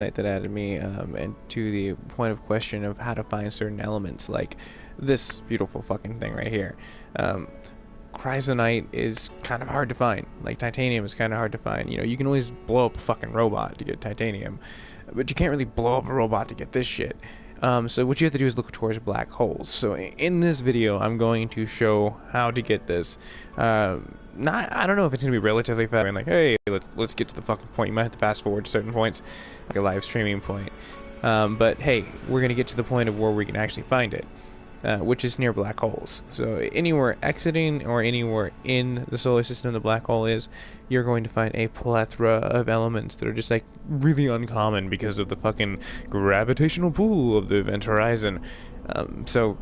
that added me and to the point of question of how to find certain elements like this beautiful fucking thing right here. Um, Chrysonite is kind of hard to find. Like titanium is kind of hard to find. You know, you can always blow up a fucking robot to get titanium, but you can't really blow up a robot to get this shit. So what you have to do is look towards black holes. So in this video, I'm going to show how to get this. I don't know if it's gonna be relatively fast. I'm like, hey, let's get to the fucking point. You might have to fast forward to certain points, like a live streaming point. But hey, we're gonna get to the point of where we can actually find it. Which is near black holes. So anywhere exiting or anywhere in the solar system the black hole is, you're going to find a plethora of elements that are just like really uncommon because of the fucking gravitational pull of the event horizon. So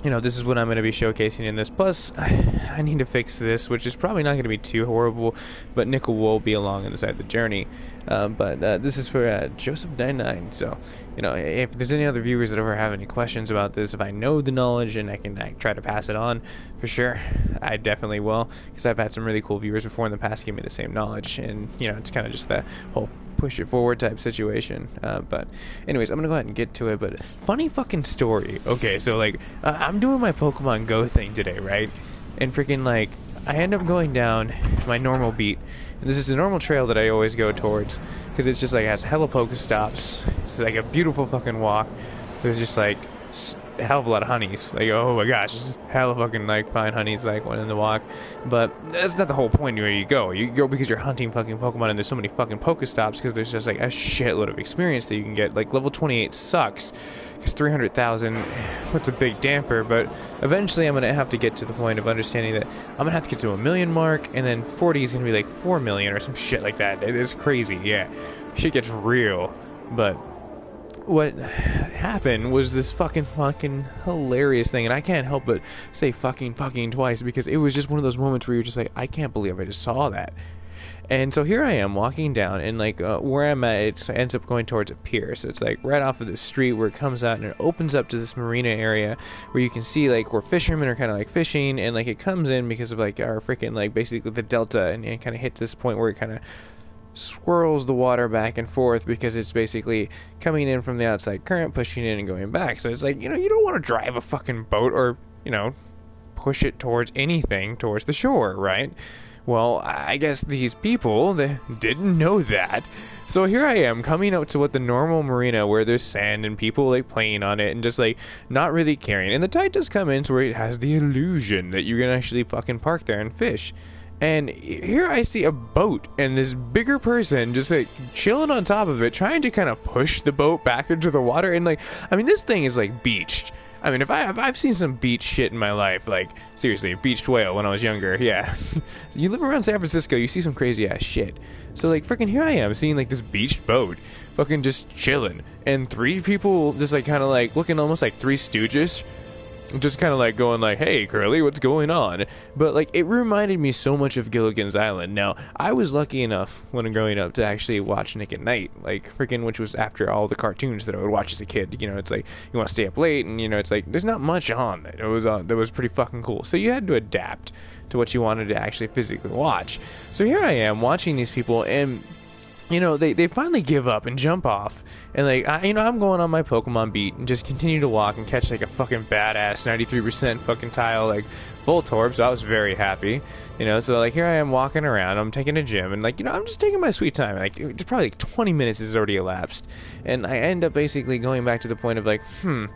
you know, this is what I'm going to be showcasing in this. Plus, I need to fix this, which is probably not going to be too horrible, but Nickel will be along on the side of the journey. But this is for Joseph99. So, you know, if there's any other viewers that ever have any questions about this, if I know the knowledge and I can try to pass it on, for sure, I definitely will. Because I've had some really cool viewers before in the past give me the same knowledge. And, you know, it's kind of just that whole push it forward type situation. But anyways, I'm gonna go ahead and get to it. But funny fucking story. Okay, so like I'm doing my Pokemon Go thing today, right? And freaking like I end up going down my normal beat, and this is the normal trail that I always go towards because it's just like it has hella Pokestops. It's like a beautiful fucking walk. There's just like a hell of a lot of honeys. Like, oh my gosh, just hella fucking like fine honeys like one in the walk. But that's not the whole point where you go. You go because you're hunting fucking Pokemon, and there's so many fucking Pokestops because there's just like a shitload of experience that you can get. Like level 28 sucks because 300,000 puts a big damper, but eventually I'm gonna have to get to the point of understanding that I'm gonna have to get to a million mark, and then 40 is gonna be like 4 million or some shit like that. It's crazy, yeah. Shit gets real. But what happened was this fucking hilarious thing, and I can't help but say fucking twice because it was just one of those moments where you're just like, I can't believe I just saw that. And so here I am walking down, and like where I'm at, it ends up going towards a pier. So it's like right off of the street where it comes out and it opens up to this marina area where you can see like where fishermen are kind of like fishing, and like it comes in because of like our freaking like basically the delta, and it kind of hits this point where it kind of swirls the water back and forth because it's basically coming in from the outside current, pushing in and going back. So it's like, you know, you don't want to drive a fucking boat or, you know, push it towards anything towards the shore, right? Well, I guess these people, they didn't know that. So here I am coming up to what the normal marina where there's sand and people like playing on it and just like not really caring. And the tide does come in to where it has the illusion that you can actually fucking park there and fish. And here I see a boat and this bigger person just like chilling on top of it, trying to kind of push the boat back into the water. And like, I mean, this thing is like beached. I mean, if I've seen some beach shit in my life, like seriously, a beached whale when I was younger, yeah. You live around San Francisco, you see some crazy ass shit. So like, freaking here I am seeing like this beached boat, fucking just chilling, and three people just like kind of like looking almost like Three Stooges. Just kind of like going like, hey Curly, what's going on? But like it reminded me so much of Gilligan's Island. Now I was lucky enough when growing up to actually watch Nick at Night, like freaking, which was after all the cartoons that I would watch as a kid. You know, it's like you want to stay up late, and you know, it's like there's not much on that. It was that was pretty fucking cool. So you had to adapt to what you wanted to actually physically watch. So here I am watching these people, and you know, they finally give up and jump off, and like I'm going on my Pokemon beat and just continue to walk and catch like a fucking badass 93% fucking tile like Voltorb. So I was very happy, you know. So like here I am walking around, I'm taking a gym, and like, you know, I'm just taking my sweet time. Like it's probably like 20 minutes has already elapsed, and I end up basically going back to the point of like, you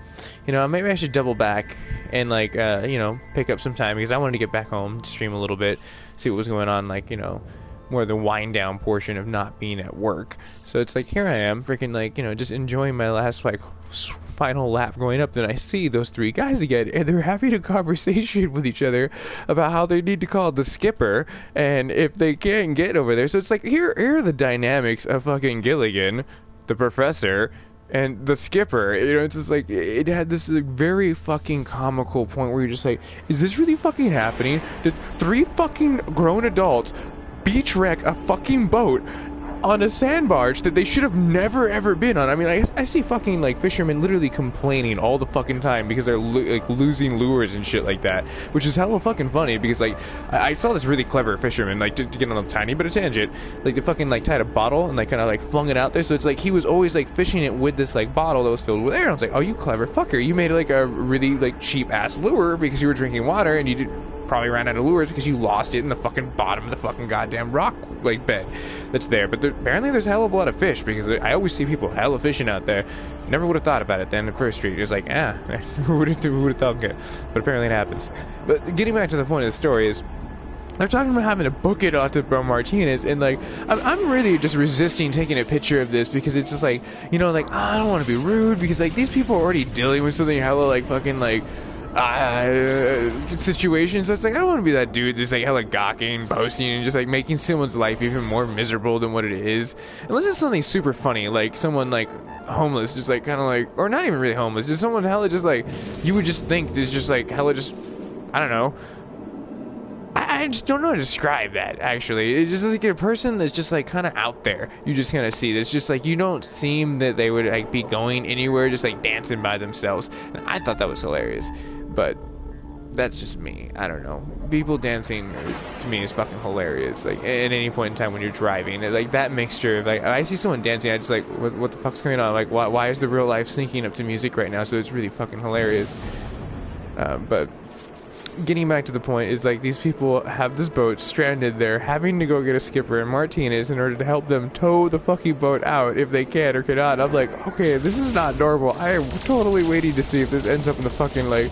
know, maybe I should double back and like you know, pick up some time because I wanted to get back home, stream a little bit, see what was going on, like, you know, more the wind down portion of not being at work. So it's like here I am freaking like, you know, just enjoying my last like final lap going up. Then I see those three guys again, and they're having a conversation with each other about how they need to call the skipper and if they can't get over there. So it's like here are the dynamics of fucking Gilligan, the professor, and the skipper. You know, it's just like it had this like very fucking comical point where you're just like, is this really fucking happening? Did three fucking grown adults beach wreck a fucking boat on a sand barge that they should have never ever been on. I mean, I see fucking like fishermen literally complaining all the fucking time because they're like losing lures and shit like that, which is hella fucking funny because like I saw this really clever fisherman like to get on a tiny bit of tangent, like they fucking like tied a bottle and like kind of like flung it out there, so it's like he was always like fishing it with this like bottle that was filled with air. And I was like, oh, you clever fucker, you made like a really like cheap ass lure because you were drinking water and you probably ran out of lures because you lost it in the fucking bottom of the fucking goddamn rock like bed that's there. But apparently there's a hell of a lot of fish because I always see people hella fishing out there. Never would have thought about it then at First Street. It was like, who would have thought good? But apparently it happens. But getting back to the point of the story is, they're talking about having to book it onto Bro Martinez, and like I'm really just resisting taking a picture of this because it's just like, you know, like, I don't want to be rude because like these people are already dealing with something hella like fucking like situations. So it's like, I don't want to be that dude that's like hella gawking, boasting, and just like making someone's life even more miserable than what it is. Unless it's something super funny, like someone like homeless, just like kind of like, or not even really homeless, just someone hella just like you would just think is just like hella just, I don't know. I just don't know how to describe that, actually. It's just like a person that's just like kind of out there. You just kind of see this, just like you don't seem that they would like be going anywhere, just like dancing by themselves. And I thought that was hilarious, but that's just me. I don't know. People dancing to me is fucking hilarious. Like at any point in time when you're driving, like that mixture of like I see someone dancing, I just like what the fuck's going on? Like why is the real life syncing up to music right now? So it's really fucking hilarious. But getting back to the point is like these people have this boat stranded there, having to go get a skipper in Martinez in order to help them tow the fucking boat out if they can or cannot. I'm like, okay, this is not normal. I am totally waiting to see if this ends up in the fucking like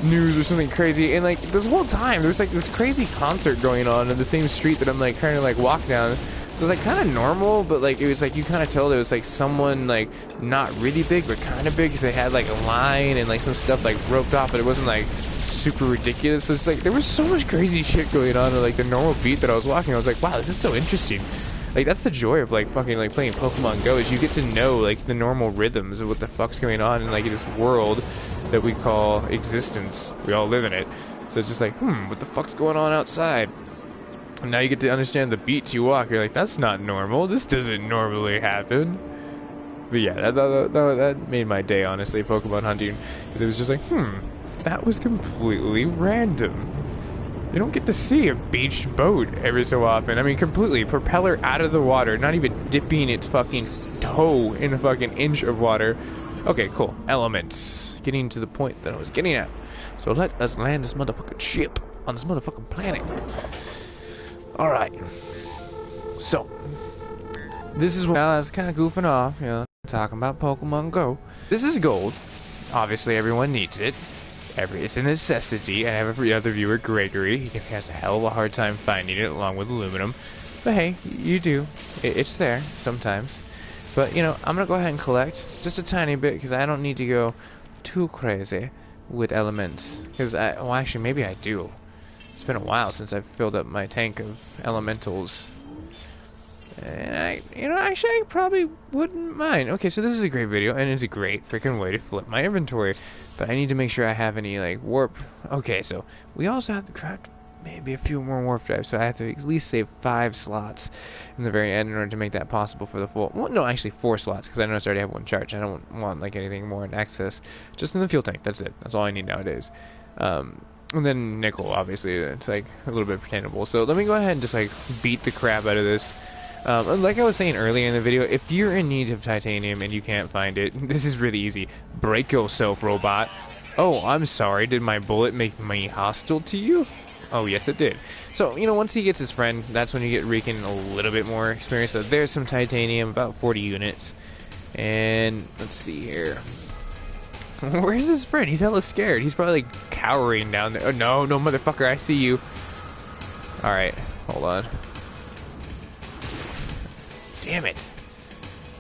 news or something crazy. And like this whole time there's like this crazy concert going on the same street that I'm like trying to like walk down. So it's like kind of normal, but like it was like you kind of tell there was like someone like not really big but kind of big because they had like a line and like some stuff like roped off, but it wasn't like super ridiculous. So it's like there was so much crazy shit going on in like the normal beat that I was walking. I was like, wow, this is so interesting. Like that's the joy of like fucking like playing Pokemon Go, is you get to know like the normal rhythms of what the fuck's going on in like this world that we call existence. We all live in it. So it's just like, what the fuck's going on outside? And now you get to understand the beats you walk. You're like, that's not normal. This doesn't normally happen. But yeah, that made my day, honestly, Pokemon hunting, because it was just like, that was completely random. You don't get to see a beached boat every so often. I mean, completely propeller out of the water, not even dipping its fucking toe in a fucking inch of water. Okay, cool. Elements. Getting to the point that I was getting at. So let us land this motherfucking ship on this motherfucking planet. Alright. So, this is where I was kind of goofing off, you know, talking about Pokemon Go. This is gold. Obviously, everyone needs it. It's a necessity. I have every other viewer, Gregory. He has a hell of a hard time finding it along with aluminum. But hey, you do. It's there sometimes. But, you know, I'm going to go ahead and collect just a tiny bit because I don't need to go too crazy with elements. Because, well, actually, maybe I do. It's been a while since I've filled up my tank of elementals. And actually I probably wouldn't mind. Okay, so this is a great video, and it's a great freaking way to flip my inventory. But I need to make sure I have any, like, warp. Okay, so we also have to craft maybe a few more warp drives, so I have to at least save 5 slots in the very end in order to make that possible for the full. Well, no, actually 4 slots, because I noticed I already have 1 charge. I don't want, like, anything more in excess. Just in the fuel tank, that's it. That's all I need nowadays. And then nickel, obviously, it's like a little bit pretendable. So let me go ahead and just like beat the crap out of this. Like I was saying earlier in the video, if you're in need of titanium and you can't find it, this is really easy. Break yourself, robot. Oh, I'm sorry, did my bullet make me hostile to you? Oh, yes it did. So, you know, once he gets his friend, that's when you get wreaking a little bit more experience. So there's some titanium, about 40 units. And let's see here. Where's his friend? He's hella scared. He's probably like cowering down there. Oh, no, motherfucker, I see you. Alright, hold on. Damn it.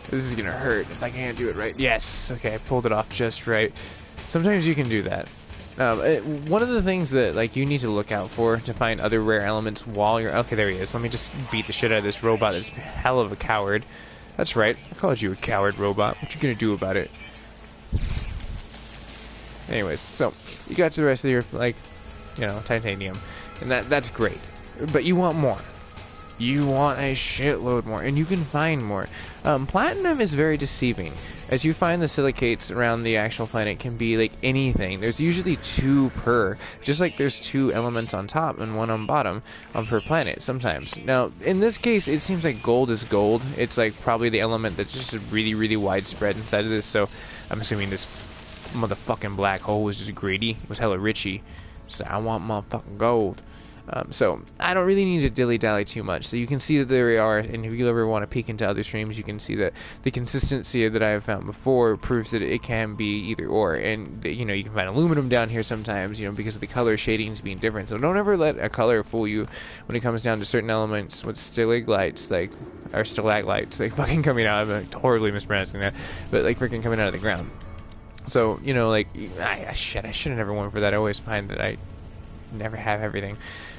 This is gonna hurt if I can't do it right. Yes, okay, I pulled it off just right. Sometimes you can do that. One of the things that like you need to look out for to find other rare elements while you're... Okay, there he is. Let me just beat the shit out of this robot that's hell of a coward. That's right, I called you a coward, robot. What you gonna do about it? Anyways, so you got the rest of your, like, you know, titanium, and that's great, but you want more. you want a shitload more, and you can find more. Platinum is very deceiving, as you find the silicates around the actual planet can be like anything. There's usually 2 per, just like there's 2 elements on top and 1 on bottom per planet sometimes. Now, in this case, it seems like gold is gold. It's like probably the element that's just really, really widespread inside of this, so I'm assuming this motherfucking black hole was just greedy. It was hella richy. So I want motherfucking gold. So I don't really need to dilly-dally too much. So you can see that there we are, and if you ever want to peek into other streams, you can see that the consistency that I have found before proves that it can be either or. And you know, you can find aluminum down here sometimes, you know, because of the color shadings being different. So don't ever let a color fool you when it comes down to certain elements with stalagmites, like, or stalagmites, like fucking coming out. I'm totally mispronouncing that, but like freaking coming out of the ground. So, you know, like, I should have never went for that. I always find that I never have everything.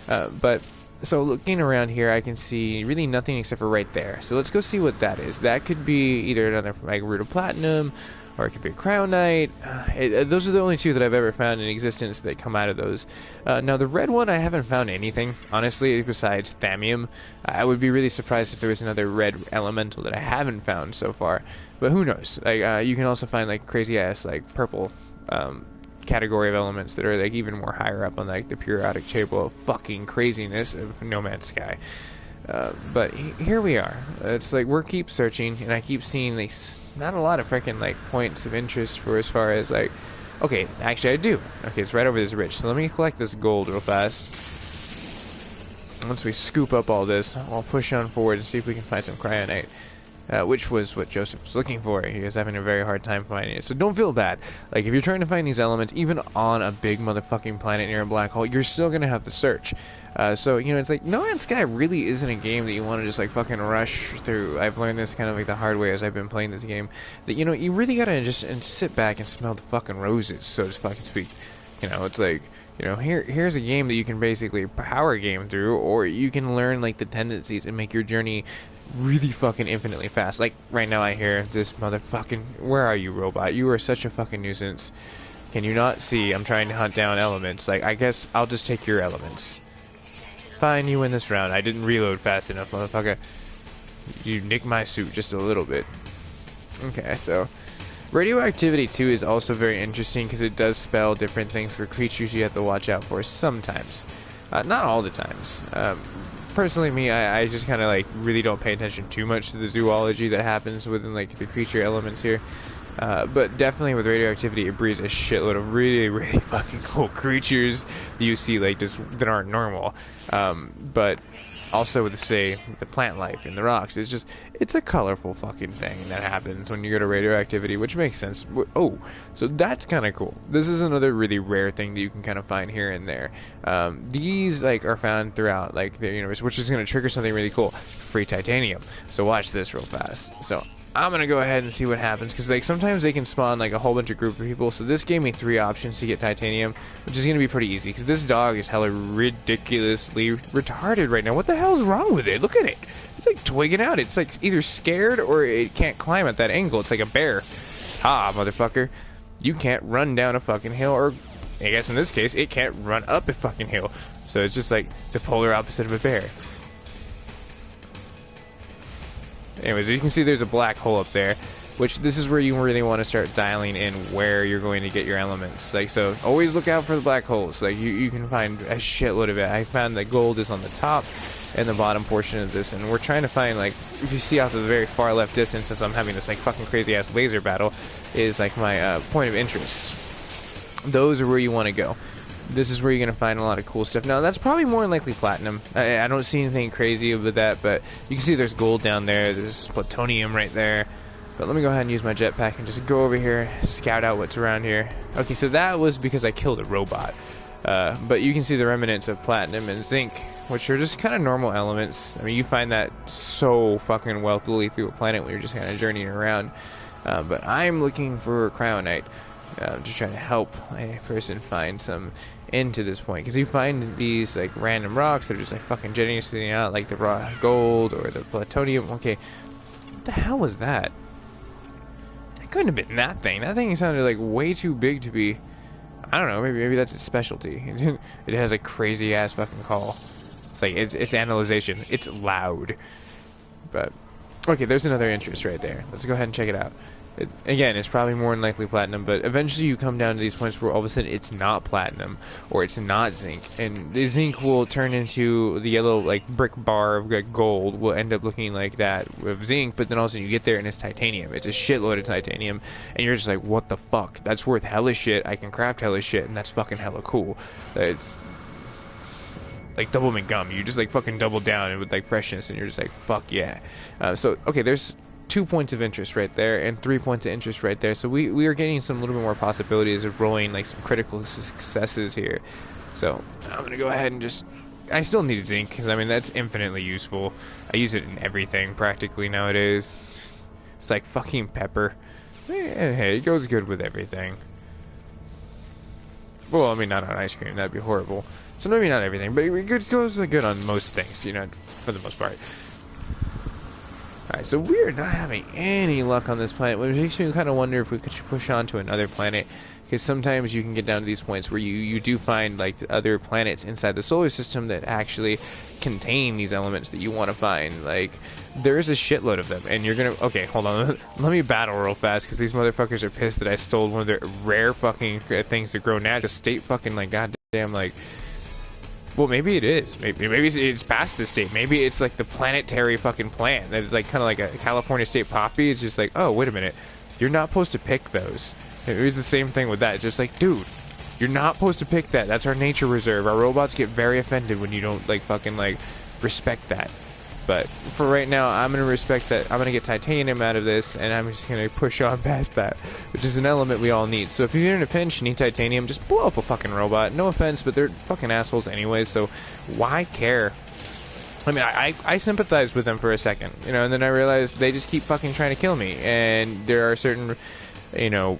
But, so looking around here, I can see really nothing except for right there. So let's go see what that is. That could be either another, like, root of platinum, or it could be a crownite. Those are the only 2 that I've ever found in existence that come out of those. Now, the red one, I haven't found anything, honestly, besides thallium. I would be really surprised if there was another red elemental that I haven't found so far. But who knows? Like, you can also find, like, crazy-ass, like, purple category of elements that are, like, even more higher up on, like, the periodic table of fucking craziness of No Man's Sky. But here we are. It's like we're keep searching, and I keep seeing like not a lot of freaking like points of interest for as far as like, okay, actually I do. Okay, it's right over this ridge. So let me collect this gold real fast. Once we scoop up all this, I'll push on forward and see if we can find some cryonite. Which was what Joseph was looking for. He was having a very hard time finding it. So don't feel bad. Like, if you're trying to find these elements, even on a big motherfucking planet near a black hole, you're still going to have to search. So, you know, it's like, No Man's Sky really isn't a game that you want to just, like, fucking rush through. I've learned this kind of, like, the hard way as I've been playing this game. That, you know, you really got to just sit back and smell the fucking roses, so to fucking speak. You know, it's like, you know, here's a game that you can basically power game through, or you can learn, like, the tendencies and make your journey really fucking infinitely fast. Like, right now I hear this motherfucking... Where are you, robot? You are such a fucking nuisance. Can you not see I'm trying to hunt down elements? Like, I guess I'll just take your elements. Fine, you win this round. I didn't reload fast enough, motherfucker. You nicked my suit just a little bit. Okay, so... Radioactivity, too, is also very interesting because it does spell different things for creatures you have to watch out for sometimes. Not all the times. Personally, me, I just kind of, like, really don't pay attention too much to the zoology that happens within, like, the creature elements here. But definitely with radioactivity, it breeds a shitload of really, really fucking cool creatures that you see, like, just that aren't normal. But also with, say, the plant life in the rocks, it's a colorful fucking thing that happens when you go to radioactivity, which makes sense. Oh, so that's kind of cool. This is another really rare thing that you can kind of find here and there. These, like, are found throughout, like, the universe, which is going to trigger something really cool. Free titanium. So watch this real fast. So I'm going to go ahead and see what happens, because, like, sometimes they can spawn, like, a whole bunch of group of people. So this gave me 3 options to get titanium, which is going to be pretty easy, because this dog is hella ridiculously retarded right now. What the hell is wrong with it? Look at it. It's, like, twigging out. It's, like, either scared or it can't climb at that angle. It's like a bear. Ha, motherfucker. You can't run down a fucking hill, or I guess in this case, it can't run up a fucking hill. So it's just, like, the polar opposite of a bear. Anyways, you can see there's a black hole up there, which this is where you really want to start dialing in where you're going to get your elements. Like, so always look out for the black holes. Like, you can find a shitload of it. I found that gold is on the top and the bottom portion of this, and we're trying to find, like, if you see off the very far left distance, since I'm having this, like, fucking crazy ass laser battle, is, like, my point of interest. Those are where you want to go. This is where you're going to find a lot of cool stuff. Now, that's probably more than likely platinum. I don't see anything crazy with that, but you can see there's gold down there. There's plutonium right there. But let me go ahead and use my jetpack and just go over here, scout out what's around here. Okay, so that was because I killed a robot. But you can see the remnants of platinum and zinc, which are just kind of normal elements. I mean, you find that so fucking wealthily through a planet when you're just kind of journeying around. But I'm looking for cryonite. To try to help a person find some into this point, because you find these, like, random rocks that are just, like, fucking generating out, like the raw gold or the plutonium. Okay, what the hell was that? That couldn't have been that thing. That thing sounded like way too big to be. I don't know, maybe that's its specialty. It has a crazy ass fucking call. It's like it's analyzation. It's loud. But okay, there's another interest right there. Let's go ahead and check it out. Again, it's probably more than likely platinum, but eventually you come down to these points where all of a sudden it's not platinum, or it's not zinc, and the zinc will turn into the yellow, like, brick bar of like, gold, will end up looking like that with zinc, but then all of a sudden you get there and it's titanium. It's a shitload of titanium, and you're just like, what the fuck? That's worth hella shit, I can craft hella shit, and that's fucking hella cool. It's like double gum. You just like fucking double down with like freshness, and you're just like, fuck yeah. So, okay, there's 2 points of interest right there and 3 points of interest right there, so we are getting some little bit more possibilities of rolling like some critical successes here. So I'm gonna go ahead and just, I still need zinc because I mean that's infinitely useful. I use it in everything practically nowadays. It's like fucking pepper. Hey, it goes good with everything. Well, I mean not on ice cream, that'd be horrible. So maybe not everything, but it goes good on most things, you know, for the most part. Alright, so we're not having any luck on this planet, which makes me kind of wonder if we could push on to another planet, because sometimes you can get down to these points where you do find like other planets inside the solar system that actually contain these elements that you want to find. Like, there is a shitload of them, and you're gonna, okay, hold on, let me battle real fast, because these motherfuckers are pissed that I stole one of their rare fucking things that grow natural state fucking, like, goddamn, like, well, maybe it is. Maybe it's past this state. Maybe it's like the planetary fucking plant. It's like kind of like a California state poppy. It's just like, oh, wait a minute. You're not supposed to pick those. It was the same thing with that. It's just like, dude, you're not supposed to pick that. That's our nature reserve. Our robots get very offended when you don't like fucking like respect that. But for right now, I'm going to respect that. I'm going to get titanium out of this, and I'm just going to push on past that, which is an element we all need. So if you're in a pinch and need titanium, just blow up a fucking robot. No offense, but they're fucking assholes anyway, so why care? I mean, I sympathize with them for a second, you know, and then I realized they just keep fucking trying to kill me, and there are certain, you know,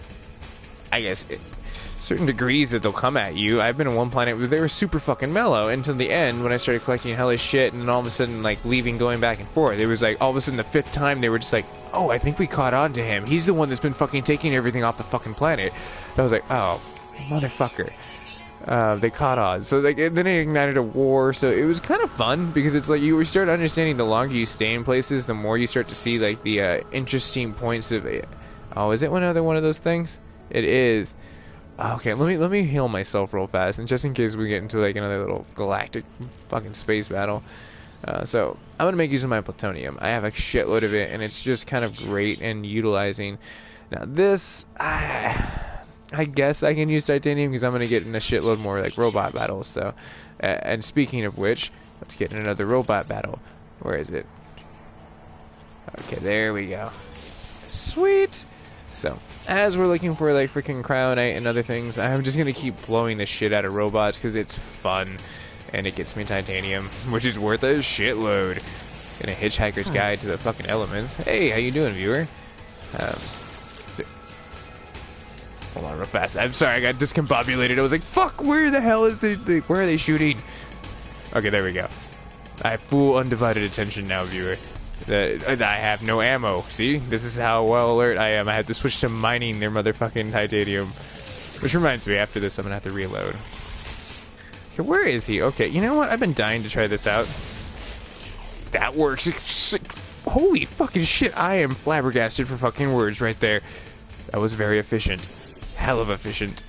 I guess, certain degrees that they'll come at you. I've been on one planet where they were super fucking mellow until the end when I started collecting hella shit, and then all of a sudden like leaving, going back and forth. It was like all of a sudden the 5th time they were just like, oh, I think we caught on to him. He's the one that's been fucking taking everything off the fucking planet. And I was like, oh, motherfucker. They caught on. So like then it ignited a war. So it was kind of fun because it's like you start understanding the longer you stay in places, the more you start to see like the interesting points of it. Oh, is it another one of those things? It is. Okay, let me heal myself real fast, and just in case we get into like another little galactic fucking space battle. So I'm gonna make use of my plutonium. I have a shitload of it, and it's just kind of great and utilizing. Now this, I guess I can use titanium because I'm gonna get in a shitload more like robot battles. So, and speaking of which, let's get in another robot battle. Where is it? Okay, there we go. Sweet. So, as we're looking for like freaking cryonite and other things, I'm just gonna keep blowing the shit out of robots because it's fun and it gets me titanium, which is worth a shitload. In a Hitchhiker's Guide to the fucking Elements. Hey, how you doing, viewer? Hold on real fast. I'm sorry, I got discombobulated. I was like, fuck, where the hell is where are they shooting? Okay, there we go. I have full undivided attention now, viewer. I have no ammo. See? This is how well alert I am. I had to switch to mining their motherfucking titanium. Which reminds me, after this I'm gonna have to reload. Okay, where is he? Okay, you know what? I've been dying to try this out. That works. Holy fucking shit, I am flabbergasted for fucking words right there. That was very efficient. Hell of efficient.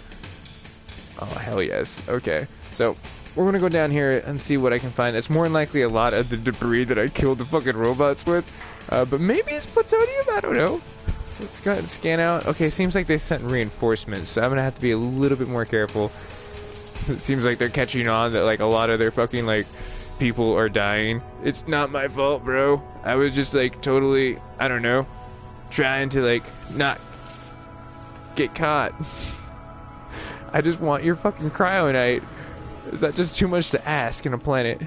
Oh, hell yes. Okay, so we're gonna go down here and see what I can find. It's more than likely a lot of the debris that I killed the fucking robots with. But maybe it's plutonium? I don't know. Let's go ahead and scan out. Okay, seems like they sent reinforcements, so I'm gonna have to be a little bit more careful. It seems like they're catching on that like a lot of their fucking like people are dying. It's not my fault, bro. I was just like totally, I don't know, trying to like not get caught. I just want your fucking cryonite. Is that just too much to ask in a planet?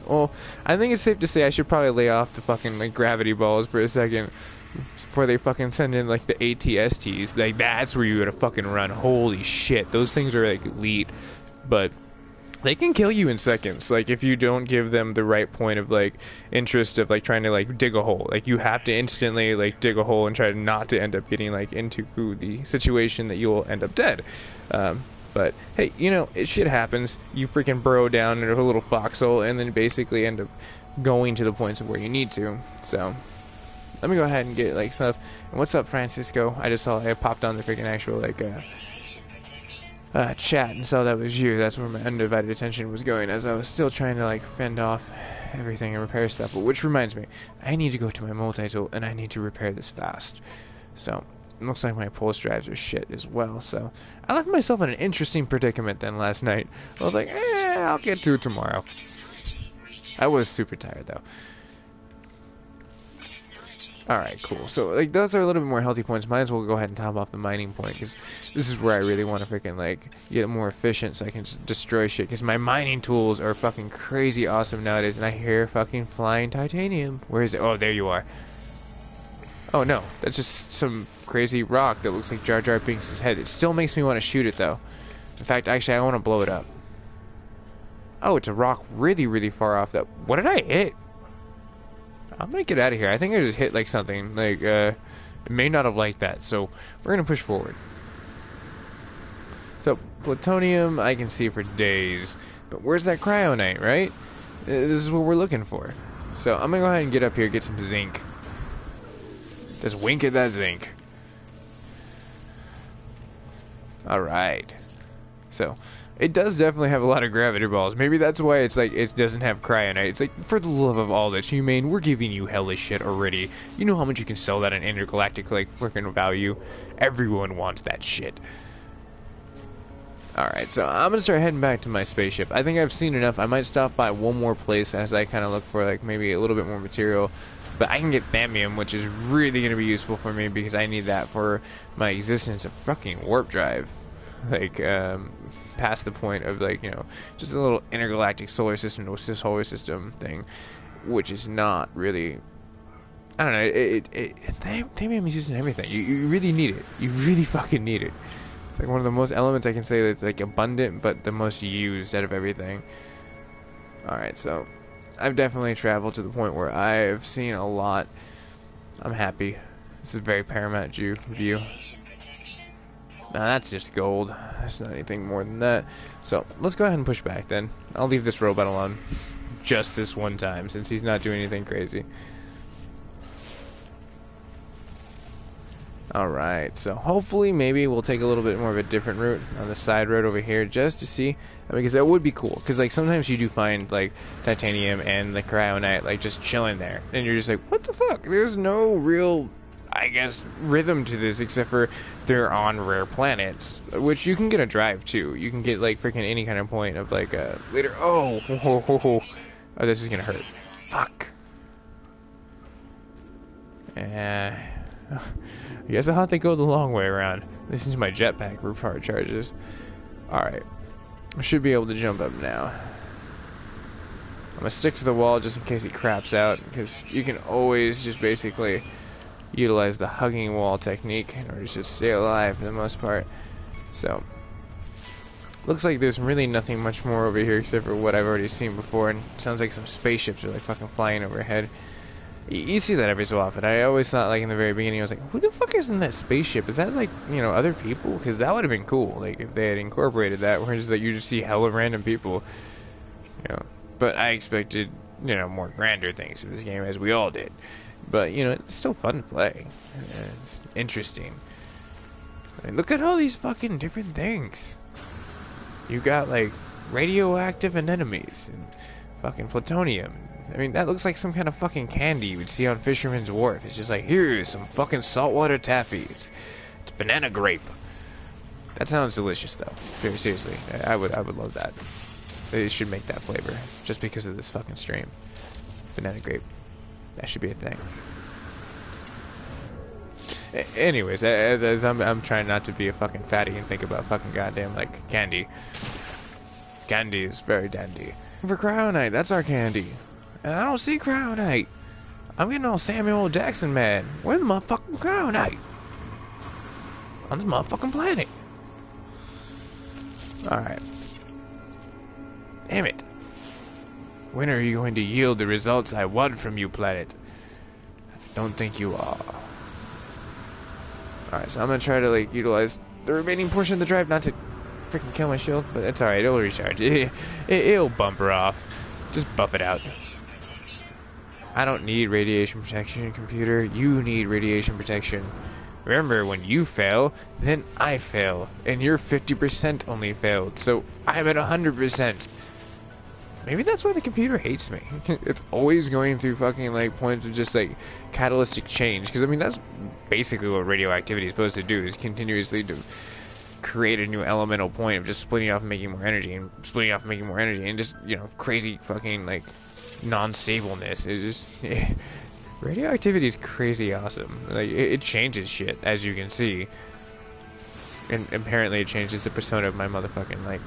Well, I think it's safe to say I should probably lay off the fucking like gravity balls for a second before they fucking send in like the ATSTs. Like that's where you gotta fucking run. Holy shit, those things are like elite, but they can kill you in seconds. Like if you don't give them the right point of like interest of like trying to like dig a hole. Like you have to instantly like dig a hole and try not to end up getting like into the situation that you'll end up dead. But hey, you know, shit happens. You freaking burrow down into a little foxhole and then basically end up going to the points of where you need to. So let me go ahead and get like stuff. And what's up, Francisco? I just saw I popped on the freaking actual like chat and saw that was you. That's where my undivided attention was going, as I was still trying to like fend off everything and repair stuff. But which reminds me, I need to go to my multi-tool and I need to repair this fast. So it looks like my pulse drives are shit as well. So I left myself in an interesting predicament then last night. I was like, I'll get to it tomorrow. I was super tired though. Alright, cool. So, like, those are a little bit more healthy points. Might as well go ahead and top off the mining point, because this is where I really want to freaking, like, get more efficient so I can just destroy shit. Because my mining tools are fucking crazy awesome nowadays, and I hear fucking flying titanium. Where is it? Oh, there you are. Oh, no. That's just some crazy rock that looks like Jar Jar Binks' head. It still makes me want to shoot it, though. In fact, actually, I want to blow it up. Oh, it's a rock really, really far off. That. What did I hit? I'm gonna get out of here. I think I just hit like something. Like, it may not have liked that. So, we're gonna push forward. So, plutonium, I can see for days. But where's that cryonite, right? This is what we're looking for. So, I'm gonna go ahead and get up here, get some zinc. Just wink at that zinc. Alright. So, it does definitely have a lot of gravity balls. Maybe that's why it's like it doesn't have cryonite. It's like, for the love of all that's humane, we're giving you hellish shit already. You know how much you can sell that in intergalactic like freaking value. Everyone wants that shit. Alright, so I'm gonna start heading back to my spaceship. I think I've seen enough. I might stop by one more place as I kind of look for like maybe a little bit more material. But I can get thammium, which is really gonna be useful for me because I need that for my existence of fucking warp drive. Like, past the point of like, you know, just a little intergalactic solar system to solar system thing, which is not really, I don't know, thammium is used in everything. You really need it. You really fucking need it. It's like one of the most elements I can say that's like abundant, but the most used out of everything. Alright, so I've definitely traveled to the point where I've seen a lot. I'm happy. This is a very paramount view. Now that's just gold. There's not anything more than that. So let's go ahead and push back then. I'll leave this robot alone just this one time since he's not doing anything crazy. Alright, so hopefully maybe we'll take a little bit more of a different route on the side road over here just to see. Because that would be cool. Because like sometimes you do find like titanium and the cryonite like just chilling there. And you're just like, what the fuck? There's no real, I guess, rhythm to this except for they're on rare planets, which you can get a drive to. You can get like freaking any kind of point of like later. Oh, this is gonna hurt. Fuck. I guess I'll have to go the long way around. This is my jetpack repart charges. Alright. I should be able to jump up now. I'm gonna stick to the wall just in case he craps out, because you can always just basically utilize the hugging wall technique in order to stay alive for the most part. So, looks like there's really nothing much more over here except for what I've already seen before, and it sounds like some spaceships are like fucking flying overhead. You see that every so often. I always thought, like, in the very beginning, I was like, who the fuck is in that spaceship? Is that, like, you know, other people? Because that would have been cool, like, if they had incorporated that, where it's just, like, you just see hella random people, you know. But I expected, you know, more grander things for this game, as we all did. But, you know, it's still fun to play. It's interesting. I mean, look at all these fucking different things. You got, like, radioactive anemones, and fucking plutonium. I mean, that looks like some kind of fucking candy you would see on Fisherman's Wharf. It's just like, here's some fucking saltwater taffy. It's banana grape. That sounds delicious, though. Very seriously, I would love that. They should make that flavor just because of this fucking stream. Banana grape. That should be a thing. Anyways, as I'm trying not to be a fucking fatty and think about fucking goddamn like candy. Candy is very dandy. For cryonite, that's our candy. And I don't see cryonite. I'm getting all Samuel L. Jackson mad. Where's the motherfucking cryonite? On this motherfucking planet. Alright. Damn it. When are you going to yield the results I want from you, planet? I don't think you are. Alright, so I'm gonna try to like utilize the remaining portion of the drive not to freaking kill my shield, but it's alright, it'll recharge. It'll bumper off. Just buff it out. I don't need radiation protection, computer. You need radiation protection. Remember, when you fail, then I fail. And you're 50% only failed, so I'm at 100%. Maybe that's why the computer hates me. It's always going through fucking, like, points of just, like, catalytic change. Because, I mean, that's basically what radioactivity is supposed to do, is continuously to create a new elemental point of just splitting off and making more energy, and splitting off and making more energy, and just, you know, crazy fucking, like, non-stableness. It's just... radioactivity is crazy awesome. Like, it changes shit, as you can see. And apparently it changes the persona of my motherfucking, like...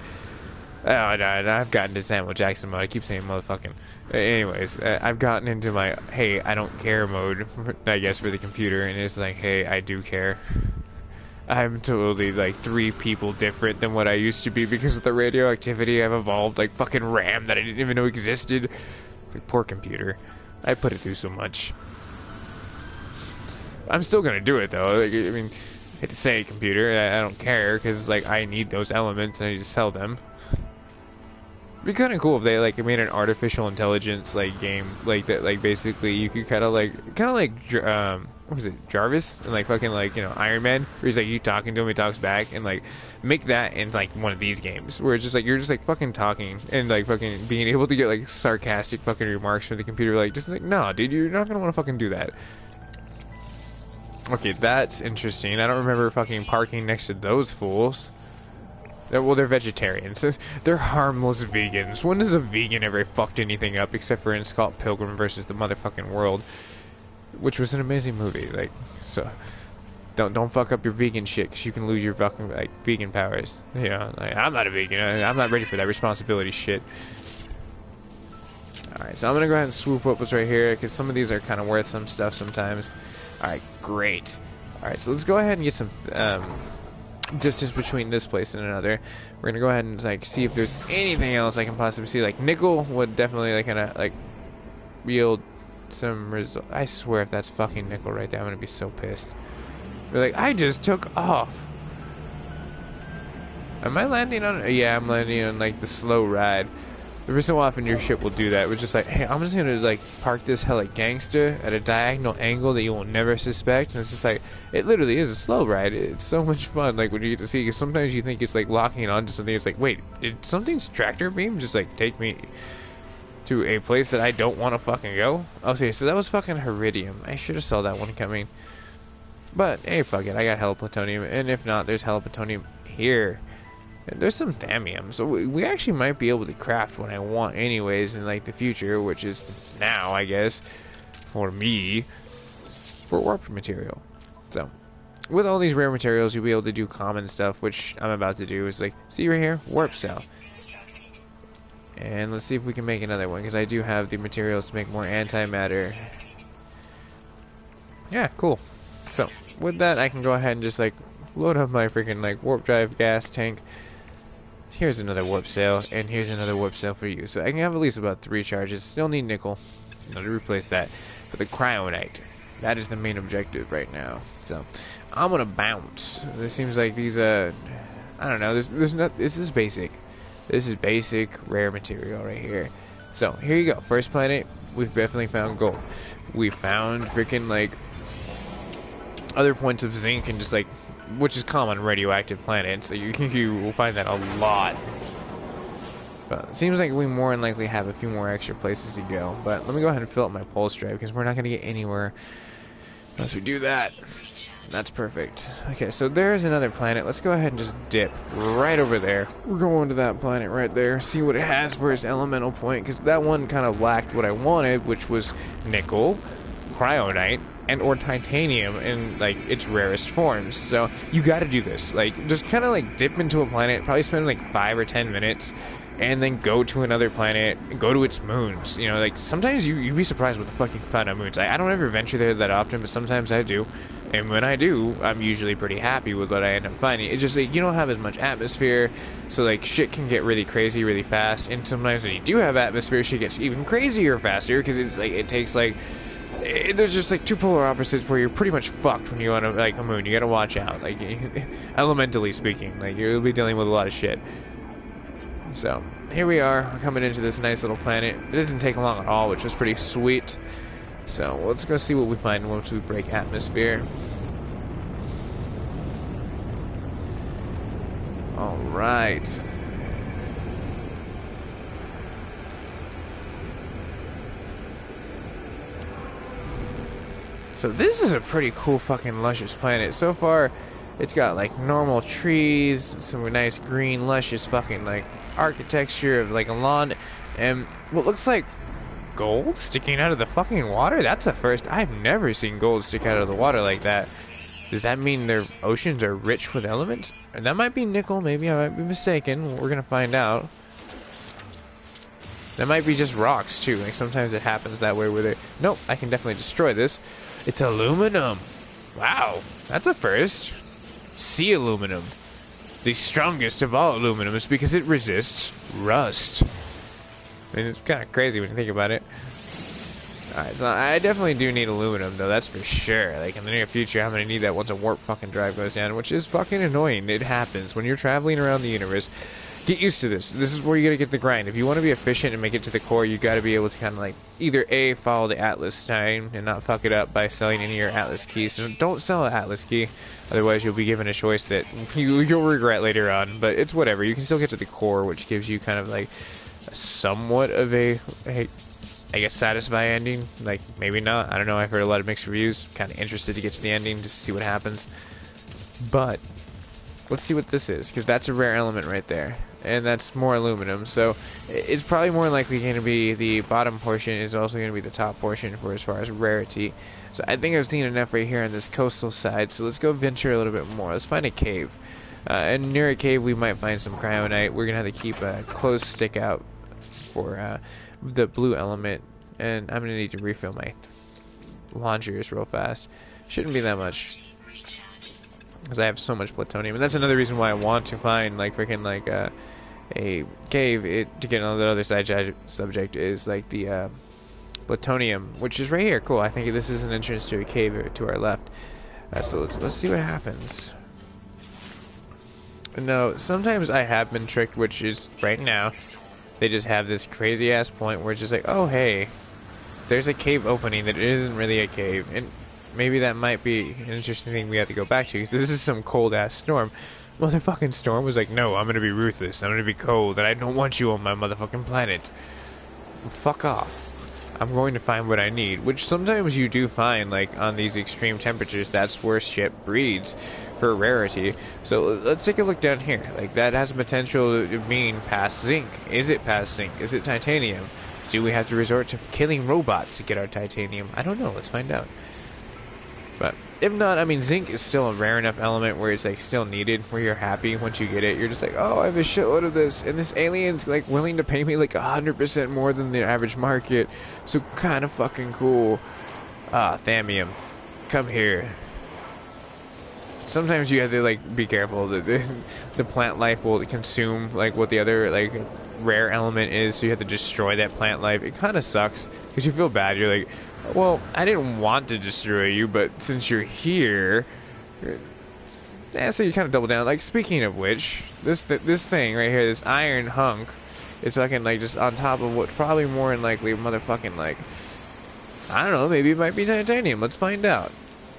Oh, no, I've gotten to Samuel Jackson mode. I keep saying motherfucking. Anyways, I've gotten into my, hey, I don't care mode, I guess, for the computer, and it's like, hey, I do care. I'm totally, like, 3 people different than what I used to be because of the radioactivity. I've evolved, like, fucking RAM that I didn't even know existed. It's like, poor computer. I put it through so much. I'm still gonna do it, though. Like, I mean, I hate to say, computer, I don't care, because, like, I need those elements, and I need to sell them. It'd be kind of cool if they like made an artificial intelligence like game like that, like basically you could kind of like what was it, Jarvis, and like fucking like, you know, Iron Man, where he's like, you talking to him, he talks back, and like make that in like one of these games where it's just like you're just like fucking talking and like fucking being able to get like sarcastic fucking remarks from the computer, like just like, no dude, you're not gonna want to fucking do that. Okay, that's interesting. I don't remember fucking parking next to those fools. Well, they're vegetarians. They're harmless vegans. When has a vegan ever fucked anything up except for in Scott Pilgrim versus the motherfucking world, which was an amazing movie. Like, so don't fuck up your vegan shit, because you can lose your fucking like vegan powers. You know, like, I'm not a vegan. I'm not ready for that responsibility shit. All right, so I'm gonna go ahead and swoop up what's right here, because some of these are kind of worth some stuff sometimes. All right, great. All right, so let's go ahead and get some distance between this place and another. We're gonna go ahead and like see if there's anything else I can possibly see. Like nickel would definitely like kind of like yield some result. I swear if that's fucking nickel right there, I'm gonna be so pissed. They're like, I just took off. Am I landing on? Yeah, I'm landing on like the slow ride. Every so often your ship will do that. It's just like, hey, I'm just gonna like park this hella gangster at a diagonal angle that you will never suspect, and it's just like, it literally is a slow ride. It's so much fun, like when you get to see, because sometimes you think it's like locking onto something. It's like, wait, did something's tractor beam just like take me to a place that I don't want to fucking go? Okay, so that was fucking Heridium. I should have saw that one coming. But hey, fuck it, I got hella plutonium, and if not, there's hella plutonium here. There's some thammium, so we actually might be able to craft what I want anyways in like the future, which is now, I guess, for me, for warp material. So with all these rare materials, you'll be able to do common stuff, which I'm about to do. Is like, see right here, warp cell. And let's see if we can make another one, because I do have the materials to make more antimatter. Yeah, cool. So with that, I can go ahead and just like load up my freaking like warp drive gas tank. Here's another warp cell, and here's another warp cell for you. So I can have at least about 3 charges. Still need nickel, to replace that. But the cryonite, that is the main objective right now. So I'm gonna bounce. It seems like these I don't know. There's not. This is basic. This is basic rare material right here. So here you go. First planet, we've definitely found gold. We found freaking like other points of zinc and just like, which is common on radioactive planets, so you will find that a lot. But it seems like we more than likely have a few more extra places to go. But let me go ahead and fill up my pulse drive, because we're not going to get anywhere unless we do that. That's perfect. Okay, so there's another planet. Let's go ahead and just dip right over there. We're going to that planet right there, see what it has for its elemental point, because that one kind of lacked what I wanted, which was nickel, cryonite, and or titanium in like its rarest forms. So you got to do this, like just kind of like dip into a planet, probably spend like 5 or 10 minutes, and then go to another planet and go to its moons. You know, like sometimes you'd be surprised what the fucking find on moons. I don't ever venture there that often, but sometimes I do, and when I do, I'm usually pretty happy with what I end up finding. It's just like you don't have as much atmosphere, so like shit can get really crazy really fast, and sometimes when you do have atmosphere, shit gets even crazier faster, because it's like it takes like there's just like two polar opposites where you're pretty much fucked when you on like a moon. You gotta watch out, like elementally speaking, like you'll be dealing with a lot of shit. So here we are, we're coming into this nice little planet. It didn't take long at all, which was pretty sweet. So let's go see what we find once we break atmosphere. All right. So this is a pretty cool fucking luscious planet. So far, it's got like normal trees, some nice green luscious fucking like architecture of like a lawn, and what looks like gold sticking out of the fucking water. That's a first. I've never seen gold stick out of the water like that. Does that mean their oceans are rich with elements? And that might be nickel, maybe I might be mistaken. We're gonna find out. That might be just rocks too, like sometimes it happens that way where they... Nope, I can definitely destroy this. It's aluminum. Wow, that's a first. Sea aluminum. The strongest of all aluminums because it resists rust. I mean, it's kind of crazy when you think about it. Alright, so I definitely do need aluminum, though, that's for sure. Like, in the near future, I'm gonna need that once a warp fucking drive goes down, which is fucking annoying. It happens. When you're traveling around the universe, get used to this. This is where you gotta get the grind. If you want to be efficient and make it to the core, you gotta be able to kind of, like, either A, follow the Atlas time and not fuck it up by selling any of your Atlas keys. So don't sell an Atlas key, otherwise you'll be given a choice that you'll regret later on. But it's whatever. You can still get to the core, which gives you kind of, like, somewhat of a I guess satisfying ending. Like, maybe not, I don't know. I've heard a lot of mixed reviews. Kind of interested to get to the ending just to see what happens, but let's see what this is, because that's a rare element right there, and that's more aluminum, so it's probably more likely going to be the bottom portion is also going to be the top portion for as far as rarity. So I think I've seen enough right here on this coastal side, so let's go venture a little bit more. Let's find a cave, and near a cave we might find some cryonite. We're gonna have to keep a close stick out for the blue element, and I'm gonna need to refill my launchers real fast. Shouldn't be that much, because I have so much plutonium, and that's another reason why I want to find like freaking like a cave. To get on the other side subject is like the plutonium, which is right here. Cool. I think this is an entrance to a cave to our left. So let's see what happens. No, sometimes I have been tricked, which is right now. They just have this crazy ass point where it's just like, oh hey, there's a cave opening that isn't really a cave, and maybe that might be an interesting thing we have to go back to, because this is some cold ass storm. Motherfucking storm was like, no, I'm gonna be ruthless, I'm gonna be cold, and I don't want you on my motherfucking planet. Well, fuck off. I'm going to find what I need, which sometimes you do find, like on these extreme temperatures. That's where shit breeds for rarity. So let's take a look down here. Like, that has potential to mean past zinc. Is it past zinc? Is it titanium? Do we have to resort to killing robots to get our titanium? I don't know. Let's find out. But if not, I mean, zinc is still a rare enough element where it's like still needed, where you're happy once you get it. You're just like, oh, I have a shitload of this, and this alien's like willing to pay me like 100% more than the average market. So kind of fucking cool. Thamium, come here. Sometimes you have to like be careful that the plant life will consume like what the other like rare element is, so you have to destroy that plant life. It kind of sucks because you feel bad. You're like, well, I didn't want to destroy you, but since you're here, yeah, so you kind of double down. Like, speaking of which, this thing right here, this iron hunk, is fucking like just on top of what probably more than likely motherfucking like, I don't know, maybe it might be titanium. Let's find out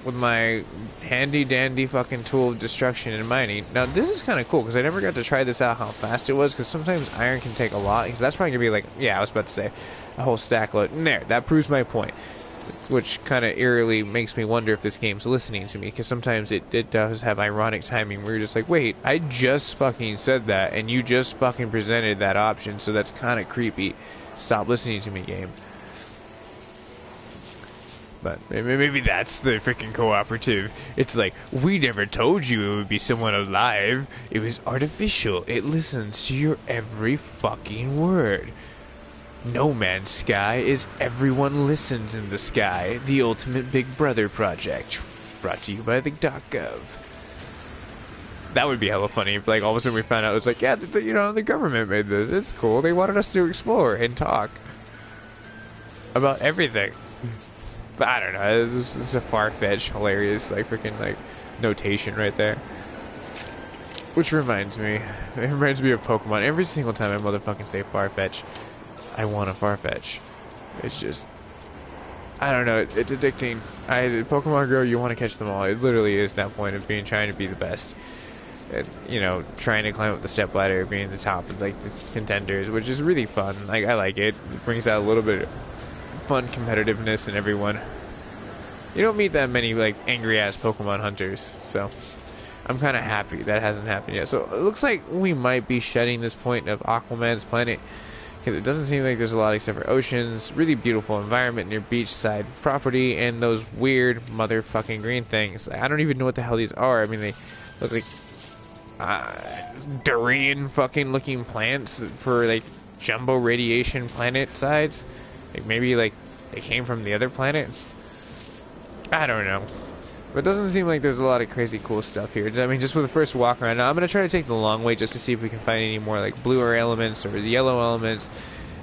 with my handy dandy fucking tool of destruction and mining. Now this is kind of cool because I never got to try this out how fast it was, because sometimes iron can take a lot, because that's probably gonna be like, yeah, I was about to say a whole stack load. And there, that proves my point, which kind of eerily makes me wonder if this game's listening to me, because sometimes it does have ironic timing where you're just like, wait, I just fucking said that and you just fucking presented that option, so that's kind of creepy. Stop listening to me, game. But maybe that's the freaking cooperative. It's like, we never told you it would be someone alive. It was artificial. It listens to your every fucking word. No Man's Sky is everyone listens in the sky. The ultimate Big Brother project. Brought to you by the .gov. That would be hella funny if, like, all of a sudden we found out it was like, yeah, you know, the government made this. It's cool. They wanted us to explore and talk about everything. But I don't know, it's a far-fetched, hilarious, like, freaking, like, notation right there. Which reminds me, of Pokemon. Every single time I motherfucking say Farfetch, I want a Farfetch. It's just, I don't know, it's addicting. Pokemon Go, you want to catch them all. It literally is that point of trying to be the best. And, you know, trying to climb up the step ladder, being the top of, like, the contenders, which is really fun. Like, I like it. It brings out a little bit of fun competitiveness in everyone. You don't meet that many, like, angry-ass Pokemon hunters, so I'm kind of happy that hasn't happened yet. So it looks like we might be shedding this point of Aquaman's planet, because it doesn't seem like there's a lot except for oceans, really beautiful environment near beachside property, and those weird motherfucking green things. I don't even know what the hell these are. I mean, they look like durian fucking looking plants for, like, jumbo radiation planet sides. Like, maybe, like, they came from the other planet. I don't know. But it doesn't seem like there's a lot of crazy cool stuff here. I mean, just with the first walk around. Now, I'm going to try to take the long way just to see if we can find any more, like, bluer elements or the yellow elements.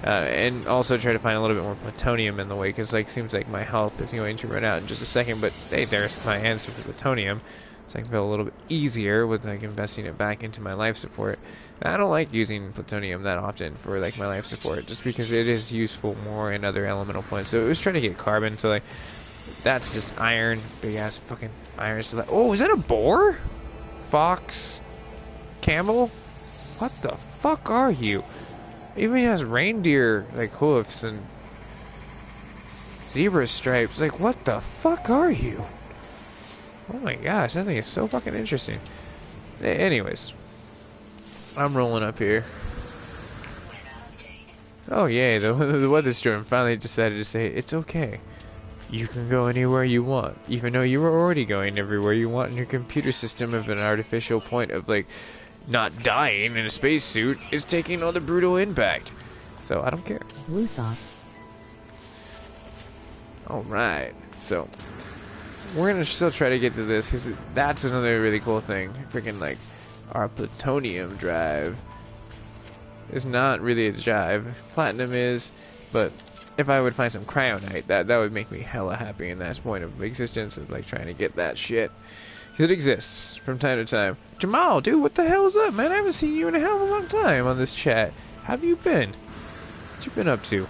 And also try to find a little bit more plutonium in the way, because, like, seems like my health is going to run out in just a second. But, hey, there's my answer for plutonium. So I can feel a little bit easier with, like, investing it back into my life support. I don't like using plutonium that often for, like, my life support, just because it is useful more in other elemental points. So it was trying to get carbon, so, like, that's just iron, big ass fucking iron. So, like, oh, is that a boar? Fox? Camel? What the fuck are you? It even has reindeer, like, hoofs and zebra stripes. Like, what the fuck are you? Oh my gosh, that thing is so fucking interesting. Anyways, I'm rolling up here. Oh yay, the weather storm finally decided to say, it's okay. You can go anywhere you want, even though you were already going everywhere you want, and your computer system of an artificial point of, like, not dying in a spacesuit is taking all the brutal impact. So I don't care. Woosop. Alright, so we're gonna still try to get to this, because that's another really cool thing. Freaking, like, our plutonium drive is not really a drive. Platinum is, but if I would find some cryonite, that would make me hella happy in that point of existence of, like, trying to get that shit. Because it exists from time to time. Jamal, dude, what the hell is up, man? I haven't seen you in a hell of a long time on this chat. How have you been? What you been up to?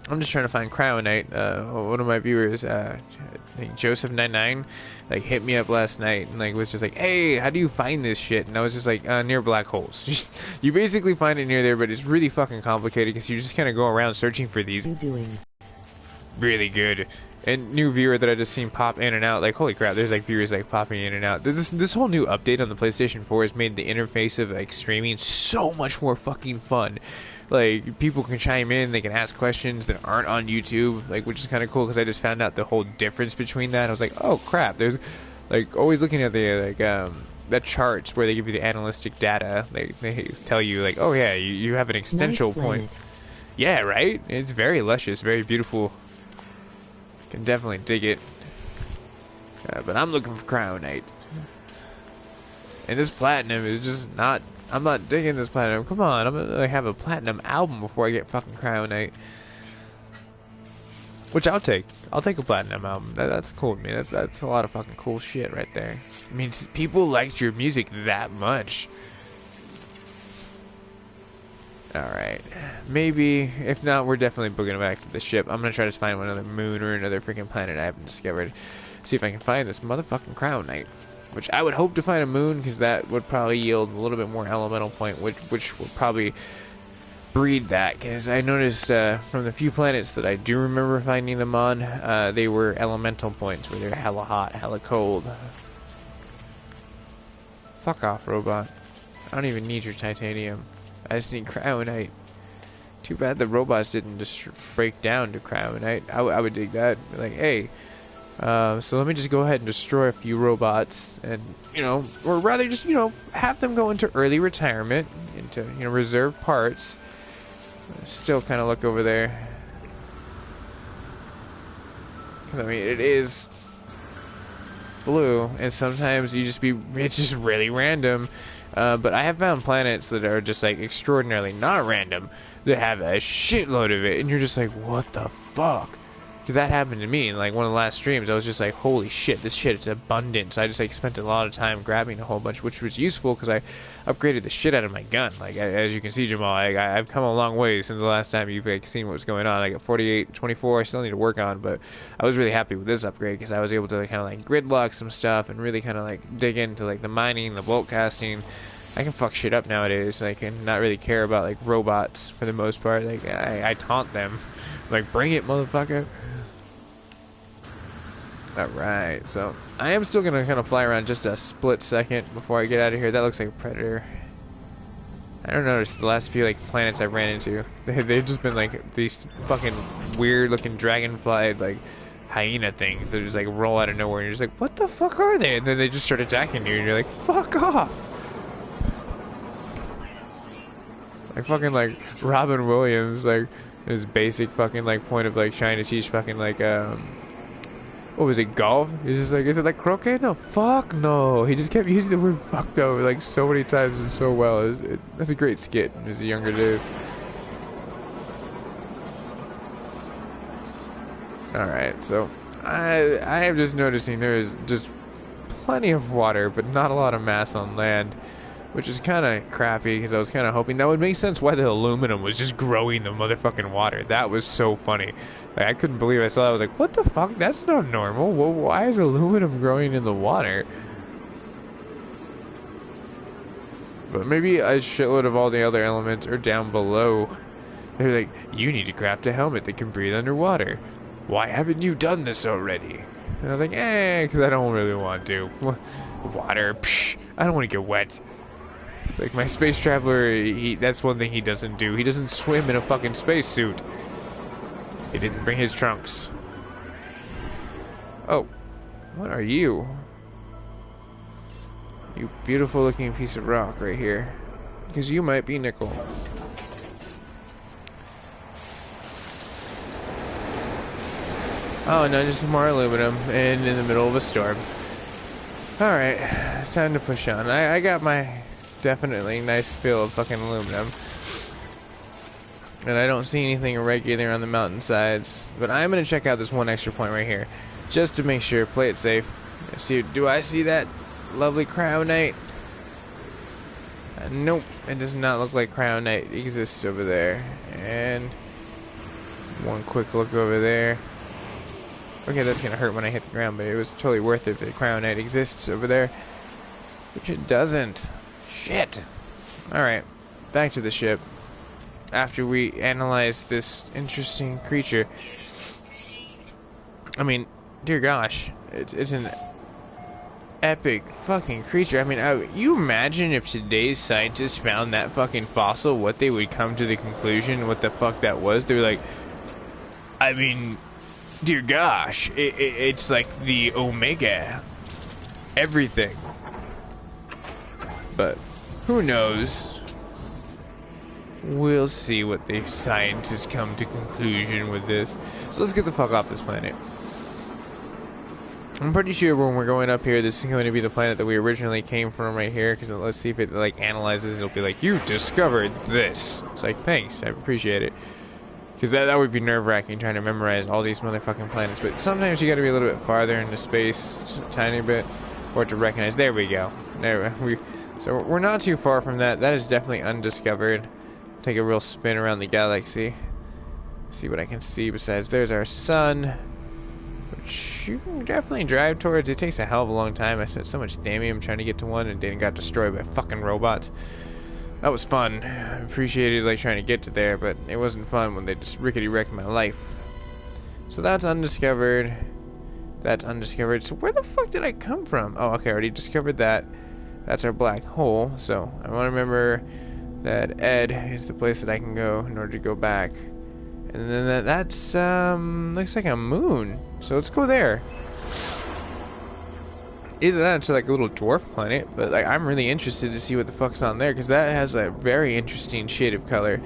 I'm just trying to find cryonite. One of my viewers, I think Joseph99, like, hit me up last night and, like, was just like, hey, how do you find this shit? And I was just like, near black holes. You basically find it near there, but it's really fucking complicated because you just kind of go around searching for these. What are you doing? Really good. And new viewer that I just seen pop in and out, like, holy crap, there's, like, viewers, like, popping in and out. This whole new update on the PlayStation 4 has made the interface of, like, streaming so much more fucking fun. Like, people can chime in, they can ask questions that aren't on YouTube, like, which is kind of cool, because I just found out the whole difference between that. I was like, oh crap, there's, like, always looking at the, like, the charts where they give you the analytic data. They tell you, like, oh yeah, you have an extensional point. Yeah, right? It's very luscious, very beautiful. Can definitely dig it. But I'm looking for cryonite. And this platinum is just not... I'm not digging this platinum. Come on, I'm gonna, like, have a platinum album before I get fucking cryonite. Which I'll take. I'll take a platinum album. That's cool to me. That's a lot of fucking cool shit right there. I mean, people liked your music that much. Alright. Maybe. If not, we're definitely booking back to the ship. I'm gonna try to find another moon or another freaking planet I haven't discovered. See if I can find this motherfucking cryonite. Which I would hope to find a moon, because that would probably yield a little bit more elemental point, which will probably breed that. Because I noticed from the few planets that I do remember finding them on, they were elemental points, where they're hella hot, hella cold. Fuck off, robot. I don't even need your titanium. I just need cryonite. Too bad the robots didn't just break down to cryonite. I would dig that. Like, hey... so let me just go ahead and destroy a few robots, and, you know, or rather just, you know, have them go into early retirement, into, you know, reserve parts. Still kind of look over there. Because, I mean, it is blue, and sometimes it's just really random. But I have found planets that are just like extraordinarily not random that have a shitload of it, and you're just like, what the fuck? Because that happened to me in like one of the last streams. I was just like, holy shit, this shit is abundant. So I just like spent a lot of time grabbing a whole bunch, which was useful because I upgraded the shit out of my gun. Like as you can see, Jamal, I've come a long way since the last time you've like seen what was going on. I got 48, 24. I still need to work on, but I was really happy with this upgrade because I was able to like, kind of like gridlock some stuff and really kind of like dig into like the mining, the bolt casting. I can fuck shit up nowadays. I can not really care about like robots for the most part. Like I taunt them, like bring it, motherfucker. Alright, so I am still gonna kind of fly around just a split second before I get out of here. That looks like a predator. I don't notice the last few like planets I've ran into. They've just been like these fucking weird looking dragonfly like hyena things that just like roll out of nowhere and you're just like, what the fuck are they? And then they just start attacking you and you're like, fuck off! Like fucking like Robin Williams, like his basic fucking like point of like trying to teach fucking like what was it, golf? He's just like, is it like croquet? No, fuck no. He just kept using the word fuck though, like so many times and so well. That's a great skit in his younger days. Alright, so I am just noticing there is just plenty of water, but not a lot of mass on land, which is kind of crappy because I was kind of hoping that would make sense why the aluminum was just growing the motherfucking water. That was so funny. Like, I couldn't believe I saw that. I was like, what the fuck? That's not normal. Well, why is aluminum growing in the water? But maybe a shitload of all the other elements are down below. They're like, you need to craft a helmet that can breathe underwater. Why haven't you done this already? And I was like, because I don't really want to. Water, psh, I don't want to get wet. It's like my space traveler, that's one thing he doesn't do. He doesn't swim in a fucking spacesuit. He didn't bring his trunks. Oh, what are you? You beautiful looking piece of rock right here. Because you might be nickel. Oh no, just some more aluminum and in the middle of a storm. Alright, it's time to push on. I got my definitely nice fill of fucking aluminum. And I don't see anything irregular on the mountainsides. But I'm going to check out this one extra point right here. Just to make sure, play it safe. See, do I see that lovely cryonite? Nope, it does not look like cryonite exists over there. And one quick look over there. Okay, that's going to hurt when I hit the ground, but it was totally worth it that cryonite exists over there. Which it doesn't. Shit. Alright, back to the ship. After we analyze this interesting creature. I mean, dear gosh, it's an epic fucking creature. I mean, you imagine if today's scientists found that fucking fossil, what they would come to the conclusion, what the fuck that was. They're like, I mean, dear gosh, it's like the Omega. Everything. But, who knows? We'll see what the scientists come to conclusion with this. So let's get the fuck off this planet. I'm pretty sure when we're going up here, this is going to be the planet that we originally came from right here. Because let's see if it like analyzes. It'll be like, you discovered this. It's like, thanks, I appreciate it. Because that would be nerve-wracking trying to memorize all these motherfucking planets. But sometimes you got to be a little bit farther into space, just a tiny bit, or to recognize. There we go. So we're not too far from that. That is definitely undiscovered. Take a real spin around the galaxy. See what I can see besides. There's our sun, which you can definitely drive towards. It takes a hell of a long time. I spent so much thamium trying to get to one and then got destroyed by fucking robots. That was fun. I appreciated like trying to get to there, but it wasn't fun when they just rickety wrecked my life. So that's undiscovered. That's undiscovered. So where the fuck did I come from? Oh, okay, I already discovered that. That's our black hole. So I want to remember that Ed is the place that I can go in order to go back. And then that's looks like a moon. So let's go there. Either that or to like a little dwarf planet, but like I'm really interested to see what the fuck's on there because that has a very interesting shade of color,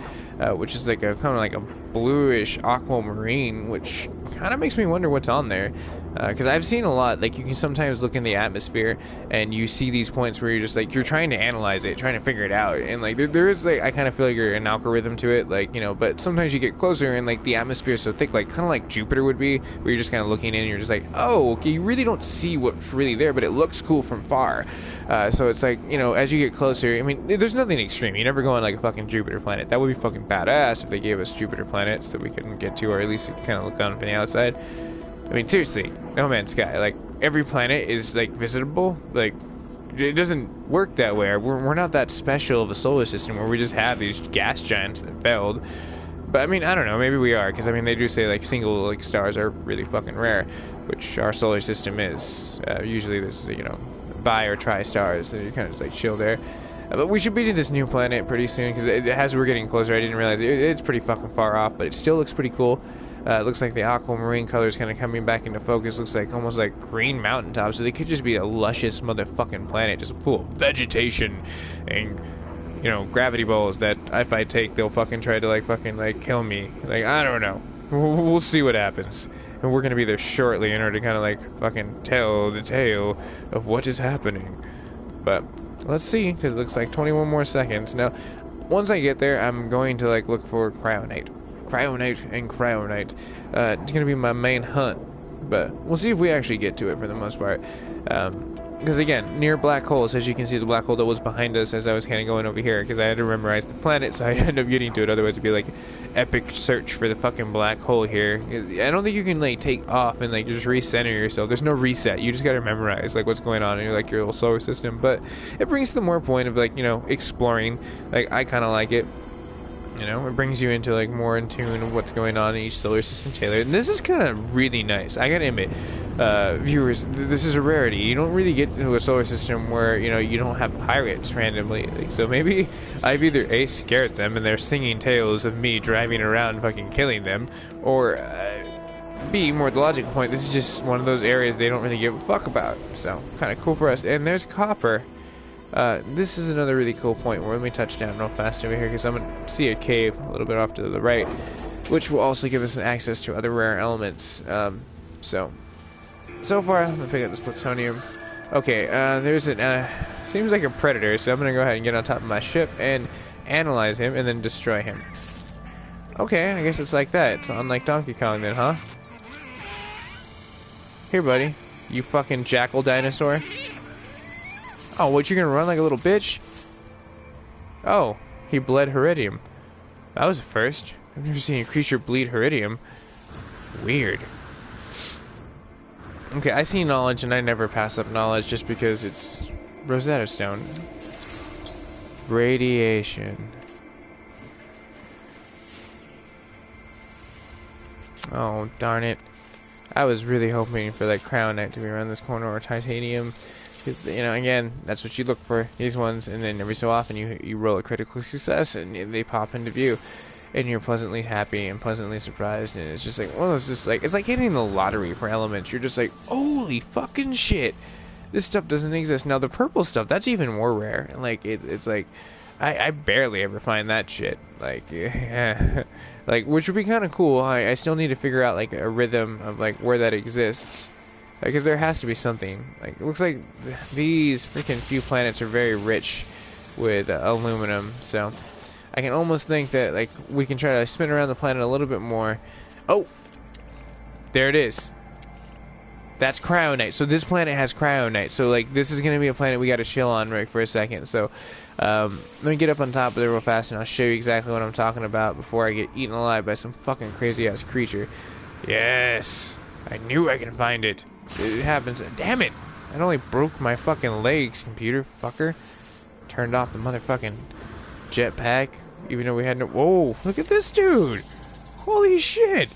which is like a kind of like a bluish aquamarine, which kind kind of makes me wonder what's on there. Because I've seen a lot, like you can sometimes look in the atmosphere and you see these points where you're just like, you're trying to analyze it, trying to figure it out. And like there is like, I kind of feel like you're an algorithm to it, like, you know, but sometimes you get closer and like the atmosphere is so thick, like kind of like Jupiter would be, where you're just kind of looking in and you're just like, oh, okay, you really don't see what's really there, but it looks cool from far. So it's like, you know, as you get closer, I mean, there's nothing extreme. You never go on like a fucking Jupiter planet. That would be fucking badass if they gave us Jupiter planets that we couldn't get to, or at least kind of look on from the outside. I mean, seriously, No Man's Sky. Like, every planet is like visitable. Like, it doesn't work that way. We're not that special of a solar system where we just have these gas giants that failed. But I mean, I don't know. Maybe we are, because I mean, they do say like single like stars are really fucking rare, which our solar system is. Usually, there's, you know, bi or tri stars that you kind of just like chill there. But we should be to this new planet pretty soon, because as we're getting closer, I didn't realize it's pretty fucking far off, but it still looks pretty cool. It looks like the aquamarine colors kind of coming back into focus. Looks like almost like green mountaintops. So they could just be a luscious motherfucking planet, just full of vegetation and, you know, gravity balls that if I take, they'll fucking try to like kill me. Like, I don't know. We'll see what happens. And we're gonna be there shortly in order to kind of like fucking tell the tale of what is happening. But let's see, because it looks like 21 more seconds. Now, once I get there, I'm going to like look for Cryonite. Cryonite. It's gonna be my main hunt, but we'll see if we actually get to it for the most part. Because again, near black holes, as you can see, the black hole that was behind us as I was kind of going over here, because I had to memorize the planet, so I ended up getting to it. Otherwise, it'd be like epic search for the fucking black hole here. I don't think you can like take off and like just recenter yourself. There's no reset. You just gotta memorize like what's going on in your, like, your little solar system. But it brings to the more point of like, you know, exploring. Like, I kind of like it. You know, it brings you into like more in tune of what's going on in each solar system tailored. And this is kind of really nice. I gotta admit, viewers, this is a rarity. You don't really get to a solar system where, you know, you don't have pirates randomly. Like, so maybe I've either A, scared them and they're singing tales of me driving around fucking killing them, or B, more the logical point, this is just one of those areas they don't really give a fuck about. So, kind of cool for us. And there's copper. This is another really cool point where, let me touch down real fast over here, because I'm going to see a cave a little bit off to the right, which will also give us access to other rare elements. So far, I'm going to pick up this plutonium. Okay, there's an, seems like a predator, so I'm going to go ahead and get on top of my ship and analyze him and then destroy him. Okay, I guess it's like that. It's unlike Donkey Kong then, huh? Here, buddy. You fucking jackal dinosaur. Oh, what, you're gonna run like a little bitch? Oh, he bled Heridium. That was a first. I've never seen a creature bleed Heridium. Weird. Okay, I see knowledge and I never pass up knowledge just because it's Rosetta Stone. Radiation. Oh, darn it. I was really hoping for like Cryonite to be around this corner, or titanium. Because, you know, again, that's what you look for, these ones, and then every so often you roll a critical success and they pop into view, and you're pleasantly happy and pleasantly surprised, and it's just like, well, it's just like, it's like hitting the lottery for elements. You're just like, holy fucking shit, this stuff doesn't exist. Now the purple stuff, that's even more rare, and like, it's like, I barely ever find that shit, like, yeah. Like, which would be kind of cool. I still need to figure out like a rhythm of like where that exists. Because there has to be something. Like, it looks like these freaking few planets are very rich with aluminum, so I can almost think that like we can try to spin around the planet a little bit more. Oh, there it is. That's Cryonite. So this planet has Cryonite. So like this is gonna be a planet we gotta chill on right for a second. So let me get up on top of it real fast and I'll show you exactly what I'm talking about before I get eaten alive by some fucking crazy ass creature. Yes, I knew I can find it. It happens. Damn it! It only broke my fucking legs, computer fucker. Turned off the motherfucking jetpack, even though we had no. Whoa! Look at this dude! Holy shit!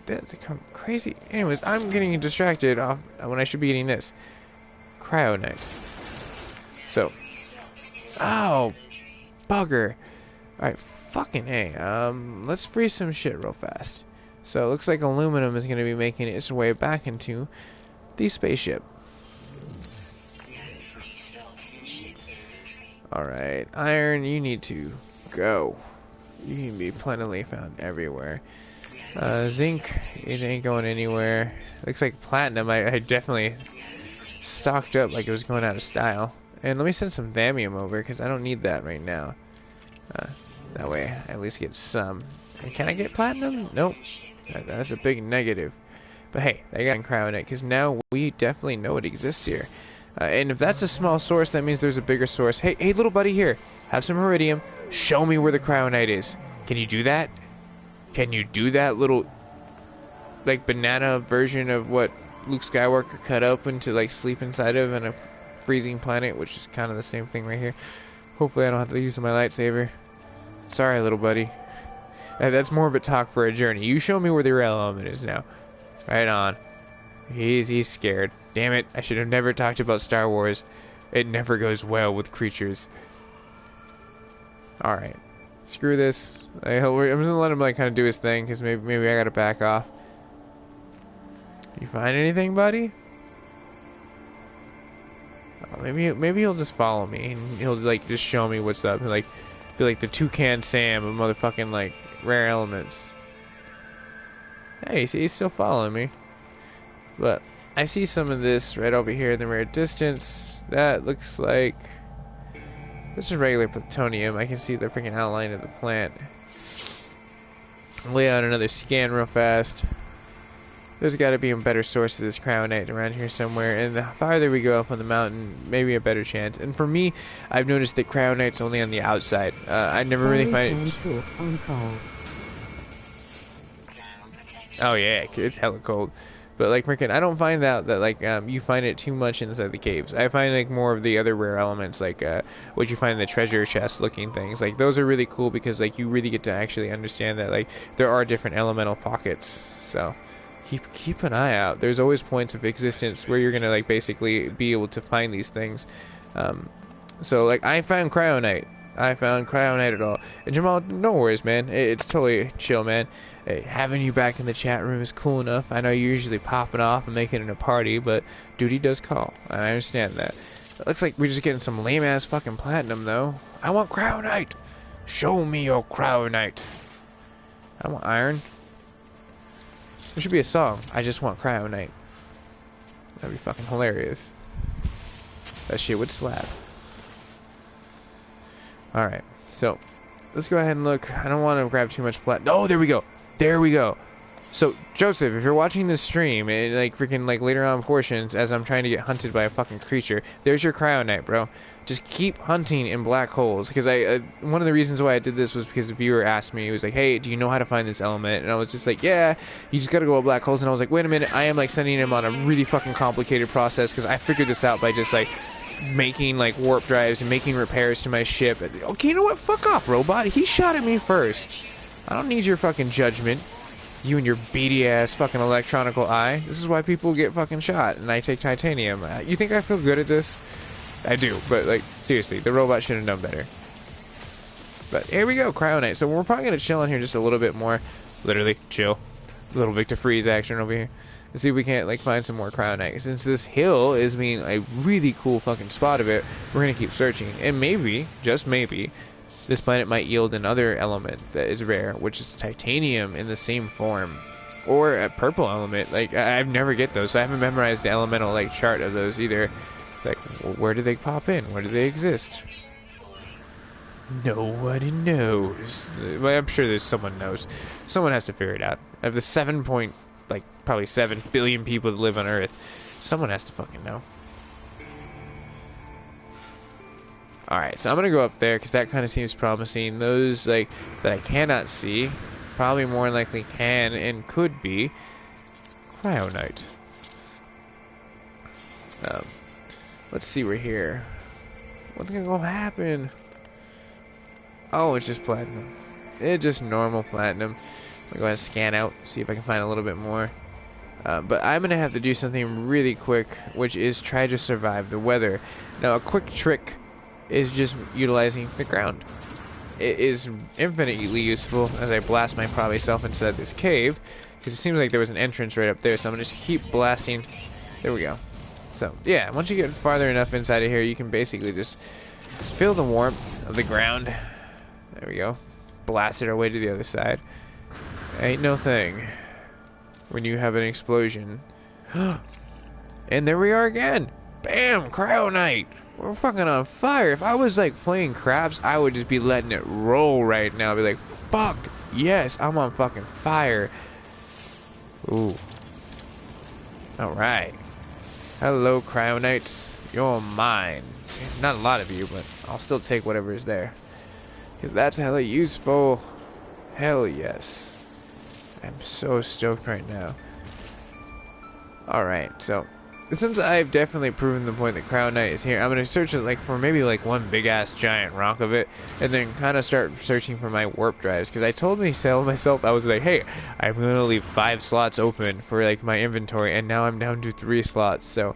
That's crazy. Anyways, I'm getting distracted off when I should be eating this Cryonite. So, oh, bugger! All right, fucking A. Let's freeze some shit real fast. So it looks like aluminum is going to be making its way back into the spaceship. Alright, iron, you need to go. You can be plentifully found everywhere. Zinc, it ain't going anywhere. Looks like platinum, I definitely stocked up like it was going out of style. And let me send some thallium over, because I don't need that right now. That way I at least get some. And can I get platinum? Nope. That's a big negative. But hey, I got cryonite, because now we definitely know it exists here. And if that's a small source, that means there's a bigger source. Hey, little buddy here, have some iridium. Show me where the cryonite is. Can you do that? Can you do that, little, like, banana version of what Luke Skywalker cut open to, like, sleep inside of on a freezing planet, which is kind of the same thing right here. Hopefully I don't have to use my lightsaber. Sorry, little buddy. That's more of a talk for a journey. You show me where the real element is now. Right on. He's scared. Damn it, I should have never talked about Star Wars. It never goes well with creatures. Alright. Screw this. I'm just gonna let him like kind of do his thing, because maybe I gotta back off. You find anything, buddy? Oh, maybe he'll just follow me and he'll like just show me what's up. Like be like the Toucan Sam of motherfucking like rare elements. Hey, see, he's still following me. But I see some of this right over here in the rare distance. That looks like this is regular plutonium. I can see the freaking outline of the plant. Lay out another scan real fast. There's got to be a better source of this cryonite around here somewhere, and the farther we go up on the mountain, maybe a better chance. And for me, I've noticed that cryonite's only on the outside. I never really find it. Oh yeah, it's hella cold. But like freaking, I don't find that like you find it too much inside the caves. I find like more of the other rare elements, like what you find in the treasure chest looking things. Like those are really cool because like you really get to actually understand that like there are different elemental pockets. So keep an eye out. There's always points of existence where you're gonna like basically be able to find these things. So like I found cryonite at all. And Jamal, no worries, man. It's totally chill, man. Hey, having you back in the chat room is cool enough. I know you're usually popping off and making it a party, but duty does call. I understand that. It looks like we're just getting some lame-ass fucking platinum, though. I want cryonite. Show me your cryonite. I want iron. There should be a song. I just want cryonite. That'd be fucking hilarious. That shit would slap. Alright, so let's go ahead and look. I don't want to grab too much platinum. Oh, there we go. There we go. So, Joseph, if you're watching this stream, and like freaking like later on portions, as I'm trying to get hunted by a fucking creature, there's your cryonite, bro. Just keep hunting in black holes. Because one of the reasons why I did this was because a viewer asked me, he was like, hey, do you know how to find this element? And I was just like, yeah, you just gotta go to black holes. And I was like, wait a minute, I am like sending him on a really fucking complicated process, because I figured this out by just like making like warp drives and making repairs to my ship. Okay, you know what? Fuck off, robot. He shot at me first. I don't need your fucking judgment. You and your beady ass fucking electronical eye. This is why people get fucking shot, and I take titanium. You think I feel good at this? I do, but like seriously, the robot should have known better. But here we go, cryonite. So we're probably gonna chill in here just a little bit more. Literally chill. A little Victor Freeze action over here. Let's see if we can't like find some more cryonite. Since this hill is being a really cool fucking spot of it, we're gonna keep searching, and maybe, just maybe, this planet might yield another element that is rare, which is titanium in the same form, or a purple element. Like I've never get those, so I haven't memorized the elemental like chart of those either. Like, where do they pop in? Where do they exist? Nobody knows. Well, I'm sure there's someone knows. Someone has to figure it out. Of the probably 7 billion people that live on Earth, someone has to fucking know. Alright, so I'm gonna go up there because that kind of seems promising. Those like that I cannot see probably more likely can and could be cryonite. Let's see, we're here. What's gonna happen? Oh, it's just platinum. It's just normal platinum. I'm gonna go ahead and scan out, see if I can find a little bit more. But I'm gonna have to do something really quick, which is try to survive the weather. Now, a quick trick is just utilizing the ground. It is infinitely useful as I blast my probably self inside this cave, because it seems like there was an entrance right up there, so I'm gonna just keep blasting. There we go. So yeah, once you get farther enough inside of here, you can basically just feel the warmth of the ground. There we go. Blast it our way to the other side. Ain't no thing when you have an explosion. And there we are again. Bam! Cryo Night. We're fucking on fire. If I was like playing craps, I would just be letting it roll right now. Be like, fuck yes, I'm on fucking fire. Ooh. Alright. Hello, Cryo Knights. You're mine. Not a lot of you, but I'll still take whatever is there. Because that's hella useful. Hell yes. I'm so stoked right now. Alright, so since I've definitely proven the point that Crown Knight is here, I'm going to search it like for maybe like one big ass giant rock of it, and then kind of start searching for my warp drives, because I told myself, I was like, hey, I'm going to leave 5 slots open for like my inventory, and now I'm down to 3 slots, so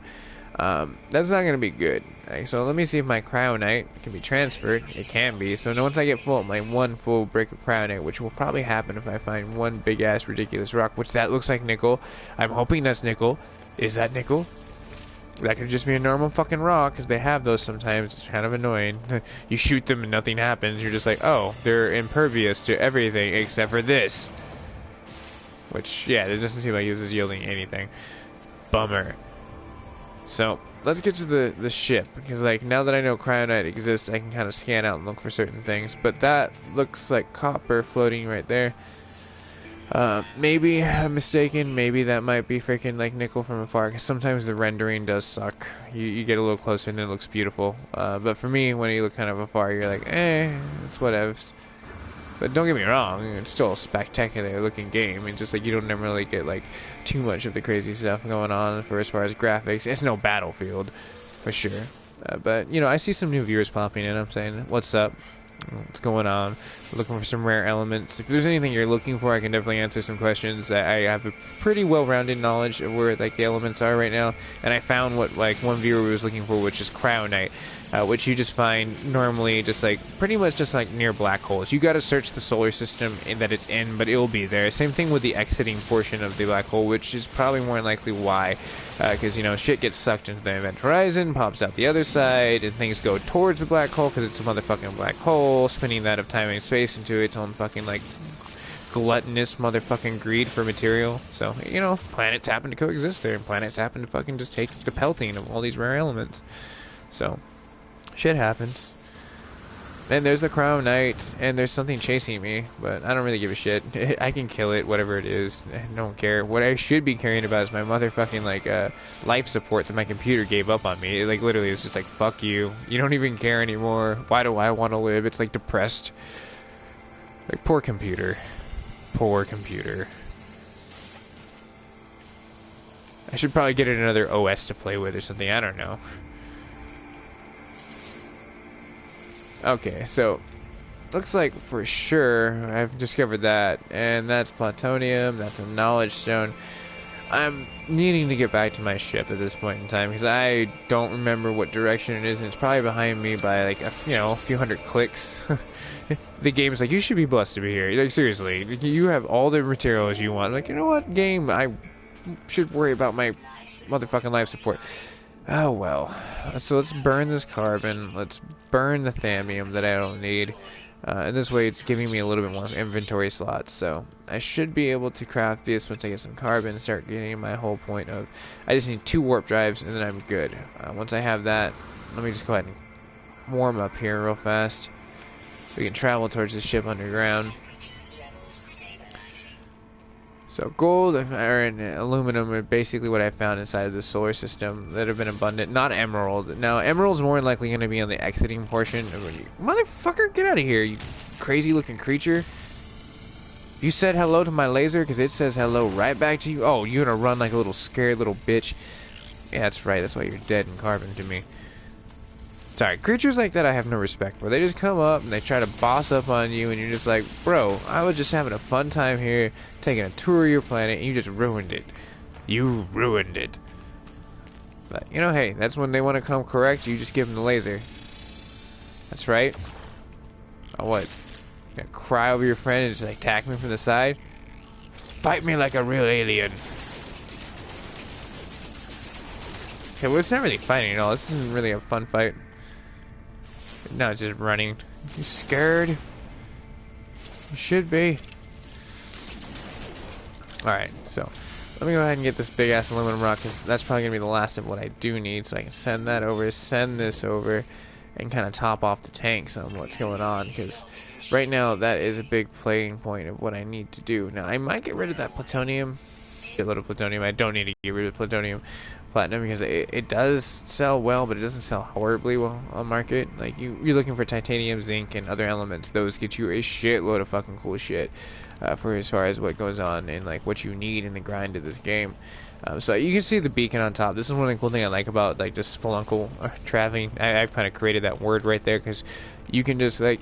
that's not going to be good. Right, so let me see if my Crown Knight can be transferred. It can be, so once I get full, my one full brick of Crown Knight, which will probably happen if I find one big ass ridiculous rock, which that looks like nickel. I'm hoping that's nickel. Is that nickel? That could just be a normal fucking rock, because they have those sometimes. It's kind of annoying. You shoot them and nothing happens. You're just like, oh, they're impervious to everything except for this. Which, yeah, it doesn't seem like this is yielding anything. Bummer. So, let's get to the ship, because like, now that I know Cryonite exists, I can kind of scan out and look for certain things. But that looks like copper floating right there. Maybe I'm mistaken. Maybe that might be freaking like nickel from afar, because sometimes the rendering does suck. You get a little closer and it looks beautiful. But for me, when you look kind of afar, you're like, it's whatevs. But don't get me wrong, it's still a spectacular looking game. It's just like you don't never really get like too much of the crazy stuff going on for as far as graphics. It's no Battlefield, for sure. But you know, I see some new viewers popping in. I'm saying, what's up? What's going on? Looking for some rare elements. If there's anything you're looking for, I can definitely answer some questions. I have a pretty well-rounded knowledge of where like the elements are right now, and I found what like one viewer was looking for, which is Cryonite, which you just find normally just like pretty much just like near black holes. You got to search the solar system that it's in, but it'll be there. Same thing with the exiting portion of the black hole, which is probably more than likely why. Because, you know, shit gets sucked into the event horizon, pops out the other side, and things go towards the black hole because it's a motherfucking black hole, spinning that of time and space into its own fucking, like, gluttonous motherfucking greed for material. So, you know, planets happen to coexist there, and planets happen to fucking just take the pelting of all these rare elements. So, shit happens. And there's the Crown Knight, and there's something chasing me, but I don't really give a shit. I can kill it, whatever it is. I don't care. What I should be caring about is my motherfucking, like, life support that my computer gave up on me. It, like, literally is just like, fuck you. You don't even care anymore. Why do I want to live? It's, like, depressed. Like, poor computer. Poor computer. I should probably get it another OS to play with or something. I don't know. Okay, so looks like for sure I've discovered that, and that's plutonium, that's a knowledge stone. I'm needing to get back to my ship at this point in time, because I don't remember what direction it is, and it's probably behind me by like a few hundred clicks. The game's like, you should be blessed to be here. Like, seriously, you have all the materials you want. I'm like, you know what, game, I should worry about my motherfucking life support. Oh well, so let's burn this carbon, let's burn the thallium that I don't need, and this way it's giving me a little bit more inventory slots, so I should be able to craft this once I get some carbon and start getting my whole point of, I just need 2 warp drives and then I'm good. Once I have that, let me just go ahead and warm up here real fast. We can travel towards the ship underground. So gold and aluminum are basically what I found inside of the solar system that have been abundant. Not emerald. Now, emerald's more than likely going to be on the exiting portion. Motherfucker, get out of here, you crazy looking creature. You said hello to my laser because it says hello right back to you. Oh, you're going to run like a little scared little bitch. Yeah, that's right. That's why you're dead in carbon to me. Sorry, creatures like that I have no respect for. They just come up and they try to boss up on you, and you're just like, bro, I was just having a fun time here, taking a tour of your planet, and you just ruined it. You ruined it. But, you know, hey, that's when they want to come correct, you just give them the laser. That's right. Oh, what? You gonna cry over your friend and just like, attack me from the side? Fight me like a real alien. Okay, well, it's not really fighting at all. This isn't really a fun fight. No, it's just running. You scared? You should be. Alright, so let me go ahead and get this big ass aluminum rock, because that's probably going to be the last of what I do need, so I can send that over, send this over, and kind of top off the tanks on what's going on, because right now that is a big playing point of what I need to do. Now I might get rid of that plutonium, get a little plutonium. I don't need to get rid of plutonium platinum because it does sell well, but it doesn't sell horribly well on market. Like you're looking for titanium, zinc, and other elements. Those get you a shitload of fucking cool shit for as far as what goes on and like what you need in the grind of this game. So you can see the beacon on top. This is one of the cool things I like about like just spelunkel traveling. I've kind of created that word right there because you can just like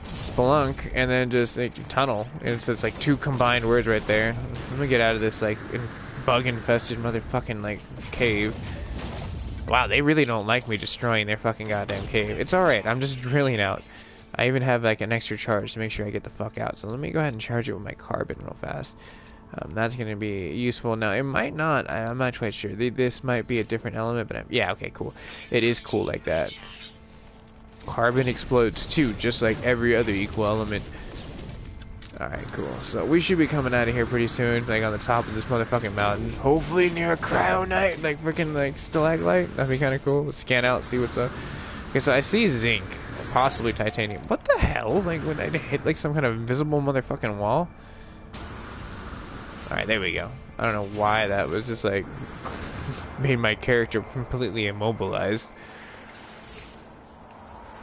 spelunk and then just like tunnel, and so it's like two combined words right there. Let me get out of this like bug infested motherfucking like cave. Wow, they really don't like me destroying their fucking goddamn cave. It's alright, I'm just drilling out. I even have like an extra charge to make sure I get the fuck out, so let me go ahead and charge it with my carbon real fast. That's going to be useful. Now, it might not. I'm not quite sure. This might be a different element, but yeah, okay, cool. It is cool like that. Carbon explodes too, just like every other equal element. Alright, cool. So we should be coming out of here pretty soon, like on the top of this motherfucking mountain. Hopefully near a cryonite, like freaking like stalagmite. That'd be kind of cool. Let's scan out, see what's up. Okay, so I see zinc, possibly titanium. What the hell? Like when I hit like some kind of invisible motherfucking wall? Alright, there we go. I don't know why that was just like made my character completely immobilized.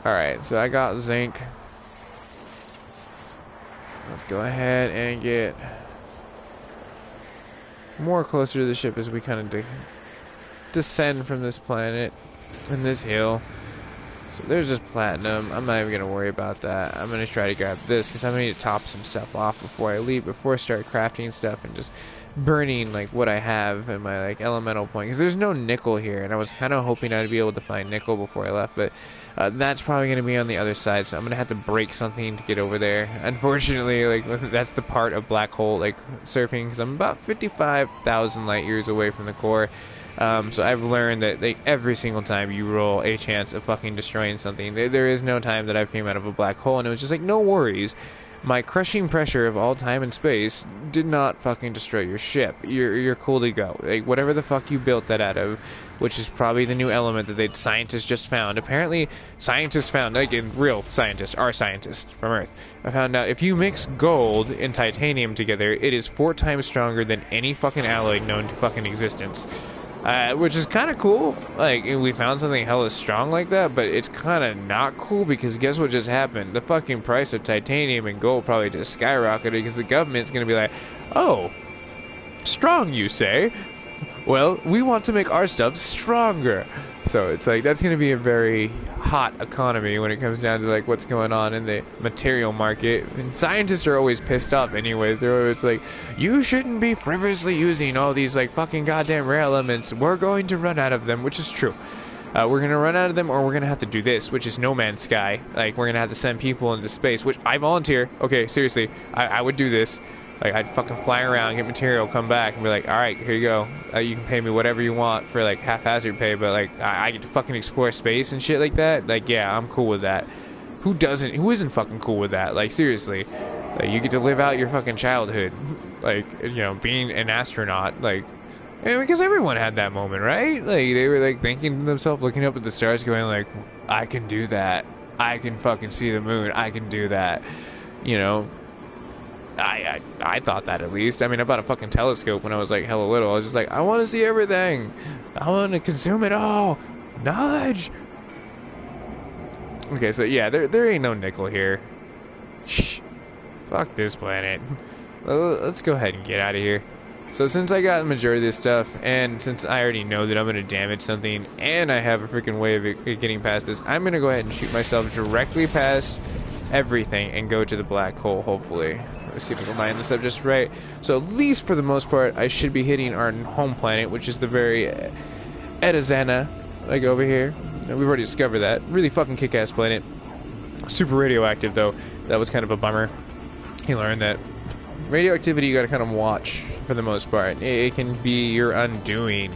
Alright, so I got zinc. Let's go ahead and get more closer to the ship as we kind of descend from this planet and this hill. So there's just platinum. I'm not even going to worry about that. I'm going to try to grab this because I'm going to need to top some stuff off before I leave, before I start crafting stuff and just burning like what I have in my like elemental point, because there's no nickel here, and I was kind of hoping I'd be able to find nickel before I left, but that's probably going to be on the other side, so I'm going to have to break something to get over there. Unfortunately, like that's the part of black hole like surfing, because I'm about 55,000 light years away from the core. So I've learned that like every single time you roll a chance of fucking destroying something, there is no time that I've came out of a black hole and it was just like, no worries, my crushing pressure of all time and space did not fucking destroy your ship. You're cool to go. Like whatever the fuck you built that out of, which is probably the new element that scientists just found. Apparently scientists found, like in real scientists, our scientists from Earth, I found out if you mix gold and titanium together, it is 4 times stronger than any fucking alloy known to fucking existence. Which is kind of cool. Like, we found something hella strong like that, but it's kind of not cool because guess what just happened? The fucking price of titanium and gold probably just skyrocketed because the government's going to be like, oh, strong you say? Well, we want to make our stuff stronger. So it's like, that's going to be a very hot economy when it comes down to like what's going on in the material market. And scientists are always pissed off anyways. They're always like, you shouldn't be frivolously using all these like fucking goddamn rare elements. We're going to run out of them, which is true. We're going to run out of them, or we're going to have to do this, which is No Man's Sky. Like, we're going to have to send people into space, which I volunteer. Okay, seriously, I would do this. Like, I'd fucking fly around, get material, come back, and be like, alright, here you go. You can pay me whatever you want for, like, haphazard pay, but, like, I get to fucking explore space and shit like that. Like, yeah, I'm cool with that. Who isn't fucking cool with that? Like, seriously. Like, you get to live out your fucking childhood. Like, you know, being an astronaut. Like, because everyone had that moment, right? Like, they were, like, thinking to themselves, looking up at the stars, going, like, I can do that. I can fucking see the moon. I can do that. You know? I thought that at least. I mean, I bought a fucking telescope when I was like hella little. I was just like, I want to see everything. I want to consume it all. Knowledge. Okay, so yeah, there ain't no nickel here. Shh. Fuck this planet. Let's go ahead and get out of here. So since I got the majority of this stuff, and since I already know that I'm going to damage something, and I have a freaking way of getting past this, I'm going to go ahead and shoot myself directly past everything and go to the black hole, hopefully. Let's see if I can line this up just right. So at least for the most part, I should be hitting our home planet, which is the very Edazana, like over here. And we've already discovered that. Really fucking kick-ass planet. Super radioactive, though. That was kind of a bummer. You learned that radioactivity you gotta kind of watch for the most part. It can be your undoing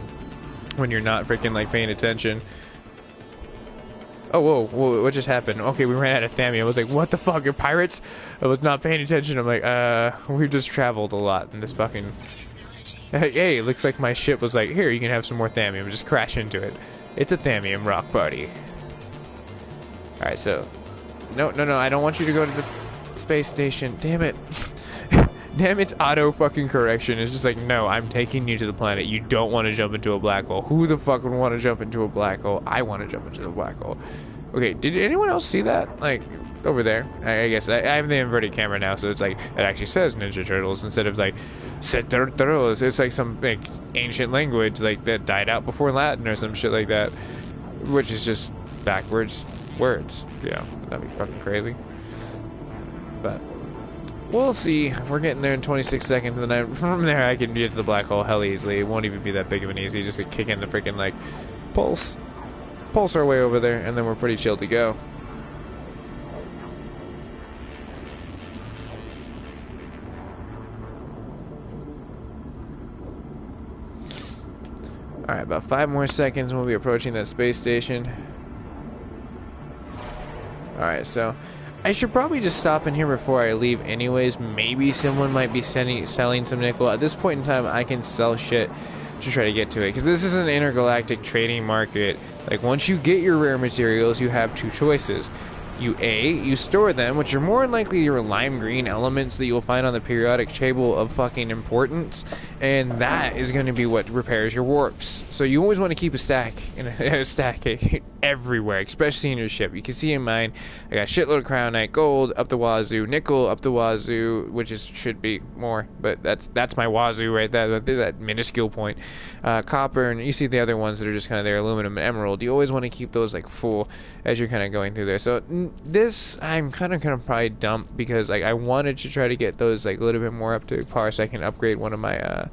when you're not freaking like paying attention. Oh, whoa, whoa, what just happened? Okay, we ran out of Thammy. I was like, what the fuck, you're pirates? I was not paying attention. I'm like, we've just traveled a lot in this fucking... Hey, looks like my ship was like, here, you can have some more Thamium. Just crash into it. It's a Thamium rock party. Alright, so... No, I don't want you to go to the space station. Damn it. Damn, it's auto fucking correction. It's just like, no, I'm taking you to the planet. You don't want to jump into a black hole. Who the fuck would want to jump into a black hole? I want to jump into the black hole. Okay, did anyone else see that? Like, over there? I guess I have the inverted camera now, so it's like, it actually says Ninja Turtles instead of like, Turtles. It's like some like ancient language like that died out before Latin or some shit like that. Which is just backwards words. Yeah, that'd be fucking crazy. But... we'll see. We're getting there in 26 seconds, and then from there I can get to the black hole hell easily. It won't even be that big of an easy. Just to kick in the freaking like pulse our way over there, and then we're pretty chill to go. All right, about 5 more seconds, and we'll be approaching that space station. All right, so. I should probably just stop in here before I leave anyways. Maybe someone might be selling some nickel. At this point in time, I can sell shit to try to get to it. Because this is an intergalactic trading market. Like, once you get your rare materials, you have 2 choices. You store them, which are more than likely your lime green elements that you'll find on the periodic table of fucking importance, and that is going to be what repairs your warps. So you always want to keep a stack everywhere, especially in your ship. You can see in mine, I got a shitload of crownite, gold up the wazoo, nickel up the wazoo, which should be more, but that's my wazoo right there, that minuscule point. Copper, and you see the other ones that are just kind of there, aluminum and emerald. You always want to keep those like full as you're kind of going through there. So this I'm kind of gonna probably dump because like I wanted to try to get those like a little bit more up to par so I can upgrade one of my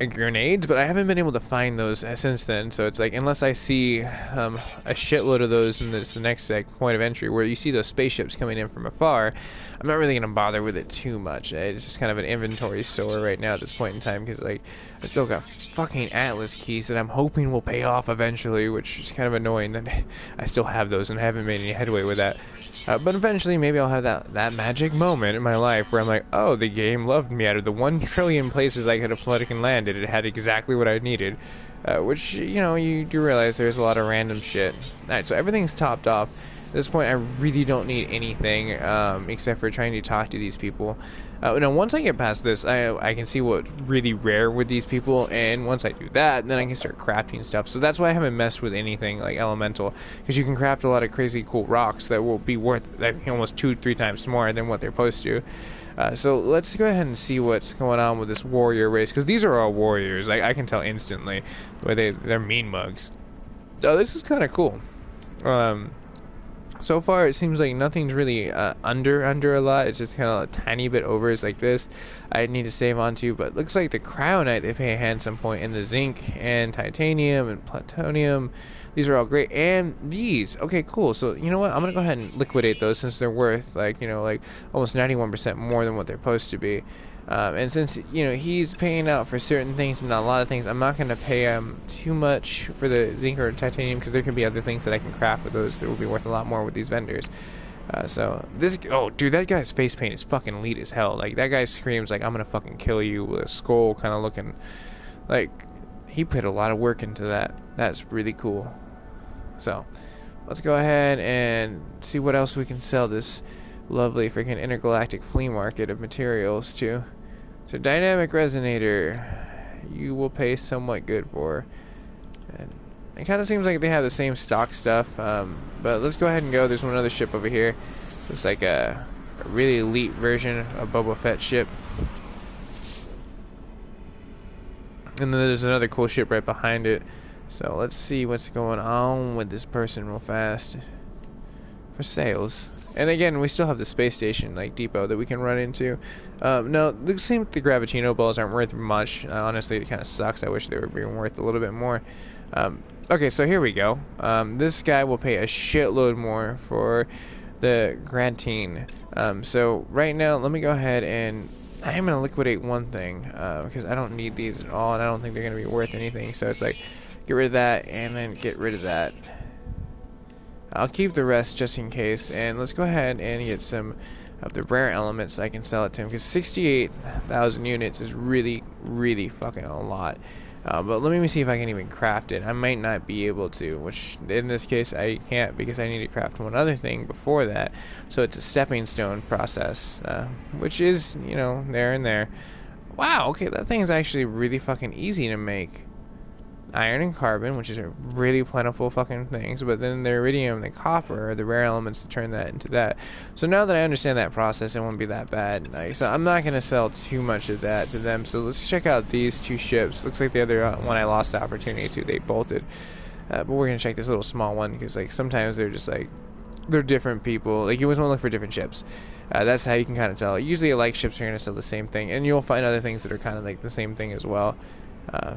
grenades, but I haven't been able to find those since then. So it's like, unless I see a shitload of those in the next like point of entry where you see those spaceships coming in from afar, I'm not really gonna bother with it too much. It's just kind of an inventory store right now at this point in time, because like I still got fucking Atlas keys that I'm hoping will pay off eventually, which is kind of annoying that I still have those and haven't made any headway with that. But eventually maybe I'll have that magic moment in my life where I'm like, oh, the game loved me. Out of the 1 trillion places I could have fucking landed, it had exactly what I needed. Which, you know, you do realize there's a lot of random shit. Alright, so everything's topped off. At this point, I really don't need anything except for trying to talk to these people. Now, once I get past this, I can see what's really rare with these people, and once I do that, then I can start crafting stuff. So that's why I haven't messed with anything like elemental, because you can craft a lot of crazy cool rocks that will be worth like, almost 2-3 times more than what they're supposed to. So let's go ahead and see what's going on with this warrior race, because these are all warriors. Like, I can tell instantly the way they're mean mugs. Oh, this is kind of cool. So far, it seems like nothing's really under a lot. It's just kind of a tiny bit over. It's like this. I need to save onto, but it looks like the crownite they pay a handsome point, and the zinc and titanium and plutonium. These are all great, and these. Okay, cool. So you know what? I'm gonna go ahead and liquidate those since they're worth like like almost 91% more than what they're supposed to be. And since he's paying out for certain things and not a lot of things, I'm not going to pay him too much for the zinc or titanium, because there could be other things that I can craft with those that will be worth a lot more with these vendors. So this, oh dude, that guy's face paint is fucking elite as hell. Like, that guy screams like, I'm gonna fucking kill you, with a skull kind of looking. Like, he put a lot of work into that. That's really cool. So let's go ahead and see what else we can sell this lovely freaking intergalactic flea market of materials to. So dynamic resonator, you will pay somewhat good for. And it kind of seems like they have the same stock stuff, but let's go ahead and go. There's one other ship over here. Looks like a really elite version of Boba Fett ship. And then there's another cool ship right behind it. So let's see what's going on with this person real fast. For sales. And again, we still have the space station like depot that we can run into. No, it seems the Gravitino balls aren't worth much. Honestly, it kind of sucks. I wish they were being worth a little bit more. Okay, so here we go. This guy will pay a shitload more for the Grantine. So right now, let me go ahead and I am going to liquidate one thing because I don't need these at all, and I don't think they're going to be worth anything. So it's like, get rid of that and then get rid of that. I'll keep the rest just in case, and let's go ahead and get some of the rare elements so I can sell it to him, because 68,000 units is really, really fucking a lot. But let me see if I can even craft it. I might not be able to, which in this case I can't, because I need to craft one other thing before that. So it's a stepping stone process, which is, you know, there and there. Wow, okay, that thing is actually really fucking easy to make. Iron and carbon, which is a really plentiful fucking things, but then the iridium and the copper are the rare elements to turn that into that. So now that I understand that process, it won't be that bad. Like, so I'm not going to sell too much of that to them. So let's check out these two ships. Looks like the other one I lost the opportunity to, they bolted. But we're going to check this little small one, because like sometimes they're just like, they're different people. Like you always want to look for different ships. That's how you can kind of tell. Usually alike ships are going to sell the same thing, and you'll find other things that are kind of like the same thing as well.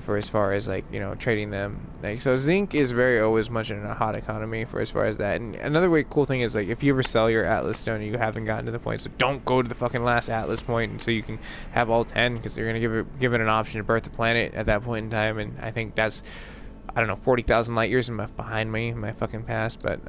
For as far as like, you know, trading them. Like, so zinc is very always much in a hot economy for as far as that. And another way cool thing is, like, if you ever sell your Atlas stone and you haven't gotten to the point, so don't go to the fucking last Atlas point until you can have all 10, because they're gonna give it an option to birth the planet at that point in time. And I think that's, I don't know, 40,000 light years behind me in my fucking past. But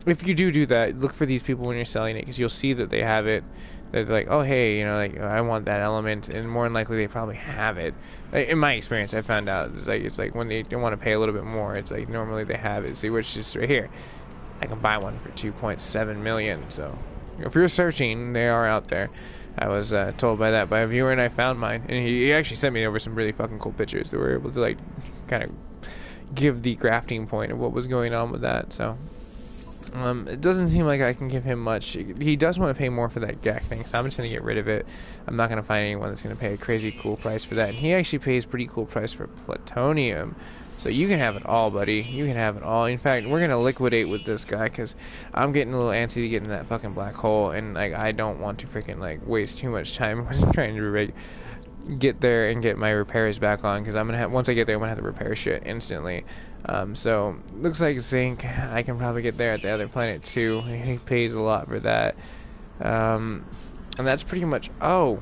if you do that, look for these people when you're selling it, because you'll see that they have it. They're like, oh hey, you know, like I want that element, and more than likely they probably have it. In my experience, I found out it's like when they want to pay a little bit more, it's like normally they have it. See, which is right here. I can buy one for 2.7 million. So if you're searching, they are out there. I was told by a viewer, and I found mine, and he actually sent me over some really fucking cool pictures that were able to like kind of give the grafting point of what was going on with that. So it doesn't seem like I can give him much. He does want to pay more for that GAC thing, so I'm just going to get rid of it. I'm not going to find anyone that's going to pay a crazy cool price for that. And he actually pays pretty cool price for plutonium. So you can have it all, buddy. You can have it all. In fact, we're going to liquidate with this guy, because I'm getting a little antsy to get in that fucking black hole. And like, I don't want to freaking like waste too much time trying to get there and get my repairs back on, because I'm gonna have, once I get there, I'm gonna have to repair shit instantly. So looks like zinc, I can probably get there at the other planet too. He pays a lot for that. And that's pretty much, oh,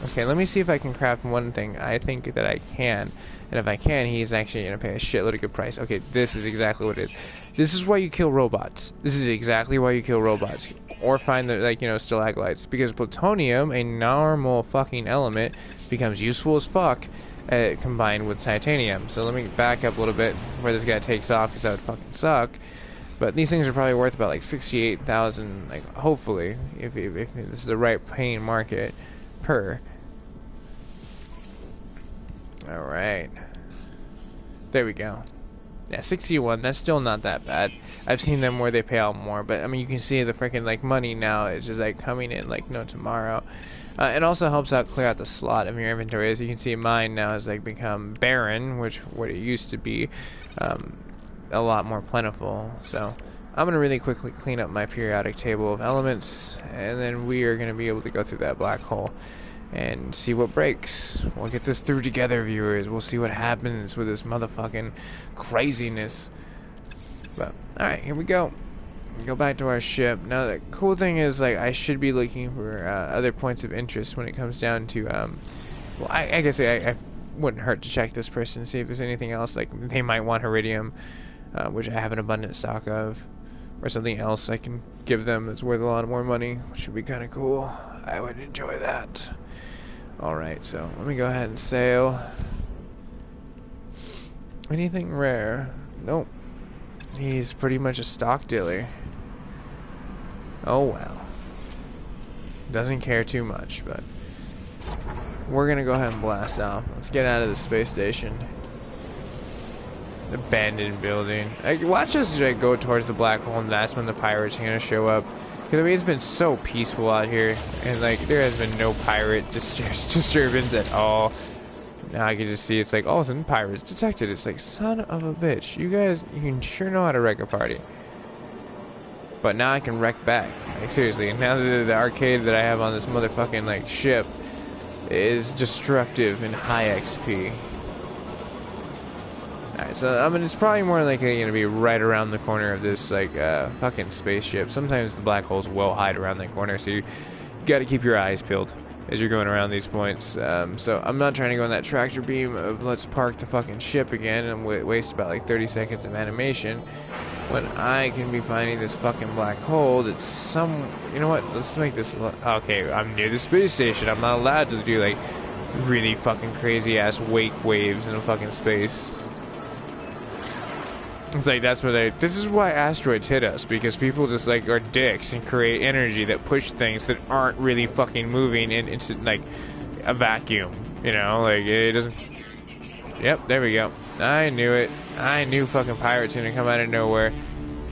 okay, let me see if I can craft one thing. I think that I can, and if I can, he's actually gonna pay a shitload of good price. Okay, this is exactly what it is. This is why you kill robots. This is exactly why you kill robots. Or find the, like, you know, stalagmites, because plutonium, a normal fucking element, becomes useful as fuck combined with titanium. So let me back up a little bit where this guy takes off, because that would fucking suck. But these things are probably worth about like 68,000, like, hopefully, if this is the right paying market per. All right, there we go. Yeah, 61, that's still not that bad. I've seen them where they pay out more, but I mean, you can see the freaking like money now is just like coming in like no tomorrow. It also helps out clear out the slot of your inventory. As you can see, mine now has like become barren, which what it used to be, a lot more plentiful. So I'm gonna really quickly clean up my periodic table of elements, and then we are gonna be able to go through that black hole and see what breaks. We'll get this through together, viewers. We'll see what happens with this motherfucking craziness. But alright, here we go. Go back to our ship. Now the cool thing is, like, I should be looking for other points of interest when it comes down to well, I guess I wouldn't hurt to check this person, see if there's anything else. Like, they might want iridium, which I have an abundant stock of, or something else I can give them that's worth a lot more money, which would be kind of cool. I would enjoy that. Alright, so let me go ahead and sail. Anything rare? Nope. He's pretty much a stock dealer. Oh well. Doesn't care too much, but we're gonna go ahead and blast off. Let's get out of the space station. Abandoned building. Watch us go towards the black hole, and that's when the pirates are gonna show up. Because I mean, it's been so peaceful out here, and like there has been no pirate disturbance at all. Now I can just see it's like, all of a sudden pirates detected. It's like, son of a bitch, you guys, you can sure know how to wreck a party. But now I can wreck back. Like seriously, now that the arcade that I have on this motherfucking like ship is destructive and high XP. Alright, so I mean, it's probably more likely going to be right around the corner of this like fucking spaceship. Sometimes the black holes will hide around that corner, so you got to keep your eyes peeled. as you're going around these points. So I'm not trying to go on that tractor beam of let's park the fucking ship again and waste about like 30 seconds of animation when I can be finding this fucking black hole that's some... You know what? Let's make this... Okay, I'm near the space station. I'm not allowed to do like really fucking crazy ass wake waves in a fucking space. It's like that's what they... This is why asteroids hit us, because people just like are dicks and create energy that push things that aren't really fucking moving into like a vacuum. You know, like it doesn't... Yep, there we go. I knew it. I knew fucking pirates gonna come out of nowhere.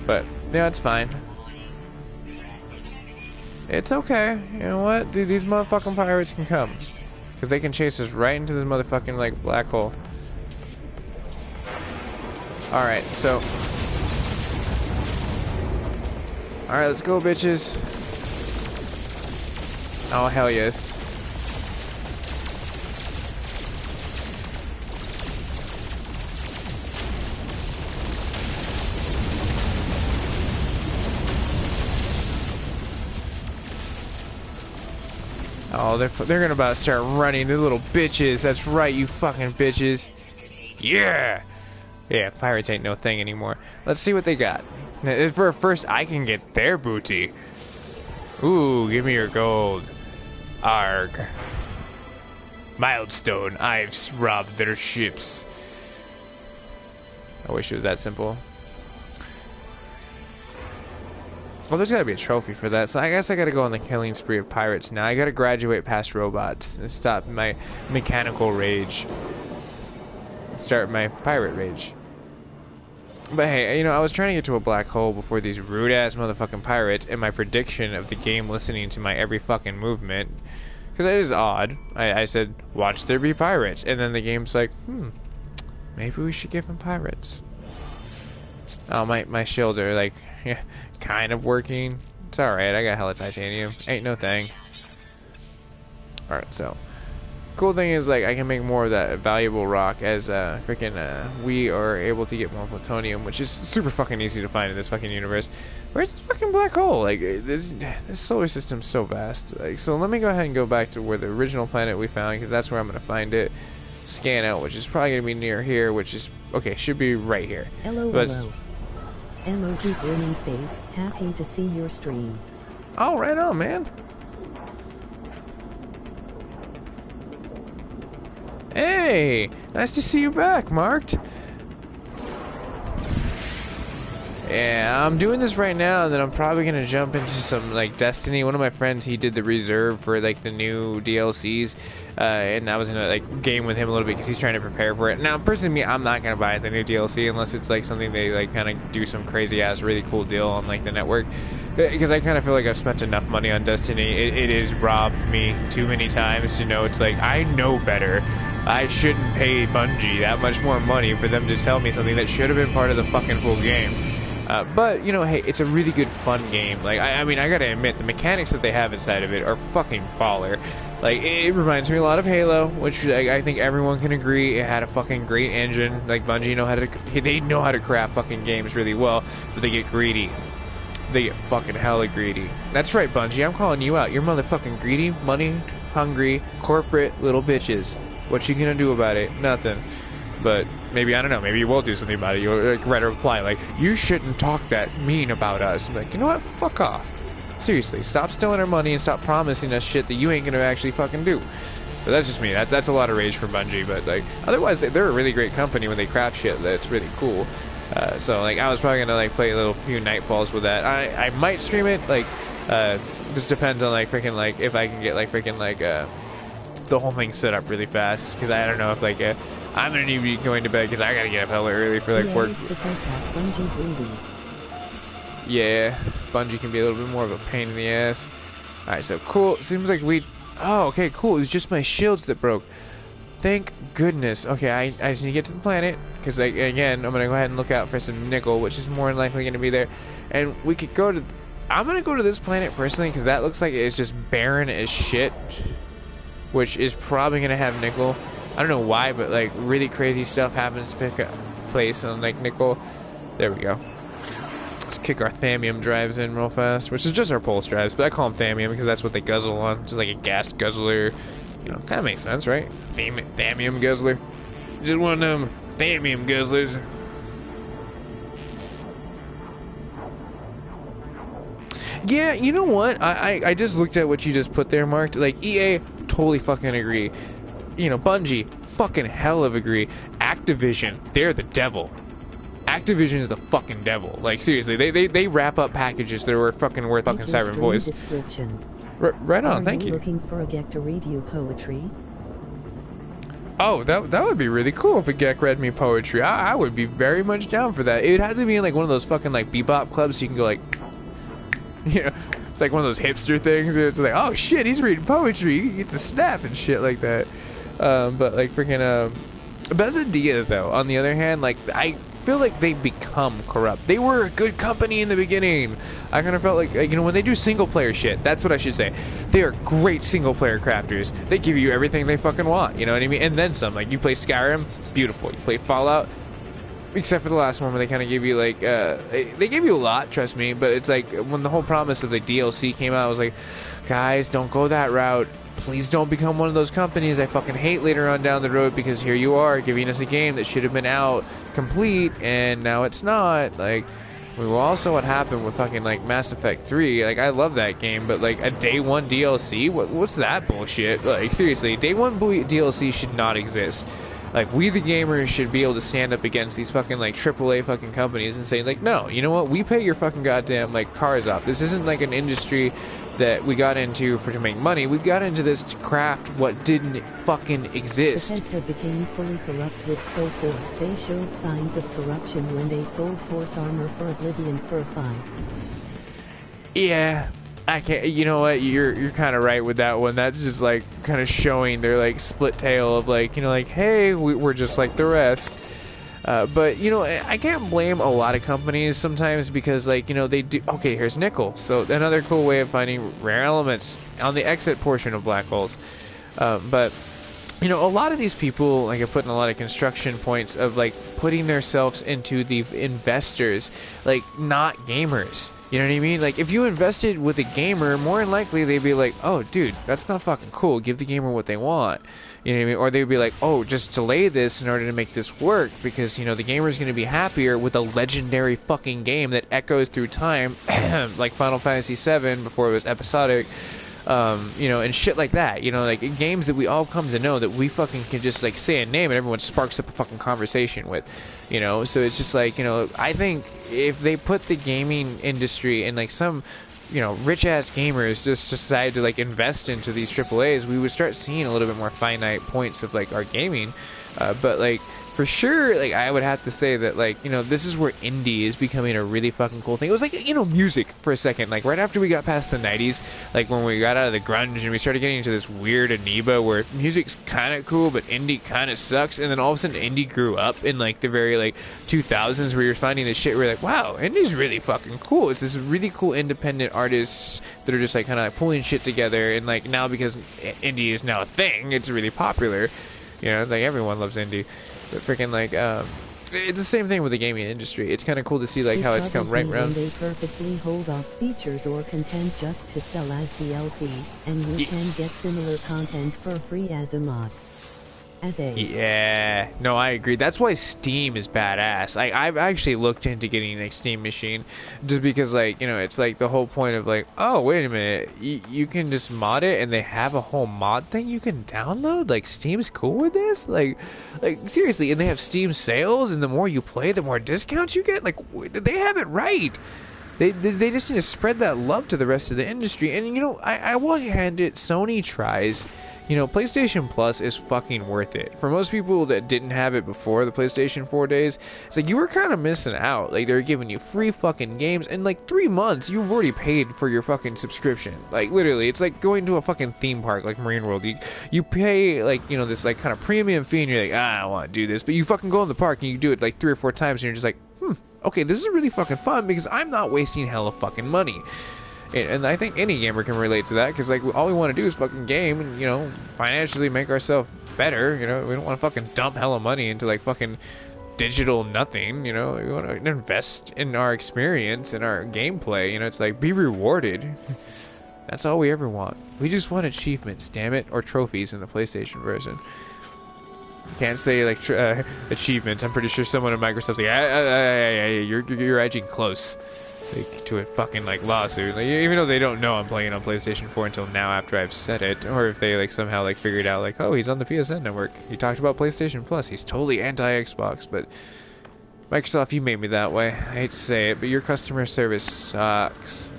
But, yeah, it's fine. It's okay. You know what? Dude, these motherfucking pirates can come. Because they can chase us right into this motherfucking, like, black hole. Alright, so... Alright, let's go, bitches. Oh, hell yes. Oh, they're gonna about to start running, the little bitches. That's right, you fucking bitches. Yeah! Yeah, pirates ain't no thing anymore. Let's see what they got. For first, I can get their booty. Ooh, give me your gold. Arg. Milestone, I've robbed their ships. I wish it was that simple. Well, there's gotta be a trophy for that, so I guess I gotta go on the killing spree of pirates now. I gotta graduate past robots and stop my mechanical rage. Start my pirate rage. But hey, you know, I was trying to get to a black hole before these rude-ass motherfucking pirates and my prediction of the game listening to my every fucking movement. Because it is odd. I said, watch there be pirates. And then the game's like, maybe we should give them pirates. Oh, my shields are like... Yeah, kind of working. It's alright, I got hella titanium. Ain't no thing. Alright, so cool thing is like I can make more of that valuable rock as freaking we are able to get more plutonium, which is super fucking easy to find in this fucking universe. Where's this fucking black hole? Like this solar system's so vast. Like, so let me go ahead and go back to where the original planet we found, because that's where I'm gonna find it. Scan out, which is probably gonna be near here, which is okay, should be right here. Hello, but hello. Emoji burning face, happy to see your stream. Oh, right on, man. Hey, nice to see you back, Marked. Yeah, I'm doing this right now, and then I'm probably gonna jump into some like Destiny. One of my friends, he did the reserve for like the new DLCs, and I was gonna like game with him a little bit because he's trying to prepare for it. Now, personally, me, I'm not gonna buy the new DLC unless it's like something they like kind of do some crazy ass, really cool deal on like the network, because I kind of feel like I've spent enough money on Destiny. It has robbed me too many times to know it's like I know better. I shouldn't pay Bungie that much more money for them to tell me something that should have been part of the fucking full game. But, you know, hey, it's a really good fun game. Like, I mean, I gotta admit, the mechanics that they have inside of it are fucking baller. Like, it reminds me a lot of Halo, which I think everyone can agree it had a fucking great engine. Like, Bungie they know how to craft fucking games really well, but they get greedy. They get fucking hella greedy. That's right, Bungie, I'm calling you out. You're motherfucking greedy, money, hungry, corporate little bitches. What you gonna do about it? Nothing. But maybe, I don't know, maybe you will do something about it. You'll like, write a reply like, you shouldn't talk that mean about us. I'm like, you know what? Fuck off. Seriously, stop stealing our money and stop promising us shit that you ain't gonna actually fucking do. But that's just me. That's a lot of rage for Bungie. But like, otherwise, they're a really great company when they craft shit that's really cool. So like, I was probably gonna like play a little few Nightfalls with that. I might stream it. Like, this depends on like freaking like if I can get like freaking like the whole thing set up really fast, because I don't know if like I'm gonna need to be going to bed because I gotta get up hella early for like work. Yeah, Bungie can be a little bit more of a pain in the ass. Alright, so cool. Seems like oh, okay, cool. It was just my shields that broke. Thank goodness. Okay, I just need to get to the planet, because like, again, I'm gonna go ahead and look out for some nickel, which is more than likely gonna be there. And we could go to... I'm gonna go to this planet personally, because that looks like it's just barren as shit, which is probably gonna have nickel. I don't know why, but like really crazy stuff happens to pick up place on like nickel. There we go. Let's kick our thallium drives in real fast, which is just our pulse drives, but I call them thallium because that's what they guzzle on, just like a gas guzzler. You know, kind of makes sense, right? Thallium guzzler. Just one of them thallium guzzlers. Yeah, you know what? I just looked at what you just put there, Mark. Like, EA, totally fucking agree. You know, Bungie, fucking hell of agree. Activision, they're the devil. Activision is the fucking devil. Like, seriously, they wrap up packages that are fucking worth fucking Siren Voice. Description. Right on, thank you. Are you looking for a Gek to read you poetry? Oh, that would be really cool if a Gek read me poetry. I would be very much down for that. It would have to be in like one of those fucking like bebop clubs so you can go like, you know, it's like one of those hipster things. It's like, oh shit, he's reading poetry. You get to snap and shit like that. But like freaking Bezadia though, on the other hand, like I feel like they've become corrupt. They were a good company in the beginning. I kind of felt like, you know, when they do single player shit, that's what I should say. They are great single player crafters. They give you everything they fucking want, you know what I mean? And then some. Like, you play Skyrim, beautiful. You play Fallout, except for the last one where they kind of give you like, they gave you a lot, trust me, but it's like, when the whole promise of the DLC came out, I was like, guys, don't go that route. Please don't become one of those companies I fucking hate later on down the road, because here you are giving us a game that should have been out complete and now it's not. Like, well, also what happened with fucking like Mass Effect 3, like I love that game, but like a day one DLC, what's that bullshit? Like seriously, day one DLC should not exist. Like, we the gamers should be able to stand up against these fucking like AAA fucking companies and say like, no, you know what, we pay your fucking goddamn like cars off. This isn't like an industry that we got into to make money. We got into this to craft what didn't fucking exist. Bethesda became fully corrupt with Pro 4. They showed signs of corruption when they sold horse armor for Oblivion for a fine. Yeah, I can't. You know what? You're kind of right with that one. That's just like kind of showing their like split tail of like, you know, like, hey, we're just like the rest. But, you know, I can't blame a lot of companies sometimes because, like, you know, they do... Okay, here's nickel. So, another cool way of finding rare elements on the exit portion of black holes. But, you know, a lot of these people, like, are putting a lot of construction points of, like, putting themselves into the investors, like, not gamers. You know what I mean? Like, if you invested with a gamer, more than likely they'd be like, oh, dude, that's not fucking cool. Give the gamer what they want. You know what I mean? Or they'd be like, oh, just delay this in order to make this work because, you know, the gamer's going to be happier with a legendary fucking game that echoes through time, like Final Fantasy VII before it was episodic, you know, and shit like that. You know, like games that we all come to know that we fucking can just, like, say a name and everyone sparks up a fucking conversation with, you know? So it's just like, you know, I think if they put the gaming industry in, like, some... you know, rich-ass gamers just decide to, like, invest into these AAAs, we would start seeing a little bit more finite points of, like, our gaming. But, like, for sure, like, I would have to say that, like, you know, this is where indie is becoming a really fucking cool thing. It was like, you know, music for a second. Like, right after we got past the 90s, like, when we got out of the grunge and we started getting into this weird amoeba where music's kind of cool, but indie kind of sucks. And then all of a sudden, indie grew up in, like, the very, like, 2000s where you're finding this shit where you're like, wow, indie's really fucking cool. It's this really cool independent artists that are just, like, kind of like pulling shit together. And, like, now because indie is now a thing, it's really popular. You know, like, everyone loves indie. But freaking, like, it's the same thing with the gaming industry. It's kind of cool to see, like, how it's come right around. They purposely hold off features or content just to sell as DLC, and you can get similar content for free as a mod. Yeah, no, I agree. That's why Steam is badass. I've actually looked into getting a Steam machine just because, like, you know, it's like the whole point of like, oh, wait a minute, you can just mod it and they have a whole mod thing you can download? Like, Steam's cool with this? Like seriously, and they have Steam sales, and the more you play, the more discounts you get? Like, they have it right. They just need to spread that love to the rest of the industry. And, you know, I will hand it, Sony tries. You know, PlayStation Plus is fucking worth it. For most people that didn't have it before the PlayStation 4 days, it's like you were kind of missing out. Like, they're giving you free fucking games. In, like, 3 months, you've already paid for your fucking subscription. Like, literally, it's like going to a fucking theme park, like Marine World. You pay, like, you know, this, like, kind of premium fee, and you're like, I don't want to do this. But you fucking go in the park, and you do it, like, 3 or 4 times, and you're just like, okay, this is really fucking fun because I'm not wasting hella fucking money. And I think any gamer can relate to that because, like, all we want to do is fucking game and, you know, financially make ourselves better. You know, we don't want to fucking dump hella money into, like, fucking digital nothing, you know. We want to invest in our experience and our gameplay, you know. It's like, be rewarded. That's all we ever want. We just want achievements, damn it, or trophies in the PlayStation version. Can't say like achievements. I'm pretty sure someone at Microsoft's like, you're edging close, like, to a fucking like lawsuit. Like, even though they don't know I'm playing on PlayStation 4 until now after I've said it, or if they like somehow like figured out like, oh, he's on the PSN network. He talked about PlayStation Plus. He's totally anti-Xbox. But Microsoft, you made me that way. I hate to say it, but your customer service sucks.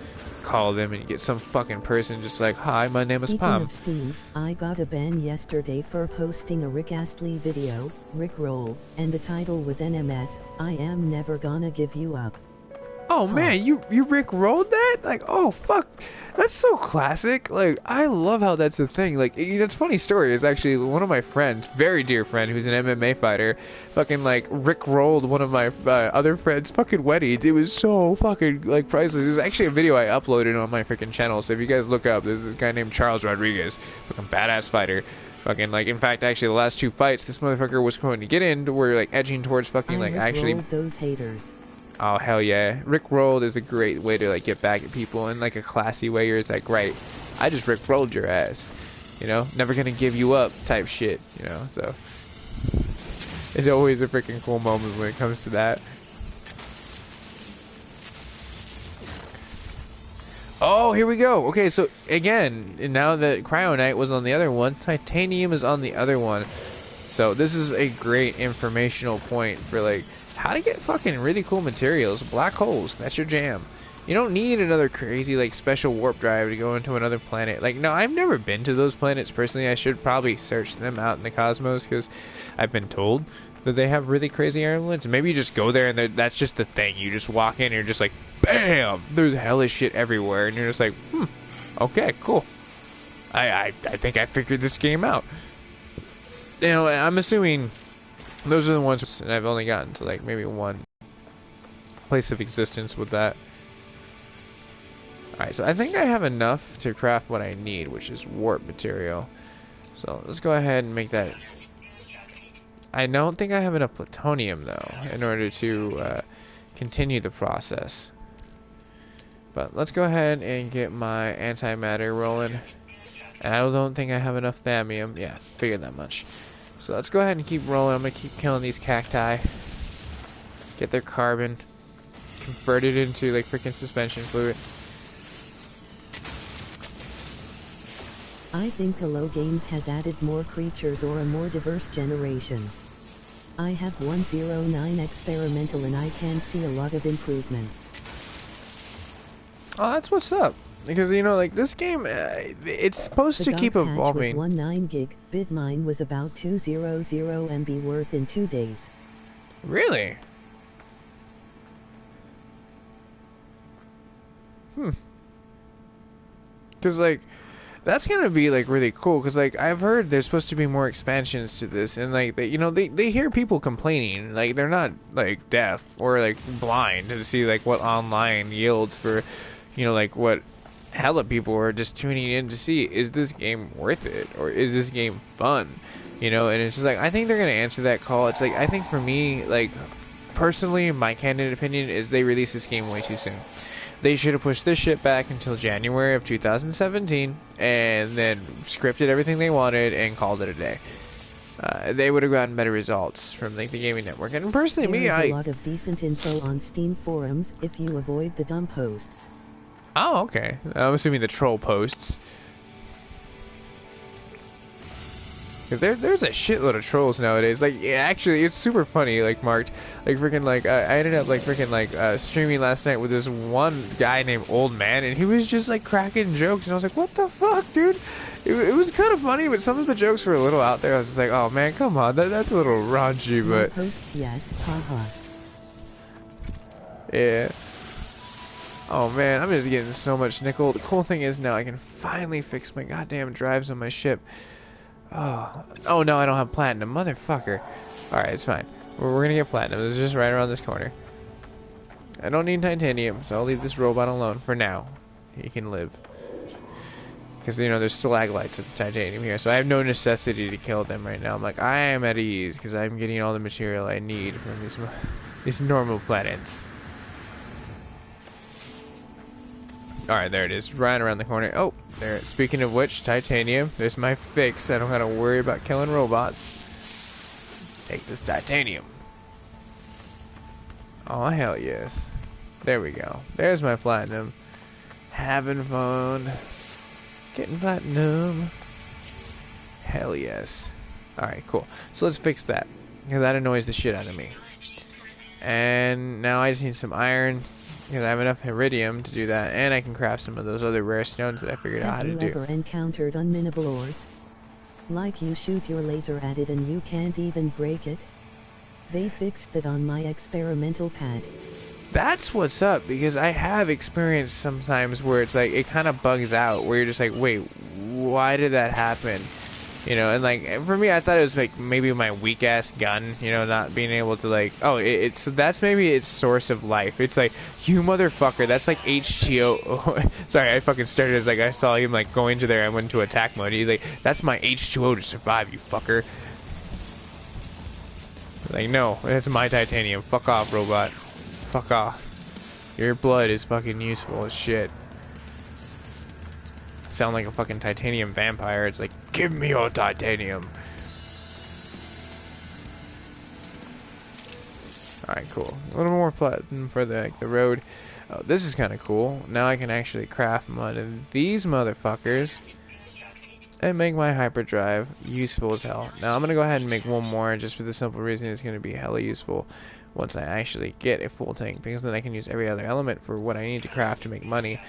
Call them and you get some fucking person just like, hi, my name is Pam. Speaking of Steve, I got a ban yesterday for posting a Rick Astley video, Rick Roll, and the title was NMS, I am never gonna give you up. Oh man, you Rick rolled that? Like, oh fuck, that's so classic. Like, I love how that's a thing. Like, you know, it's a funny story. It's actually one of my friends, very dear friend, who's an MMA fighter, fucking like Rick rolled one of my other friends' fucking weddings. It was so fucking like priceless. There's actually a video I uploaded on my freaking channel. So if you guys look up, there's this guy named Charles Rodriguez, fucking badass fighter. Fucking like, in fact, actually the last two fights this motherfucker was going to get in were like edging towards fucking like actually. Those haters. Oh hell yeah, Rick rolled is a great way to like get back at people in like a classy way. Where it's like, right, I just Rick rolled your ass, you know, never gonna give you up type shit, you know. So it's always a freaking cool moment when it comes to that. Oh, here we go. Okay, so again, now that Cryonite was on the other one, Titanium is on the other one. So this is a great informational point for like how to get fucking really cool materials. Black holes, that's your jam. You don't need another crazy like special warp drive to go into another planet. Like, no, I've never been to those planets personally. I should probably search them out in the cosmos because I've been told that they have really crazy elements. Maybe you just go there and that's just the thing. You just walk in and you're just like, bam, there's hellish shit everywhere, and you're just like, okay, cool. I think I figured this game out. You know, I'm assuming those are the ones, and I've only gotten to like maybe one place of existence with that. Alright, so I think I have enough to craft what I need, which is warp material. So let's go ahead and make that. I don't think I have enough plutonium though in order to continue the process. But let's go ahead and get my antimatter rolling. And I don't think I have enough thallium. Yeah, figured that much. So let's go ahead and keep rolling. I'm going to keep killing these cacti. Get their carbon. Convert it into like freaking suspension fluid. I think Hello Games has added more creatures or a more diverse generation. I have 109 experimental and I can see a lot of improvements. Oh, that's what's up. Because, you know, like, this game, it's supposed to keep evolving. The 19 gig, bit mine was about 200 MB worth in 2 days. Really? Because, like, that's gonna be, like, really cool. Because, like, I've heard there's supposed to be more expansions to this. And, like, they hear people complaining. Like, they're not, like, deaf or, like, blind to see, like, what online yields for, you know, like, what hella people are just tuning in to see, is this game worth it, or is this game fun, you know? And it's just like, I think they're gonna answer that call. It's like, I think for me, like, personally, my candid opinion is they released this game way too soon. They should have pushed this shit back until January of 2017 and then scripted everything they wanted and called it a day. They would have gotten better results from like the gaming network. And personally, There's a lot of decent info on Steam forums if you avoid the dumb posts. Oh, okay. I'm assuming the troll posts. There's a shitload of trolls nowadays. Like, yeah, actually, it's super funny. Like, marked, like freaking, like I ended up like freaking like streaming last night with this one guy named Old Man, and he was just like cracking jokes, and I was like, what the fuck, dude? It was kind of funny, but some of the jokes were a little out there. I was just like, oh man, come on, that's a little raunchy, but posts, yes, haha. Yeah. Oh man, I'm just getting so much nickel. The cool thing is now I can finally fix my goddamn drives on my ship. Oh no, I don't have platinum, motherfucker. Alright, it's fine. We're gonna get platinum. It's just right around this corner. I don't need titanium, so I'll leave this robot alone for now. He can live. Because, you know, there's stalagmites of titanium here, so I have no necessity to kill them right now. I'm like, I am at ease, because I'm getting all the material I need from these normal planets. Alright, there it is, right around the corner. Oh, there. Speaking of which, titanium. There's my fix. I don't gotta worry about killing robots. Take this titanium. Oh, hell yes. There we go. There's my platinum. Having fun. Getting platinum. Hell yes. Alright, cool. So let's fix that, because that annoys the shit out of me. And now I just need some iron, because I have enough iridium to do that, and I can craft some of those other rare stones that I figured out how to do. Have you ever encountered unminable ores? Like you shoot your laser at it and you can't even break it? They fixed that on my experimental pad. That's what's up, because I have experienced sometimes where it's like, it kind of bugs out, where you're just like, wait, why did that happen? You know, and like, for me, I thought it was like, maybe my weak ass gun, you know, not being able to like, oh, it's, that's maybe its source of life. It's like, you motherfucker, that's like H2O. Sorry, I fucking started as like, I saw him like go into there and went into attack mode. He's like, that's my H2O to survive, you fucker. Like, no, it's my titanium. Fuck off, robot. Fuck off. Your blood is fucking useful as shit. Sound like a fucking titanium vampire. It's like, give me your titanium. Alright, cool. A little more platinum for the road. Oh, this is kind of cool. Now I can actually craft one of these motherfuckers and make my hyperdrive useful as hell. Now I'm gonna go ahead and make one more, just for the simple reason it's gonna be hella useful once I actually get a full tank, because then I can use every other element for what I need to craft to make money,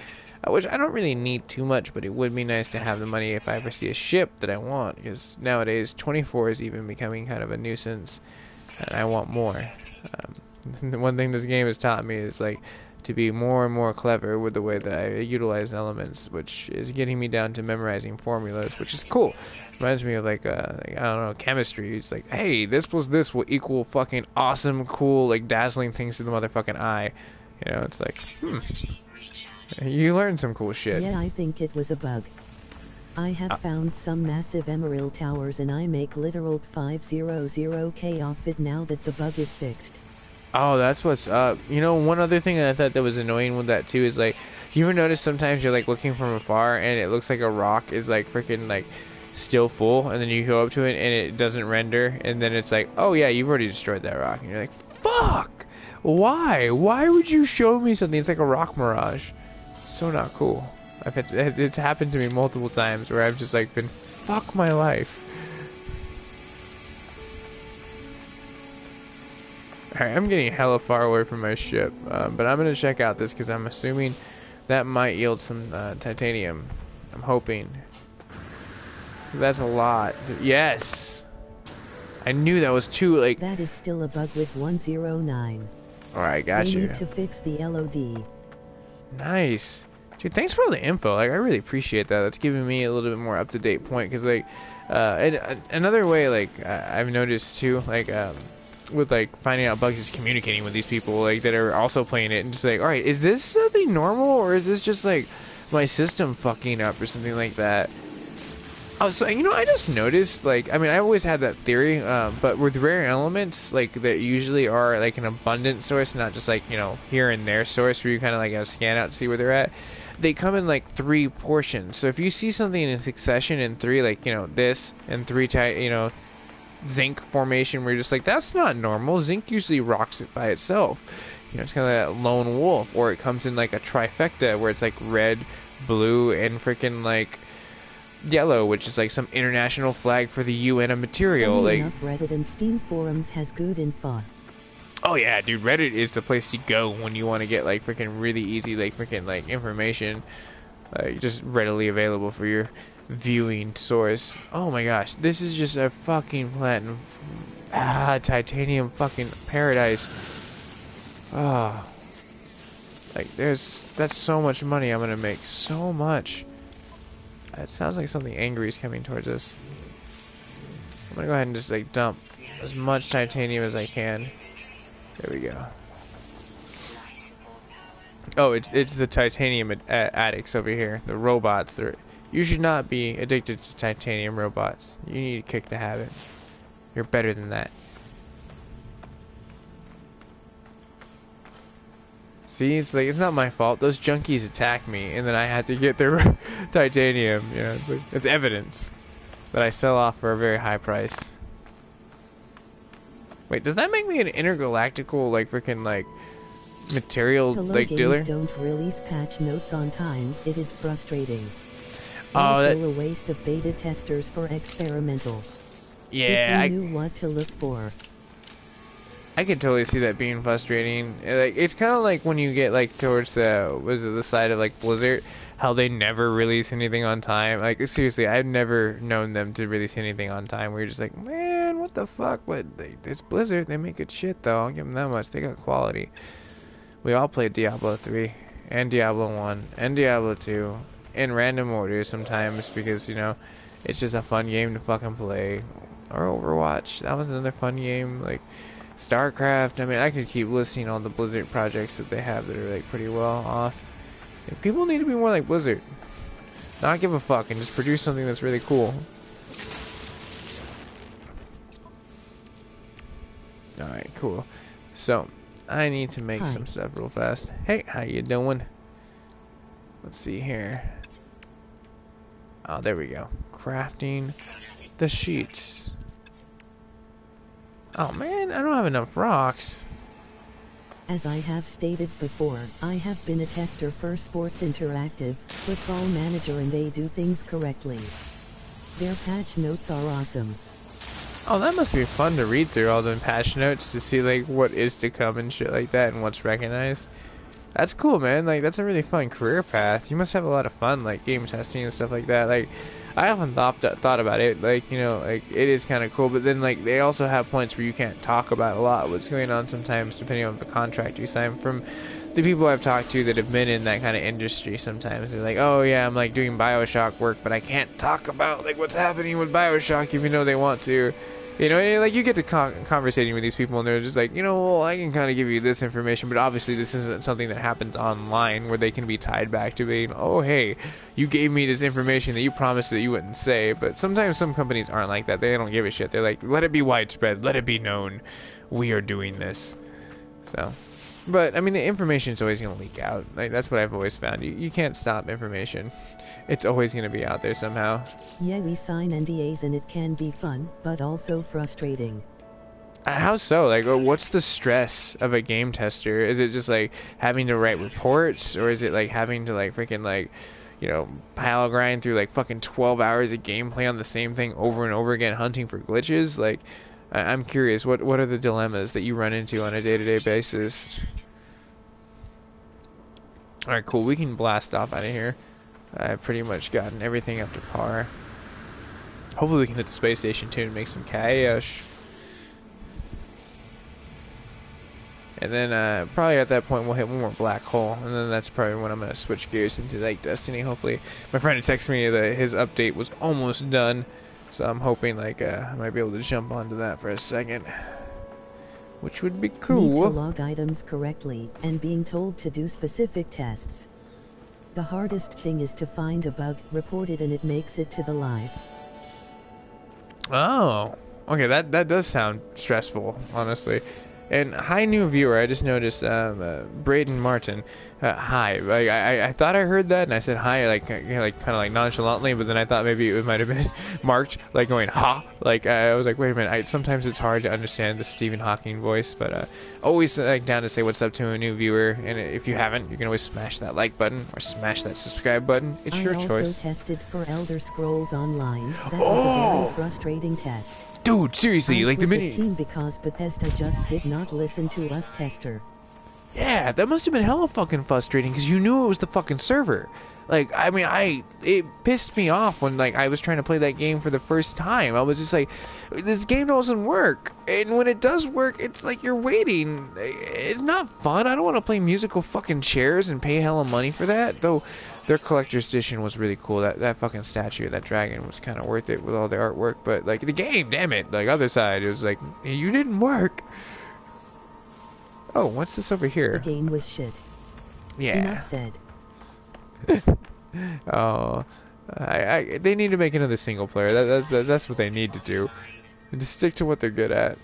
which I don't really need too much, but it would be nice to have the money if I ever see a ship that I want, because nowadays 24 is even becoming kind of a nuisance and I want more. The one thing this game has taught me is like to be more and more clever with the way that I utilize elements, which is getting me down to memorizing formulas, which is cool. Reminds me of like I don't know, chemistry. It's like, hey, this plus this will equal fucking awesome, cool, like dazzling things to the motherfucking eye. You know, it's like, you learn some cool shit. Yeah, I think it was a bug. I have found some massive emerald towers and I make literal 500k off it now that the bug is fixed. Oh, that's what's up. You know, one other thing that I thought that was annoying with that too is like, you ever notice sometimes you're like looking from afar and it looks like a rock is like freaking like still full, and then you go up to it and it doesn't render, and then it's like, oh yeah, you've already destroyed that rock, and you're like, fuck, why would you show me something? It's like a rock mirage. It's so not cool. It's happened to me multiple times where I've just like been, fuck my life. Alright, I'm getting hella far away from my ship, but I'm gonna check out this because I'm assuming that might yield some titanium. I'm hoping. That's a lot. Yes! I knew that was too, like... That is still a bug with 109. Alright, got you. We need to fix the LOD. Nice. Dude, thanks for all the info. Like, I really appreciate that. That's giving me a little bit more up-to-date point, because, like, and another way, like, I've noticed, too, like, with like finding out bugs is communicating with these people like that are also playing it and just like, all right, is this something normal or is this just like my system fucking up or something like that? Oh, so you know, I just noticed, like, I mean, I always had that theory, but with rare elements, like, that usually are like an abundant source, not just like, you know, here and there source where you kind of like gotta scan out to see where they're at. They come in like 3 portions. So if you see something in succession in 3, like, you know, this and 3 you know, zinc formation, where you're just like, that's not normal. Zinc usually rocks it by itself. You know, it's kind of that lone wolf. Or it comes in like a trifecta where it's like red, blue, and freaking like yellow, which is like some international flag for the UN of material. Funny like enough, Reddit and Steam forums has good info. Oh yeah, dude, Reddit is the place to go when you want to get like freaking really easy like freaking like information, just readily available for your viewing source. Oh my gosh, this is just a fucking platinum, titanium fucking paradise. Like that's so much money I'm gonna make, so much. It sounds like something angry is coming towards us. I'm gonna go ahead and just like dump as much titanium as I can. There we go. Oh, it's the titanium addicts over here, the robots. They're You should not be addicted to titanium robots. You need to kick the habit. You're better than that. See, it's like, it's not my fault. Those junkies attacked me, and then I had to get their titanium. You know, it's like, it's evidence that I sell off for a very high price. Wait, does that make me an intergalactical, like, freaking, like, material, Hello, like, games dealer? don't release patch notes on time. It is frustrating. Oh, Also a waste of beta testers for experimental. yeah, If we knew what to look for. I could totally see that being frustrating. Like, it's kind of like when you get like towards the side of like Blizzard, how they never release anything on time. Like seriously, I've never known them to release anything on time. Where you're just like, man, what the fuck? But it's Blizzard. They make good shit though. I'll give them that much. They got quality. We all played Diablo 3 and Diablo 1 and Diablo 2 in random order sometimes because you know it's just a fun game to fucking play. Or Overwatch. That was another fun game. Like. StarCraft, I mean, I could keep listing all the Blizzard projects that they have that are like pretty well off. And people need to be more like Blizzard. Not give a fuck and just produce something that's really cool. Alright, cool. So, I need to make some stuff real fast. Hey, how you doing? Let's see here. Oh, there we go. Crafting the sheets. Oh man, I don't have enough rocks. As I have stated before, I have been a tester for Sports Interactive, Football Manager, and they do things correctly. Their patch notes are awesome. Oh, that must be fun to read through all the patch notes to see like what is to come and shit like that and what's recognized. That's cool, man. Like that's a really fun career path. You must have a lot of fun like game testing and stuff like that. Like I often thought about it, like, you know, like, it is kind of cool, but then, like, they also have points where you can't talk about a lot what's going on sometimes, depending on the contract you sign. From the people I've talked to that have been in that kind of industry sometimes, they're like, oh, yeah, I'm, like, doing Bioshock work, but I can't talk about, like, what's happening with Bioshock, even though they want to. You know, and, like, you get to conversating with these people, and they're just like, you know, well, I can kind of give you this information, but obviously this isn't something that happens online where they can be tied back to being, oh, hey, you gave me this information that you promised that you wouldn't say. But sometimes some companies aren't like that. They don't give a shit. They're like, let it be widespread. Let it be known. We are doing this. So, but, I mean, the information is always going to leak out. Like, that's what I've always found. You can't stop information. It's always going to be out there somehow. Yeah, we sign NDAs and it can be fun, but also frustrating. How so? Like, what's the stress of a game tester? Is it just, like, having to write reports? Or is it, like, having to, like, freaking, like, you know, pile grind through, like, fucking 12 hours of gameplay on the same thing over and over again, hunting for glitches? Like, I'm curious, what are the dilemmas that you run into on a day-to-day basis? Alright, cool. We can blast off out of here. I've pretty much gotten everything up to par. Hopefully we can hit the space station too and make some cash. And then probably at that point we'll hit one more black hole, and then that's probably when I'm gonna switch gears into like Destiny. Hopefully, my friend had texted me that his update was almost done, so I'm hoping like I might be able to jump onto that for a second, which would be cool. Need to log items correctly and being told to do specific tests. The hardest thing is to find a bug, report it, and it makes it to the live. Oh, okay, that does sound stressful, honestly. And hi, new viewer. I just noticed Braden Martin. Hi. Like I thought I heard that, and I said hi, like you know, like kind of like nonchalantly, but then I thought maybe it might have been marked like going ha. Like I was like, wait a minute. Sometimes it's hard to understand the Stephen Hawking voice, but always like down to say what's up to a new viewer. And if you haven't, you can always smash that like button or smash that subscribe button. It's your choice. I also tested for Elder Scrolls Online. That was a very frustrating test. Dude, seriously, like the minute team because Bethesda just did not listen to us tester. Yeah, that must have been hella fucking frustrating because you knew it was the fucking server. Like, I mean, it pissed me off when like I was trying to play that game for the first time. I was just like, this game doesn't work. And when it does work, it's like you're waiting. It's not fun. I don't want to play musical fucking chairs and pay hella money for that. Though their collector's edition was really cool. That fucking statue, that dragon was kind of worth it with all the artwork. But like the game, damn it. Like other side, it was like, you didn't work. Oh, what's this over here? The game was shit. Yeah. Enough said. Oh, They need to make another single player. That's what they need to do. And just stick to what they're good at.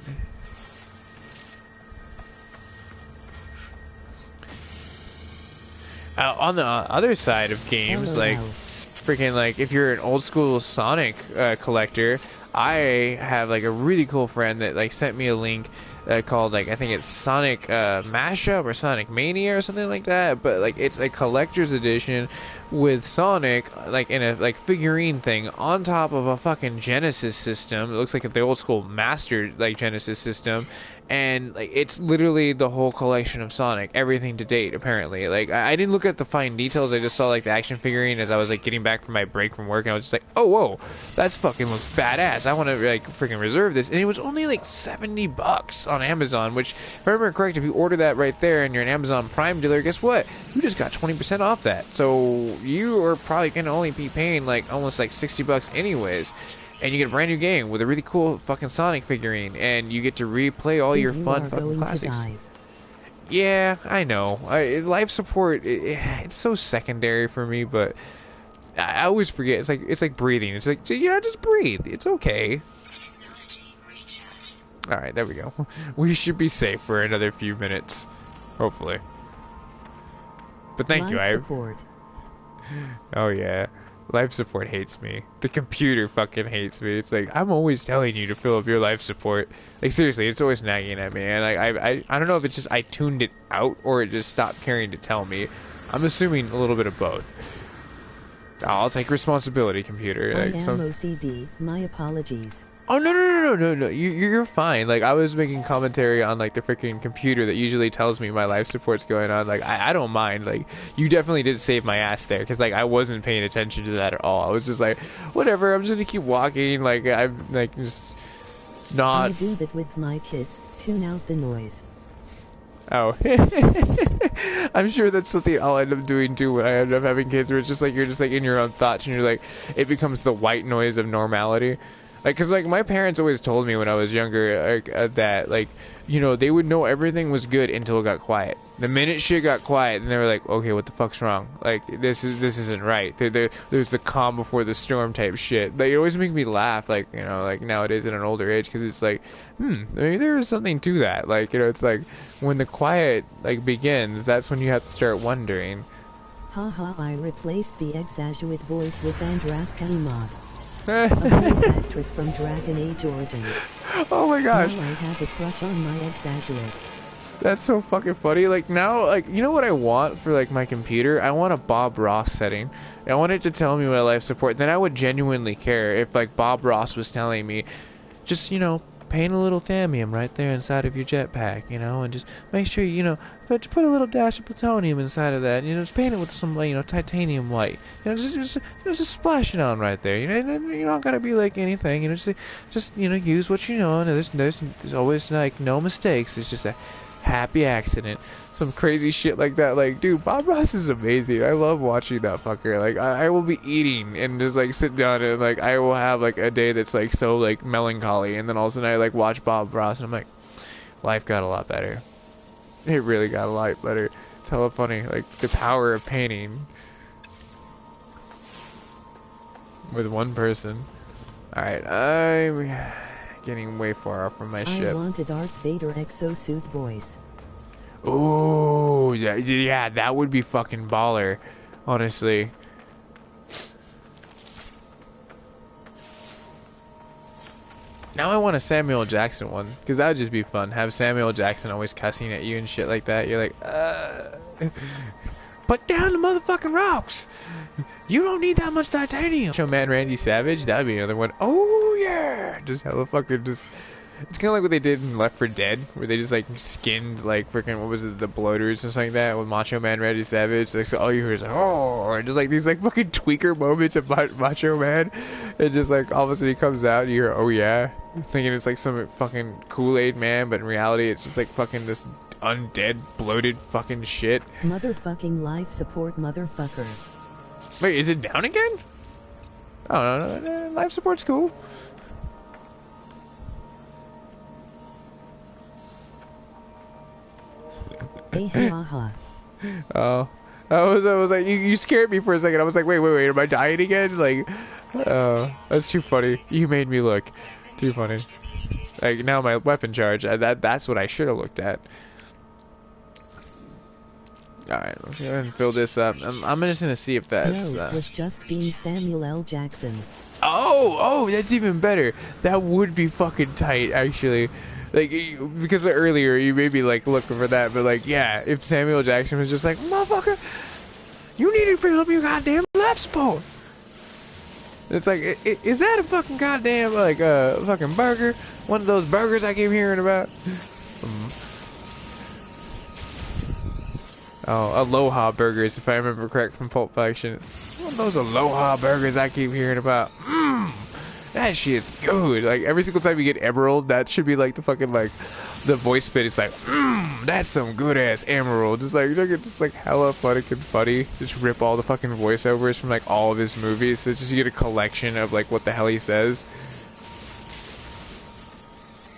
On the other side of games, like freaking like if you're an old school Sonic collector, I have like a really cool friend that like sent me a link called like I think it's Sonic Mashup or Sonic Mania or something like that. But like it's a collector's edition with Sonic like in a like figurine thing on top of a fucking Genesis system. It looks like the old school Master like Genesis system. And like it's literally the whole collection of Sonic, everything to date apparently. Like I didn't look at the fine details, I just saw like the action figurine as I was like getting back from my break from work, and I was just like, oh whoa, that's fucking looks badass. I want to like freaking reserve this. And it was only like $70 on Amazon, which if I remember correct, if you order that right there and you're an Amazon Prime dealer, guess what? You just got 20% off that. So you are probably gonna only be paying like almost like $60 anyways. And you get a brand new game with a really cool fucking Sonic figurine, and you get to replay all your fun fucking classics. Yeah, I know. Life support, it's so secondary for me, but I always forget. It's like breathing. It's like, yeah, just breathe. It's okay. All right, there we go. We should be safe for another few minutes, hopefully. But thank you, support. Oh yeah. Life support hates me. The computer fucking hates me. It's like, I'm always telling you to fill up your life support. Like, seriously, it's always nagging at me. And I don't know if it's just I tuned it out or it just stopped caring to tell me. I'm assuming a little bit of both. I'll take responsibility, computer. I am OCD. My apologies. Oh, no. You're fine. Like, I was making commentary on, like, the freaking computer that usually tells me my life support's going on. Like, I don't mind. Like, you definitely did save my ass there. Because, like, I wasn't paying attention to that at all. I was just like, whatever, I'm just gonna keep walking. Like, I'm, like, just not... I do that with my kids. Tune out the noise. Oh. I'm sure that's something I'll end up doing, too, when I end up having kids. Where it's just, like, you're just, like, in your own thoughts. And you're, like, it becomes the white noise of normality. Like, cause like my parents always told me when I was younger that like, you know, they would know everything was good until it got quiet. The minute shit got quiet, and they were like, okay, what the fuck's wrong? Like, this isn't right. There's the calm before the storm type shit. They always make me laugh, like, you know, like nowadays at an older age, because it's like, maybe there is something to that. Like, you know, it's like when the quiet like begins, that's when you have to start wondering. Haha, I replaced the Exaggerate voice with Andras Kalimov. A voice actress from Dragon Age Origins. Oh my gosh. Now I have a crush on my Exaggerate. That's so fucking funny. Like now, like, you know what I want for like my computer? I want a Bob Ross setting. I want it to tell me my life support. Then I would genuinely care if like Bob Ross was telling me, just, you know, paint a little thallium right there inside of your jetpack, you know, and just make sure, you know, put a little dash of plutonium inside of that, you know, just paint it with some, you know, titanium white, you know, just splash it on right there, you know, and you don't gotta be like anything, you know, just you know, use what you know, and there's always like no mistakes. It's just a happy accident, some crazy shit like that. Like, dude, Bob Ross is amazing. I love watching that fucker. Like, I will be eating and just like sit down and like I will have like a day that's like so like melancholy, and then all of a sudden I like watch Bob Ross and I'm like, life got a lot better. It really got a lot better. It's hella funny. Like the power of painting with one person. All right, I'm getting way far off from my ship. I want a Darth Vader exosuit voice. Oh, yeah, that would be fucking baller, honestly. Now I want a Samuel Jackson one, because that would just be fun. Have Samuel Jackson always cussing at you and shit like that. You're like, put down the motherfucking rocks! You don't need that much titanium! Show Man Randy Savage, that would be another one. Oh yeah! Just hella fucking just... It's kind of like what they did in Left 4 Dead, where they just like skinned like freaking, what was it, the bloaters and something like that with Macho Man Randy Savage. Like, so all you hear is like, oh, and just like these like fucking tweaker moments of Macho Man. And just like all of a sudden he comes out and you hear, oh yeah, thinking it's like some fucking Kool-Aid man, but in reality it's just like fucking this undead bloated fucking shit. Motherfucking life support motherfucker. Wait, is it down again? Oh no, life support's cool. Hey ha ha. Oh, I was like, you scared me for a second. I was like, wait, am I dying again? Like, that's too funny. You made me look. Too funny. Like, now my weapon charge, that's what I should have looked at. Alright, let's go ahead and fill this up. I'm just gonna see if that's... No, it was just being Samuel L. Jackson. Oh, that's even better. That would be fucking tight, actually. Like, because earlier you made me, like, looking for that, but, like, yeah, if Samuel Jackson was just like, motherfucker, you need to fill up your goddamn lap sport. It's like, is that a fucking goddamn, like, fucking burger? One of those burgers I keep hearing about? Oh, Aloha burgers, if I remember correct from Pulp Fiction. One of those Aloha burgers I keep hearing about. That shit's good. Like, every single time you get Emerald, that should be like the fucking, like, the voice bit. It's like, that's some good ass Emerald. Just like, look at just like hella funny and funny. Just rip all the fucking voiceovers from like all of his movies. So just you get a collection of like what the hell he says.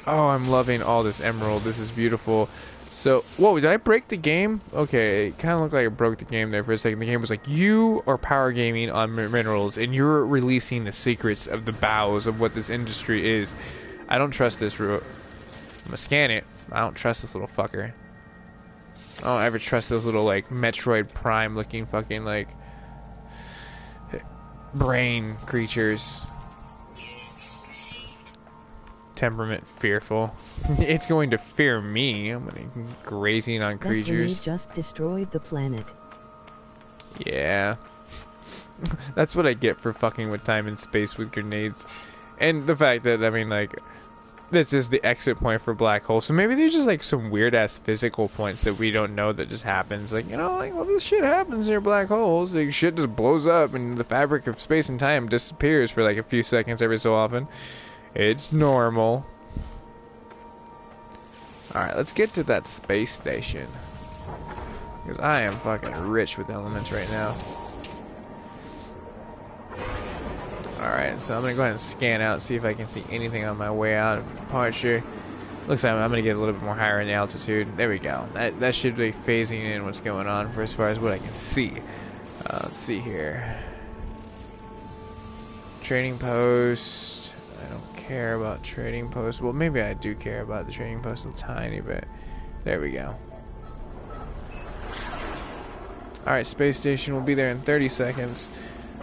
Oh, I'm loving all this Emerald. This is beautiful. So, whoa, did I break the game? Okay, it kind of looked like I broke the game there for a second. The game was like, you are power gaming on minerals, and you're releasing the secrets of the bowels of what this industry is. I don't trust this route. I'm gonna scan it. I don't trust this little fucker. I don't ever trust those little, like, Metroid Prime looking fucking, like, brain creatures. Temperament fearful. It's going to fear me. I'm gonna grazing on creatures. That just destroyed the planet. Yeah. That's what I get for fucking with time and space with grenades. And the fact that, I mean, like, this is the exit point for black holes. So maybe there's just like some weird ass physical points that we don't know that just happens. Like, you know, like, well, this shit happens near black holes. Like, shit just blows up and the fabric of space and time disappears for like a few seconds every so often. It's normal. Alright, let's get to that space station. Because I am fucking rich with elements right now. Alright, so I'm going to go ahead and scan out, see if I can see anything on my way out of departure. Looks like I'm going to get a little bit more higher in the altitude. There we go. That should be phasing in what's going on for as far as what I can see. Let's see here. Trading post. I don't care about trading post. Well, maybe I do care about the trading post a tiny bit. There we go. Alright, space station will be there in 30 seconds.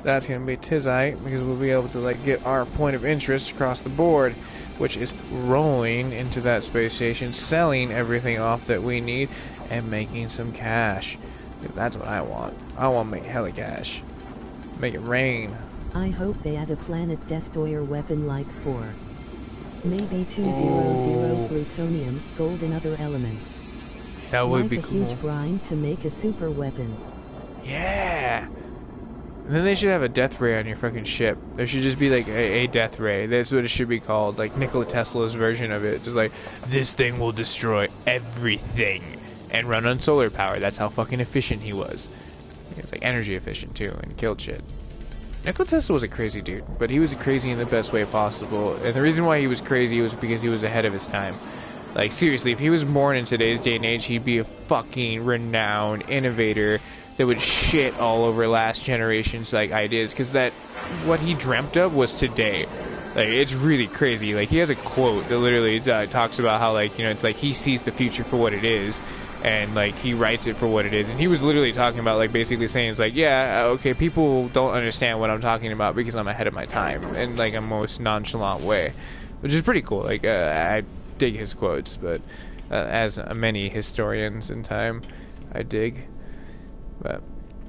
That's going to be tizite because we'll be able to like get our point of interest across the board, which is rolling into that space station, selling everything off that we need, and making some cash. That's what I want. I want to make hella cash. Make it rain. I hope they add a planet destroyer weapon like Spore. Maybe 200 plutonium, gold and other elements. That would be like cool. A huge grind to make a super weapon. Yeah. And then they should have a death ray on your fucking ship. There should just be like a death ray. That's what it should be called. Like Nikola Tesla's version of it. Just like, this thing will destroy everything. And run on solar power. That's how fucking efficient he was. It's like energy efficient too. And killed shit. Nikola Tesla was a crazy dude. But he was crazy in the best way possible. And the reason why he was crazy was because he was ahead of his time. Like seriously, if he was born in today's day and age, he'd be a fucking renowned innovator that would shit all over last generation's like ideas, because that what he dreamt of was today. Like it's really crazy. Like he has a quote that literally talks about how like, you know, it's like he sees the future for what it is, and like he writes it for what it is. And he was literally talking about like basically saying it's like, yeah, okay, people don't understand what I'm talking about because I'm ahead of my time in like a most nonchalant way, which is pretty cool. Like I dig his quotes, but as many historians in time, I dig. But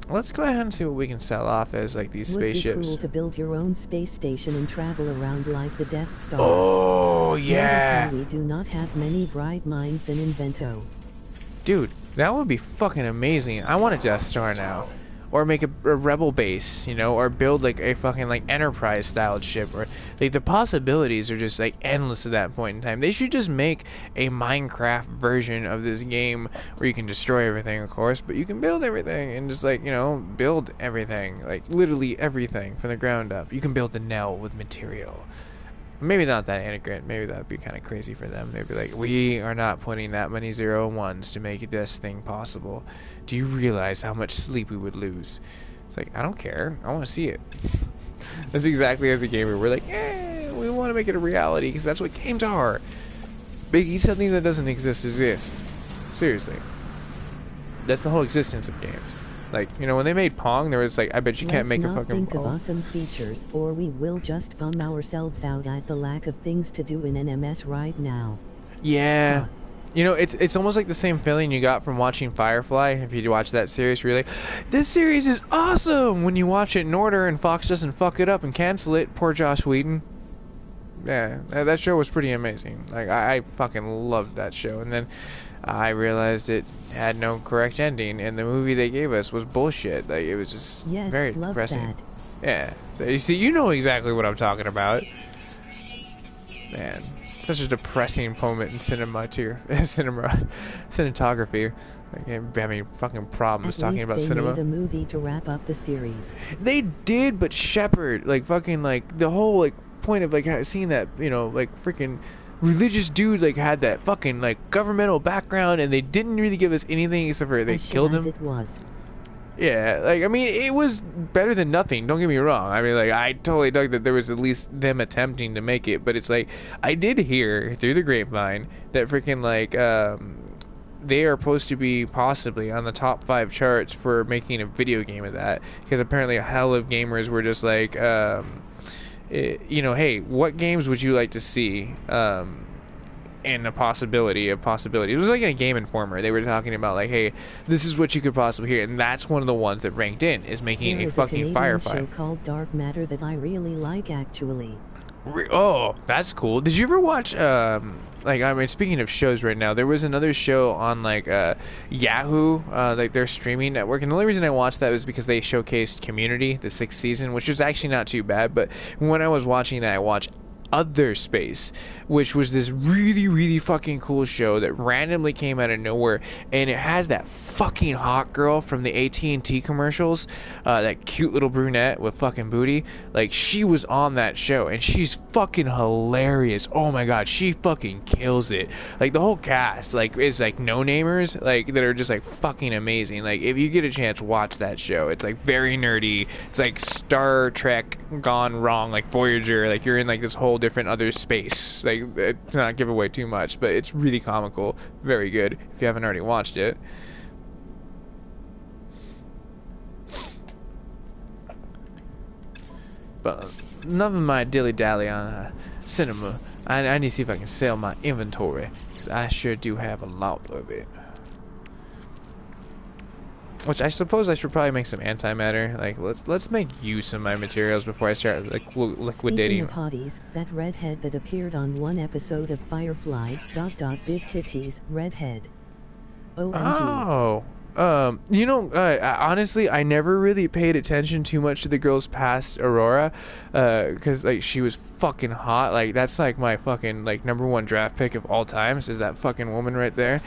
let's go ahead and see what we can sell off as like these spaceships. Would be cool to build your own space station and travel around like the Death Star. Oh yeah. Notice how we do not have many bright minds in Invento. Dude, that would be fucking amazing. I want a Death Star now. Or make a rebel base, you know, or build like a fucking like Enterprise styled ship, or like the possibilities are just like endless at that point in time. They should just make a Minecraft version of this game where you can destroy everything, of course, but you can build everything and just like, you know, build everything, like literally everything from the ground up. You can build the Nell with material. Maybe not that integrate. Maybe that would be kind of crazy for them. They'd be like, we are not putting that many 0 and 1s to make this thing possible. Do you realize how much sleep we would lose? It's like, I don't care. I want to see it. That's exactly as a gamer. We're like, we want to make it a reality because that's what games are. Making something that doesn't exist. Seriously. That's the whole existence of games. Like, you know, when they made Pong, there was like, I bet you can't make a fucking think of awesome features, or we will just bum ourselves out at the lack of things to do in NMS right now. Yeah. Huh. You know, it's almost like the same feeling you got from watching Firefly. If you watch that series, you're like, this series is awesome! When you watch it in order and Fox doesn't fuck it up and cancel it. Poor Joss Whedon. Yeah, that show was pretty amazing. Like, I fucking loved that show. And then I realized it had no correct ending, and the movie they gave us was bullshit. Like, it was just very depressing. That. Yeah. So you see, you know exactly what I'm talking about. Man, such a depressing moment in cinematography. Like, I'm having fucking problems talking about cinema. They made a movie to wrap up the series. They did, but Shepard, like, fucking, like, the whole, like, point of, like, seeing that, you know, like, freaking religious dude, like, had that fucking, like, governmental background, and they didn't really give us anything except for they killed him. It was. Yeah, like, I mean, it was better than nothing, don't get me wrong. I mean, like, I totally dug that there was at least them attempting to make it, but it's like, I did hear through the grapevine that freaking, like, they are supposed to be possibly on the top 5 charts for making a video game of that, because apparently a hell of gamers were just like, you know, hey, what games would you like to see? And a possibility of possibilities. It was like in a Game Informer. They were talking about, like, hey, this is what you could possibly hear, and that's one of the ones that ranked in, is making a fucking Firefly. There is a show called Dark Matter that I really like, actually. Oh, that's cool. Did you ever watch, like, I mean, speaking of shows right now, there was another show on, like, Yahoo, like, their streaming network, and the only reason I watched that was because they showcased Community, the 6th season, which was actually not too bad, but when I was watching that, I watched Other Space, which was this really, really fucking cool show that randomly came out of nowhere, and it has that fucking hot girl from the AT&T commercials, that cute little brunette with fucking booty. Like, she was on that show, and she's fucking hilarious. Oh my god, she fucking kills it. Like, the whole cast, like, is like no-namers, like, that are just like fucking amazing. Like, if you get a chance, watch that show. It's like very nerdy. It's like Star Trek gone wrong, like Voyager. Like, you're in like this whole different other space. Like, to not give away too much, but it's really comical, very good if you haven't already watched it. But enough of my dilly-dally on cinema. I need to see if I can sell my inventory, because I sure do have a lot of it. Which I suppose I should probably make some antimatter. Like, let's make use of my materials before I start, like, liquidating. Speaking of hotties, that redhead that appeared on one episode of Firefly, big titties, redhead. OMG. Oh, you know, honestly, I never really paid attention too much to the girl's past Aurora, because, like, she was fucking hot. Like, that's, like, my fucking, like, #1 draft pick of all times, is that fucking woman right there.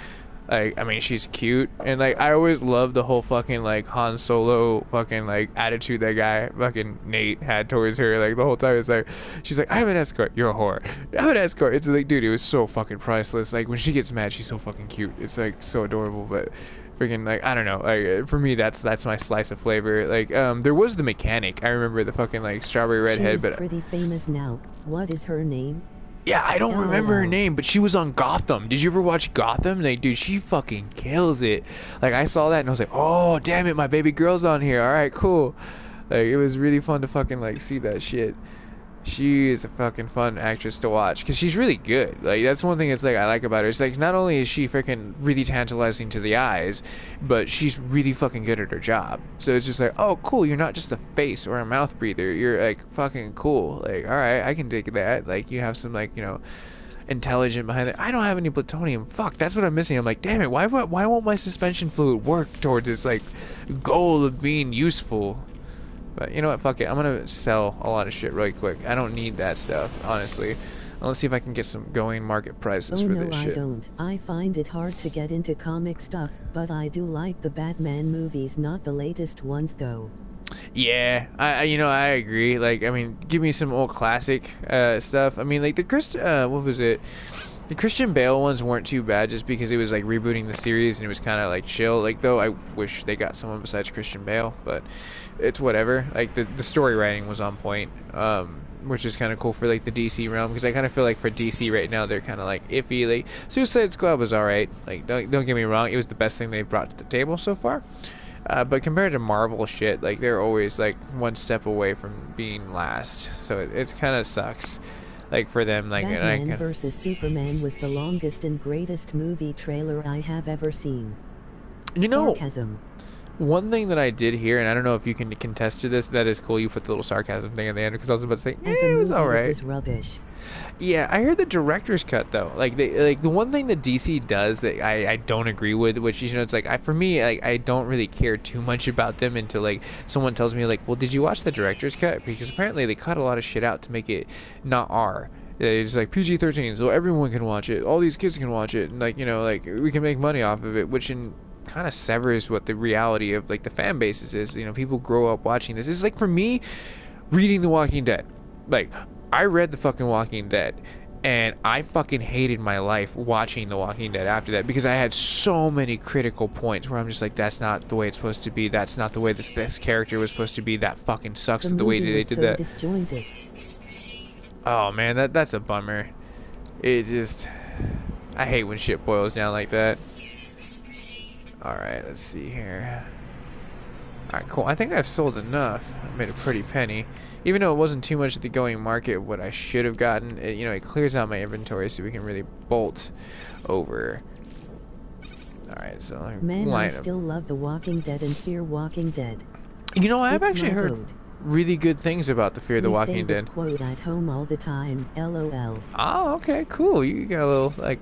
Like, I mean, she's cute, and, like, I always loved the whole fucking, like, Han Solo fucking, like, attitude that guy, fucking Nate, had towards her. Like, the whole time, it's like, she's like, I have an escort, you're a whore. I have an escort. It's like, dude, it was so fucking priceless. Like, when she gets mad, she's so fucking cute. It's, like, so adorable, but freaking, like, I don't know. Like, for me, that's my slice of flavor. Like, there was the mechanic. I remember the fucking, like, strawberry redhead, but she's pretty famous now. What is her name? Yeah, I don't remember her name, but she was on Gotham. Did you ever watch Gotham? Like, dude, she fucking kills it. Like, I saw that and I was like, oh, damn it, my baby girl's on here. All right, cool. Like, it was really fun to fucking, like, see that shit. She is a fucking fun actress to watch, because she's really good. Like, that's one thing that's, like, I like about her. It's like, not only is she freaking really tantalizing to the eyes, but she's really fucking good at her job. So it's just like, oh, cool, you're not just a face or a mouth breather. You're, like, fucking cool. Like, alright, I can dig that. Like, you have some, like, you know, intelligent behind it. I don't have any plutonium. Fuck, that's what I'm missing. I'm like, damn it, why won't my suspension fluid work towards this, like, goal of being useful? But you know what, fuck it, I'm gonna sell a lot of shit really quick. I don't need that stuff, honestly. Let's see if I can get some going market prices for this shit. I don't. I find it hard to get into comic stuff, but I do like the Batman movies, not the latest ones though. Yeah, I agree. Like, I mean, give me some old classic stuff. I mean, like the what was it? The Christian Bale ones weren't too bad just because it was like rebooting the series and it was kind of like chill. Like, though I wish they got someone besides Christian Bale, but it's whatever. Like the story writing was on point, which is kind of cool for like the DC realm because I kind of feel like for DC right now they're kind of like iffy. Like Suicide Squad was alright. Like don't get me wrong, it was the best thing they've brought to the table so far. But compared to Marvel shit, like they're always like one step away from being last. So it's kind of sucks. Like for them, like Batman vs Superman was the longest and greatest movie trailer I have ever seen. You know, sarcasm. One thing that I did hear, and I don't know if you can contest to this, that is cool. You put the little sarcasm thing at the end because I was about to say, it was alright. It was rubbish. Yeah, I heard the director's cut though. Like the one thing that DC does that I don't agree with, which it's like for me, like I don't really care too much about them until like someone tells me like, well, did you watch the director's cut? Because apparently they cut a lot of shit out to make it not R. It's like PG-13, so everyone can watch it. All these kids can watch it, and like like we can make money off of it, which kind of severs what the reality of like the fan bases is. People grow up watching this. It's like for me, reading The Walking Dead. Like I read The fucking Walking Dead, and I fucking hated my life watching The Walking Dead after that because I had so many critical points where I'm just like, that's not the way it's supposed to be. That's not the way this character was supposed to be. That fucking sucks the way they did that. Disjointed. Oh man, that's a bummer. I hate when shit boils down like that. Alright, let's see here. Alright, cool. I think I've sold enough. I made a pretty penny. Even though it wasn't too much at the going market, what I should have gotten, it clears out my inventory so we can really bolt over. Alright, so Man, I still love The Walking Dead and Fear Walking Dead. I've actually heard really good things about the Fear the Walking Dead. We say the quote at home all the time, LOL. Oh, okay, cool. You got a little, like,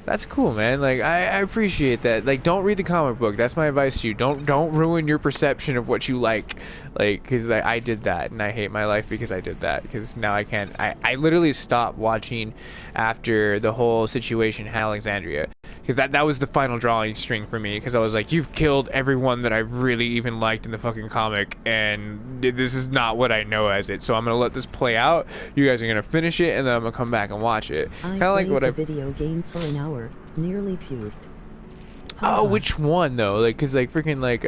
that's cool, man. Like, I appreciate that. Like, don't read the comic book. That's my advice to you. Don't ruin your perception of what you like. Like, because I did that, and I hate my life because I did that. Because now I can't. I literally stopped watching after the whole situation in Alexandria. Because that was the final drawing string for me. Because I was like, you've killed everyone that I really even liked in the fucking comic. And this is not what I know as it. So I'm going to let this play out. You guys are going to finish it. And then I'm going to come back and watch it. Kind of like what I played the video game for an hour. Nearly puked. Oh, which one though? Like, cause like freaking like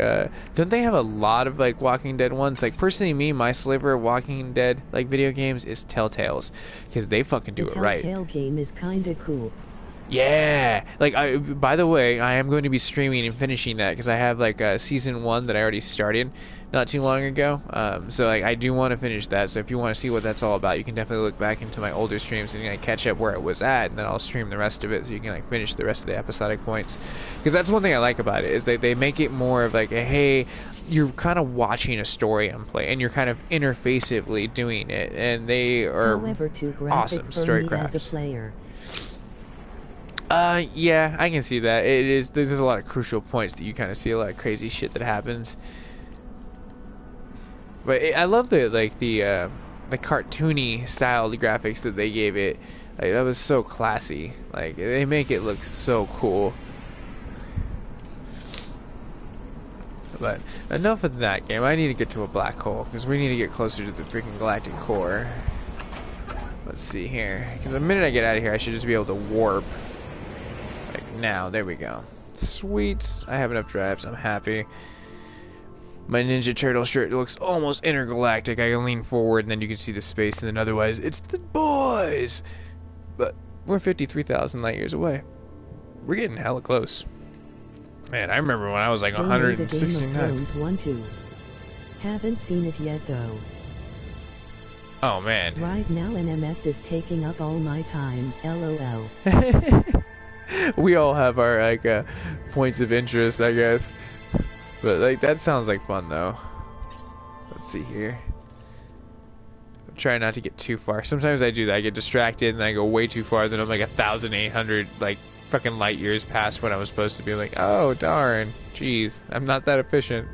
don't they have a lot of like Walking Dead ones? Like personally, my sliver of Walking Dead like video games is Telltales, cause they fucking do it right. The Telltale game is kinda cool. Yeah, like by the way, I am going to be streaming and finishing that because I have like season 1 that I already started not too long ago. So like I do want to finish that. So if you want to see what that's all about, you can definitely look back into my older streams and like catch up where it was at, and then I'll stream the rest of it so you can like finish the rest of the episodic points. Because that's one thing I like about it is they make it more of like a, hey, you're kind of watching a story unplay and you're kind of interfacively doing it, and they are awesome story crafts. As a player. Yeah, I can see that. There's a lot of crucial points that you kind of see a lot of crazy shit that happens. But I love the cartoony style graphics that they gave it. Like that was so classy. Like they make it look so cool. But enough of that game. I need to get to a black hole because we need to get closer to the freaking galactic core. Let's see here. Because the minute I get out of here, I should just be able to warp. Now, there we go. Sweet. I have enough drives. I'm happy. My Ninja Turtle shirt looks almost intergalactic. I can lean forward and then you can see the space, and then otherwise it's the boys. But we're 53,000 light years away. We're getting hella close. Man, I remember when I was like 169. Haven't seen it yet though. Oh man. Right now NMS is taking up all my time. LOL. We all have our like points of interest, I guess. But like that sounds like fun though. Let's see here. I'm trying not to get too far. Sometimes I do that. I get distracted and I go way too far. Then I'm like 1,800 like fucking light years past when I was supposed to be. Like, oh darn, jeez, I'm not that efficient.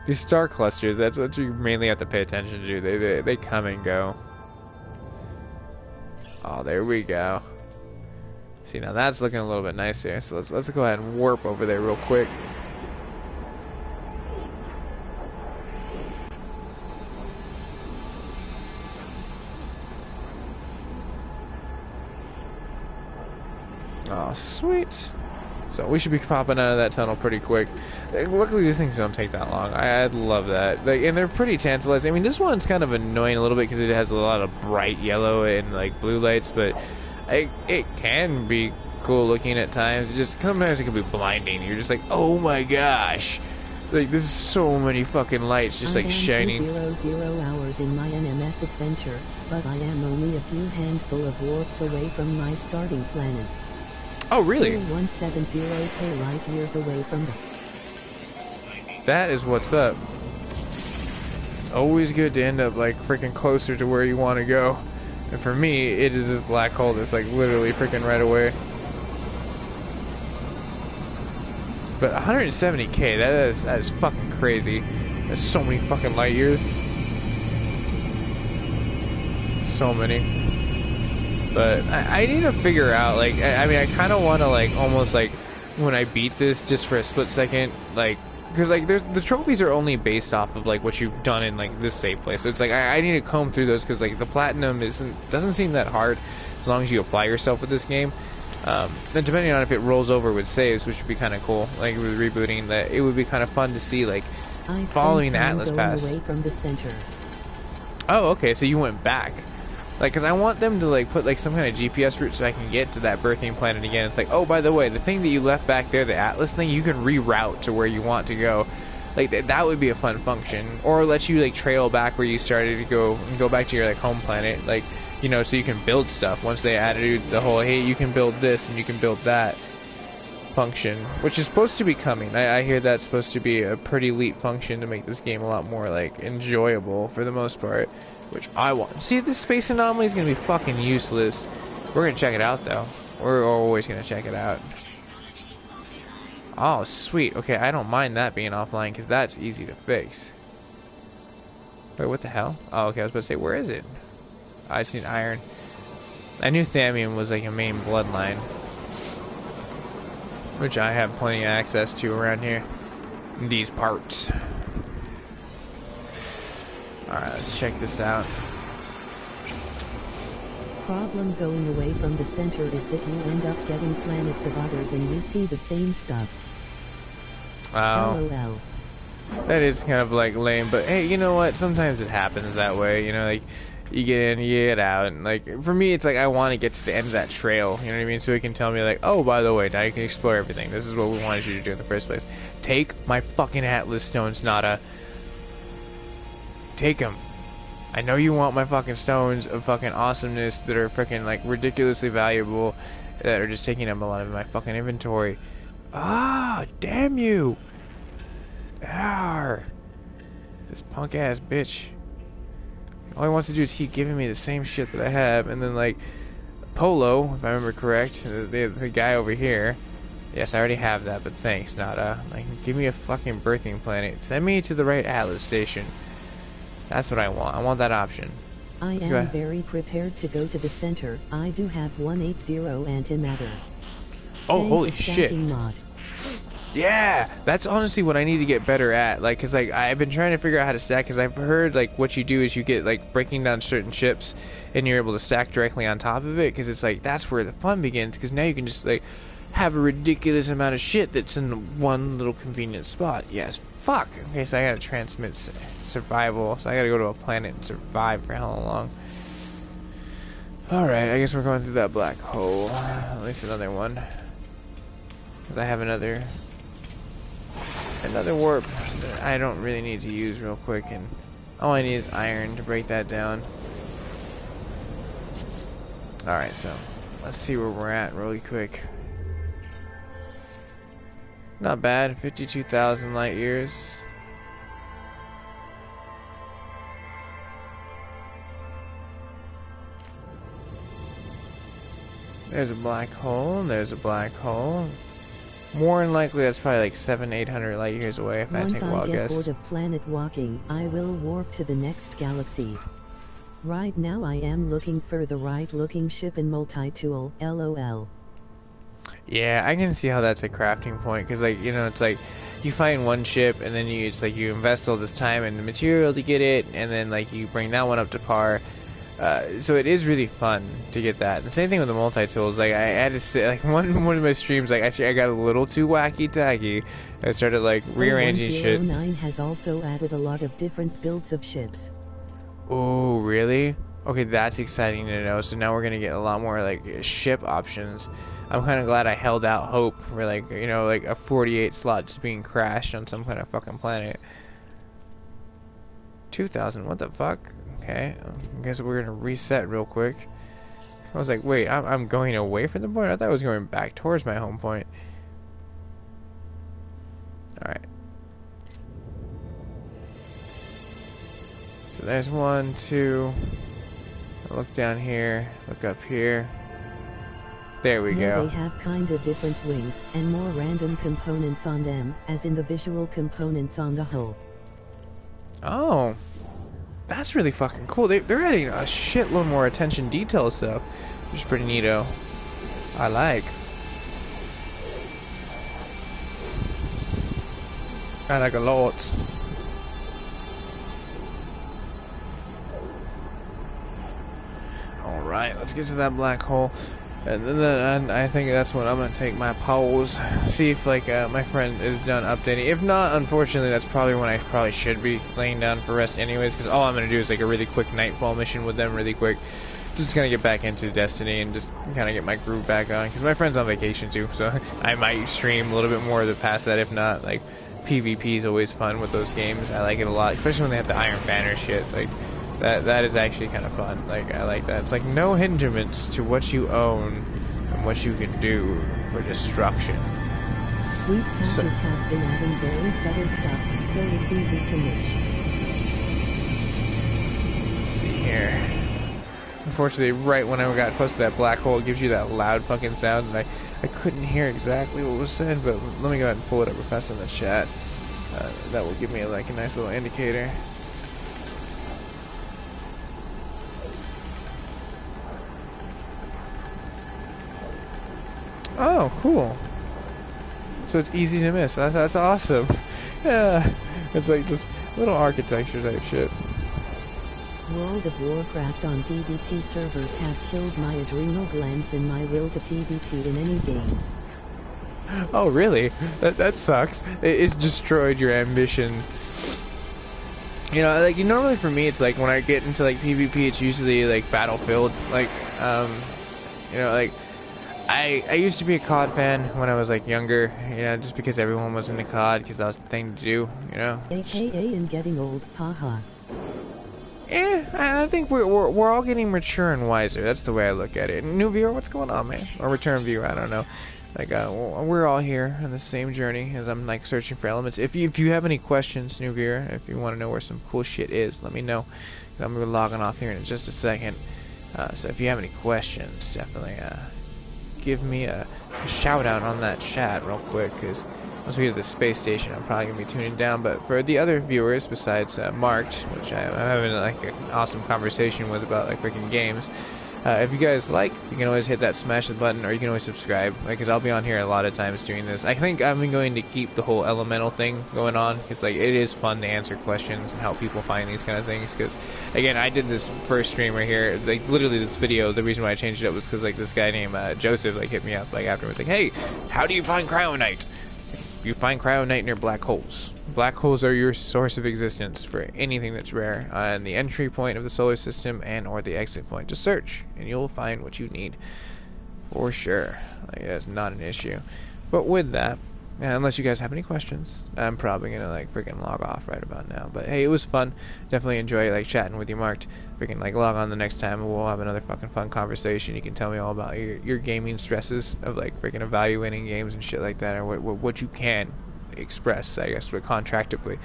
These star clusters, that's what you mainly have to pay attention to. They come and go. Oh, there we go. See, now that's looking a little bit nicer. So let's go ahead and warp over there real quick. Oh, sweet. So we should be popping out of that tunnel pretty quick. Luckily, these things don't take that long. I love that. Like, and they're pretty tantalizing. I mean, this one's kind of annoying a little bit because it has a lot of bright yellow and like blue lights, but it can be cool looking at times. It just sometimes it can be blinding. You're just like, oh my gosh. Like, there's so many fucking lights just like shining. 200 hours in my NMS adventure, but I am only a few handful of warps away from my starting planet. Oh, really? Still 170k light years away from the... That is what's up. It's always good to end up like freaking closer to where you want to go. And for me, it is this black hole that's like literally freaking right away. But 170k, that is fucking crazy. That's so many fucking light years. So many. But I need to figure out, like, I mean, I kind of want to, like, almost, like, when I beat this, just for a split second, like, because, like, the trophies are only based off of, like, what you've done in, like, this save place. So it's like, I need to comb through those, because, like, the platinum doesn't seem that hard, as long as you apply yourself with this game. Then depending on if it rolls over with saves, which would be kind of cool, like, with rebooting, that it would be kind of fun to see, like, following the Atlas Pass. Away from the center. Oh, okay, so you went back. Like, because I want them to, like, put, like, some kind of GPS route so I can get to that birthing planet again. It's like, oh, by the way, the thing that you left back there, the Atlas thing, you can reroute to where you want to go. Like, that would be a fun function. Or let you, like, trail back where you started to go, and go back to your, like, home planet. Like, you know, so you can build stuff. Once they added the whole, hey, you can build this and you can build that function, which is supposed to be coming. I hear that's supposed to be a pretty elite function to make this game a lot more, like, enjoyable for the most part. Which I want. See, this space anomaly is going to be fucking useless. We're going to check it out, though. We're always going to check it out. Oh, sweet. Okay, I don't mind that being offline, because that's easy to fix. Wait, what the hell? Oh, okay, I was about to say, where is it? I just need iron. I knew Thamium was, like, a main bloodline. Which I have plenty of access to around here. In these parts. Alright, let's check this out. Problem going away from the center is that you end up getting planets of others and you see the same stuff. Oh. LOL. That is kind of like lame, but hey, you know what? Sometimes it happens that way, you know, like you get in, you get out, and like for me it's like I want to get to the end of that trail, you know what I mean? So it can tell me like, oh, by the way, now you can explore everything. This is what we wanted you to do in the first place. Take my fucking Atlas stones, Nada. Take them. I know you want my fucking stones of fucking awesomeness that are freaking like ridiculously valuable, that are just taking up a lot of my fucking inventory. Ah, damn you! Arr. This punk ass bitch. All he wants to do is keep giving me the same shit that I have, and then like Polo, if I remember correct, the guy over here. Yes, I already have that, but thanks, Nada. Like, give me a fucking birthing planet. Send me to the right Atlas station. That's what I want. I want that option. I am very prepared to go to the center. I do have 180 antimatter. Oh, holy shit. Mod. Yeah, that's honestly what I need to get better at. Like, cause like I've been trying to figure out how to stack. Cause I've heard like what you do is you get like breaking down certain chips, and you're able to stack directly on top of it. Cause it's like that's where the fun begins. Cause now you can just like have a ridiculous amount of shit that's in one little convenient spot. Yes, fuck. Okay, so I gotta transmit survival. So I gotta go to a planet and survive for how long? Alright, I guess we're going through that black hole. At least another one. Cause I have another warp that I don't really need to use real quick, and all I need is iron to break that down. Alright, so let's see where we're at really quick. Not bad, 52,000 light years. There's a black hole, and there's a black hole. More than likely, that's probably like 700-800 light years away if I take a wild guess. Once I get bored of planet walking, I will warp to the next galaxy. Right now I am looking for the right-looking ship and multi-tool, LOL. Yeah, I can see how that's a crafting point, because like, you know, it's like you find one ship and then it's like you invest all this time in the material to get it, and then like you bring that one up to par, So it is really fun to get that. The same thing with the multi-tools. Like I had to say, like one of my streams, like I got a little too wacky tacky. I started like rearranging shit. 0109 has also added a lot of different builds of ships. Oh, really? Okay, that's exciting to know. So now we're gonna get a lot more like ship options. I'm kind of glad I held out hope for like, you know, like a 48 slot just being crashed on some kind of fucking planet. 2,000, what the fuck? Okay, I guess we're gonna reset real quick. I was like, wait, I'm going away from the point? I thought I was going back towards my home point. Alright. So there's 1, 2. Look down here, look up here. There we go. They have kinda different wings, and more random components on them, as in the visual components on the hull. Oh. That's really fucking cool. They're adding a shitload more attention detail stuff, which is pretty neato. I like a lot. Alright, let's get to that black hole. And then I think that's when I'm gonna take my pause, see if like my friend is done updating. If not, unfortunately, that's probably when I probably should be laying down for rest anyways, because all I'm gonna do is like a really quick nightfall mission with them really quick, just to kind of get back into Destiny and just kind of get my groove back on, because my friend's on vacation too, so I might stream a little bit more to pass that. If not, like PvP is always fun with those games. I like it a lot, especially when they have the Iron Banner shit. Like that is actually kind of fun. Like I like that. It's like no hindrance to what you own and what you can do for destruction. These patches have been adding very subtle stuff, so it's easy to miss. Let's see here. Unfortunately, right when I got close to that black hole, it gives you that loud fucking sound, and I couldn't hear exactly what was said. But let me go ahead and pull it up real fast in the chat. That will give me like a nice little indicator. Oh, cool. So it's easy to miss. That's awesome. Yeah, it's like just little architecture type shit. World of Warcraft on PvP servers have killed my adrenal glands and my will to PvP in any games. Oh, really? That sucks. It's destroyed your ambition. You know, like normally for me, it's like when I get into like PvP, it's usually like Battlefield. Like, you know, like. I used to be a COD fan when I was like younger, you know, just because everyone was into COD, because that was the thing to do, you know. AKA in getting old, haha. I think we're all getting mature and wiser. That's the way I look at it. New viewer, what's going on, man? Or return viewer, I don't know. Like we're all here on the same journey as I'm like searching for elements. If you have any questions, new viewer, if you want to know where some cool shit is, let me know. I'm gonna be logging off here in just a second. So if you have any questions, definitely give me a shout out on that chat real quick, because once we get to the space station I'm probably gonna be tuning down. But for the other viewers besides Marked, which I'm having like an awesome conversation with about like freaking games, if you guys like, you can always hit that smash the button, or you can always subscribe, because I'll be on here a lot of times doing this. I think I'm going to keep the whole elemental thing going on, because like it is fun to answer questions and help people find these kind of things. Because again, I did this first stream right here, like literally this video, the reason why I changed it up was because like this guy named Joseph like hit me up like afterwards, like, hey, how do you find cryonite? You find cryonite near black holes. Black holes are your source of existence for anything that's rare on the entry point of the solar system and or the exit point. Just search and you'll find what you need for sure. Like, that's not an issue. But with that, unless you guys have any questions, I'm probably gonna like freaking log off right about now. But hey, it was fun. Definitely enjoy like chatting with you, Marked. Freaking like log on the next time and we'll have another fucking fun conversation. You can tell me all about your gaming stresses of like freaking evaluating games and shit like that, or what you can express, I guess, contractively.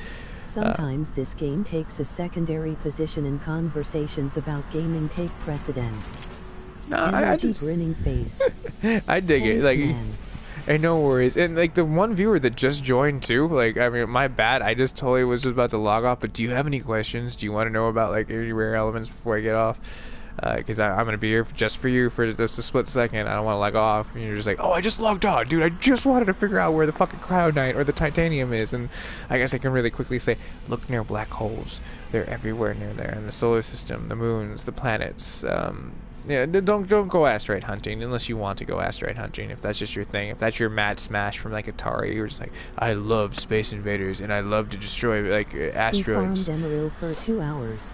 Sometimes this game takes a secondary position and conversations about gaming take precedence. No, I just grinning face. I dig it. Like, hey, no worries. And like the one viewer that just joined too, like, I mean, my bad. I just totally was just about to log off. But do you have any questions? Do you want to know about like any rare elements before I get off? because I'm gonna be here just for you for just a split second. I don't want to log off. And you're just like, oh, I just logged on, dude. I just wanted to figure out where the fucking cryonite or the titanium is. And I guess I can really quickly say, look near black holes. They're everywhere near there in the solar system, the moons, the planets. Yeah, don't go asteroid hunting unless you want to go asteroid hunting. If that's just your thing, if that's your mad smash from like Atari, you're just like, I love Space Invaders and I love to destroy like asteroids. He farmed emerald for 2 hours.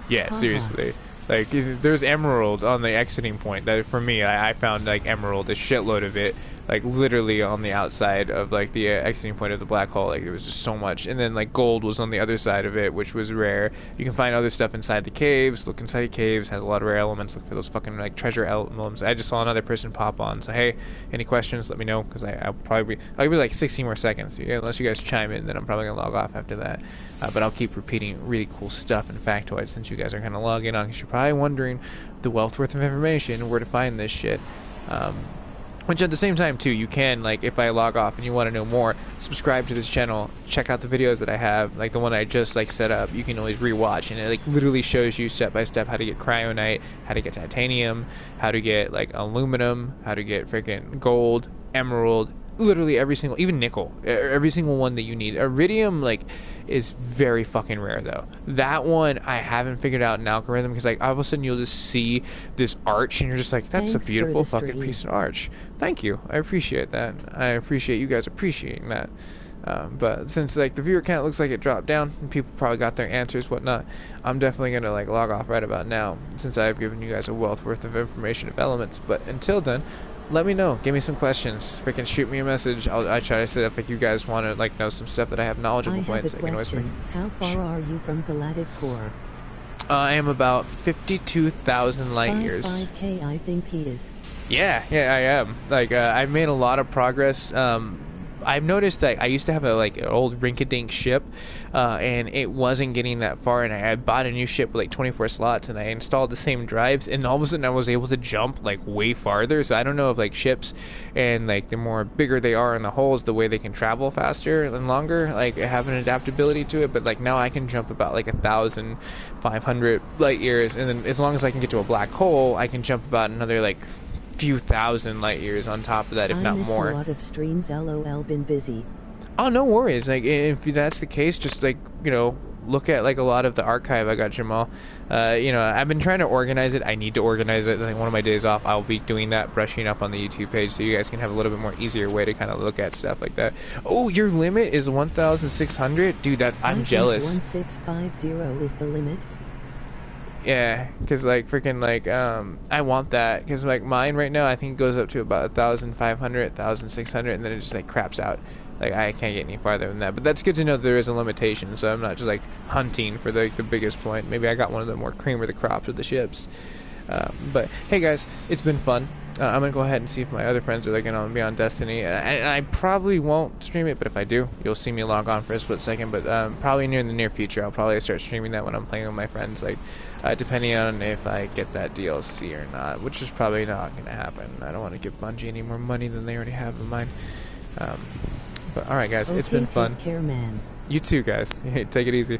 Yeah, seriously. Like there's emerald on the exiting point. That for me, I found like emerald, a shitload of it. Like literally on the outside of like the exiting point of the black hole. Like there was just so much. And then like gold was on the other side of it, which was rare. You can find other stuff inside the caves. Look inside the caves, has a lot of rare elements. Look for those fucking like treasure elements. I just saw another person pop on. So hey, any questions? Let me know, because I'll be like 60 more seconds. So, yeah, unless you guys chime in, then I'm probably gonna log off after that. But I'll keep repeating really cool stuff and factoids since you guys are kind of logging on, because you're probably wondering the wealth worth of information, where to find this shit. Which at the same time too, you can, like, if I log off and you want to know more, subscribe to this channel, check out the videos that I have, like the one I just like set up. You can always rewatch, and it like literally shows you step by step how to get cryonite, how to get titanium, how to get like aluminum, how to get freaking gold, emerald, literally every single, even nickel, every single one that you need. Iridium like is very fucking rare though. That one I haven't figured out an algorithm, because like all of a sudden you'll just see this arch and you're just like, that's a beautiful fucking piece of arch. Thank you, I appreciate that. I appreciate you guys appreciating that. But since like the viewer count looks like it dropped down and people probably got their answers, whatnot, I'm definitely gonna like log off right about now, since I've given you guys a wealth worth of information of elements. But until then, let me know. Give me some questions. Freaking shoot me a message. I try to set up if you guys want to like know some stuff that I have knowledgeable points. I have a question. How far are you from galactic core? I am about 52,000 light years. 5K, I think he is. Yeah, I am. Like I've made a lot of progress. I've noticed that I used to have a like an old rinky-dink ship, and it wasn't getting that far, and I bought a new ship with like 24 slots, and I installed the same drives, and all of a sudden I was able to jump like way farther. So I don't know if like ships and like the more bigger they are in the holes, the way they can travel faster and longer, like have an adaptability to it. But like now I can jump about like 1,500 light years, and then as long as I can get to a black hole, I can jump about another like few thousand light years on top of that, if not more. A lot of streams, lol, been busy. Oh, no worries. Like if that's the case, just like, you know, look at like a lot of the archive I got, Jamal. You know, I've been trying to organize it. I need to organize it. Like one of my days off, I'll be doing that, brushing up on the YouTube page, so you guys can have a little bit more easier way to kind of look at stuff like that. Oh, your limit is 1,600, dude. I'm jealous. 1650 is the limit. Yeah, because like freaking like I want that, because like mine right now I think goes up to about 1,500, 1,600, and then it just like craps out. Like I can't get any farther than that. But that's good to know there is a limitation, so I'm not just like hunting for the biggest point. Maybe I got one of the more cream of the crops of the ships. But hey guys, it's been fun. I'm gonna go ahead and see if my other friends are like gonna be on Destiny. And I probably won't stream it, but if I do, you'll see me log on for a split second. But probably in the near future, I'll probably start streaming that when I'm playing with my friends. Like depending on if I get that DLC or not, which is probably not gonna happen. I don't want to give Bungie any more money than they already have in mine. But alright guys, it's been fun. Take care, man. You too guys. Take it easy.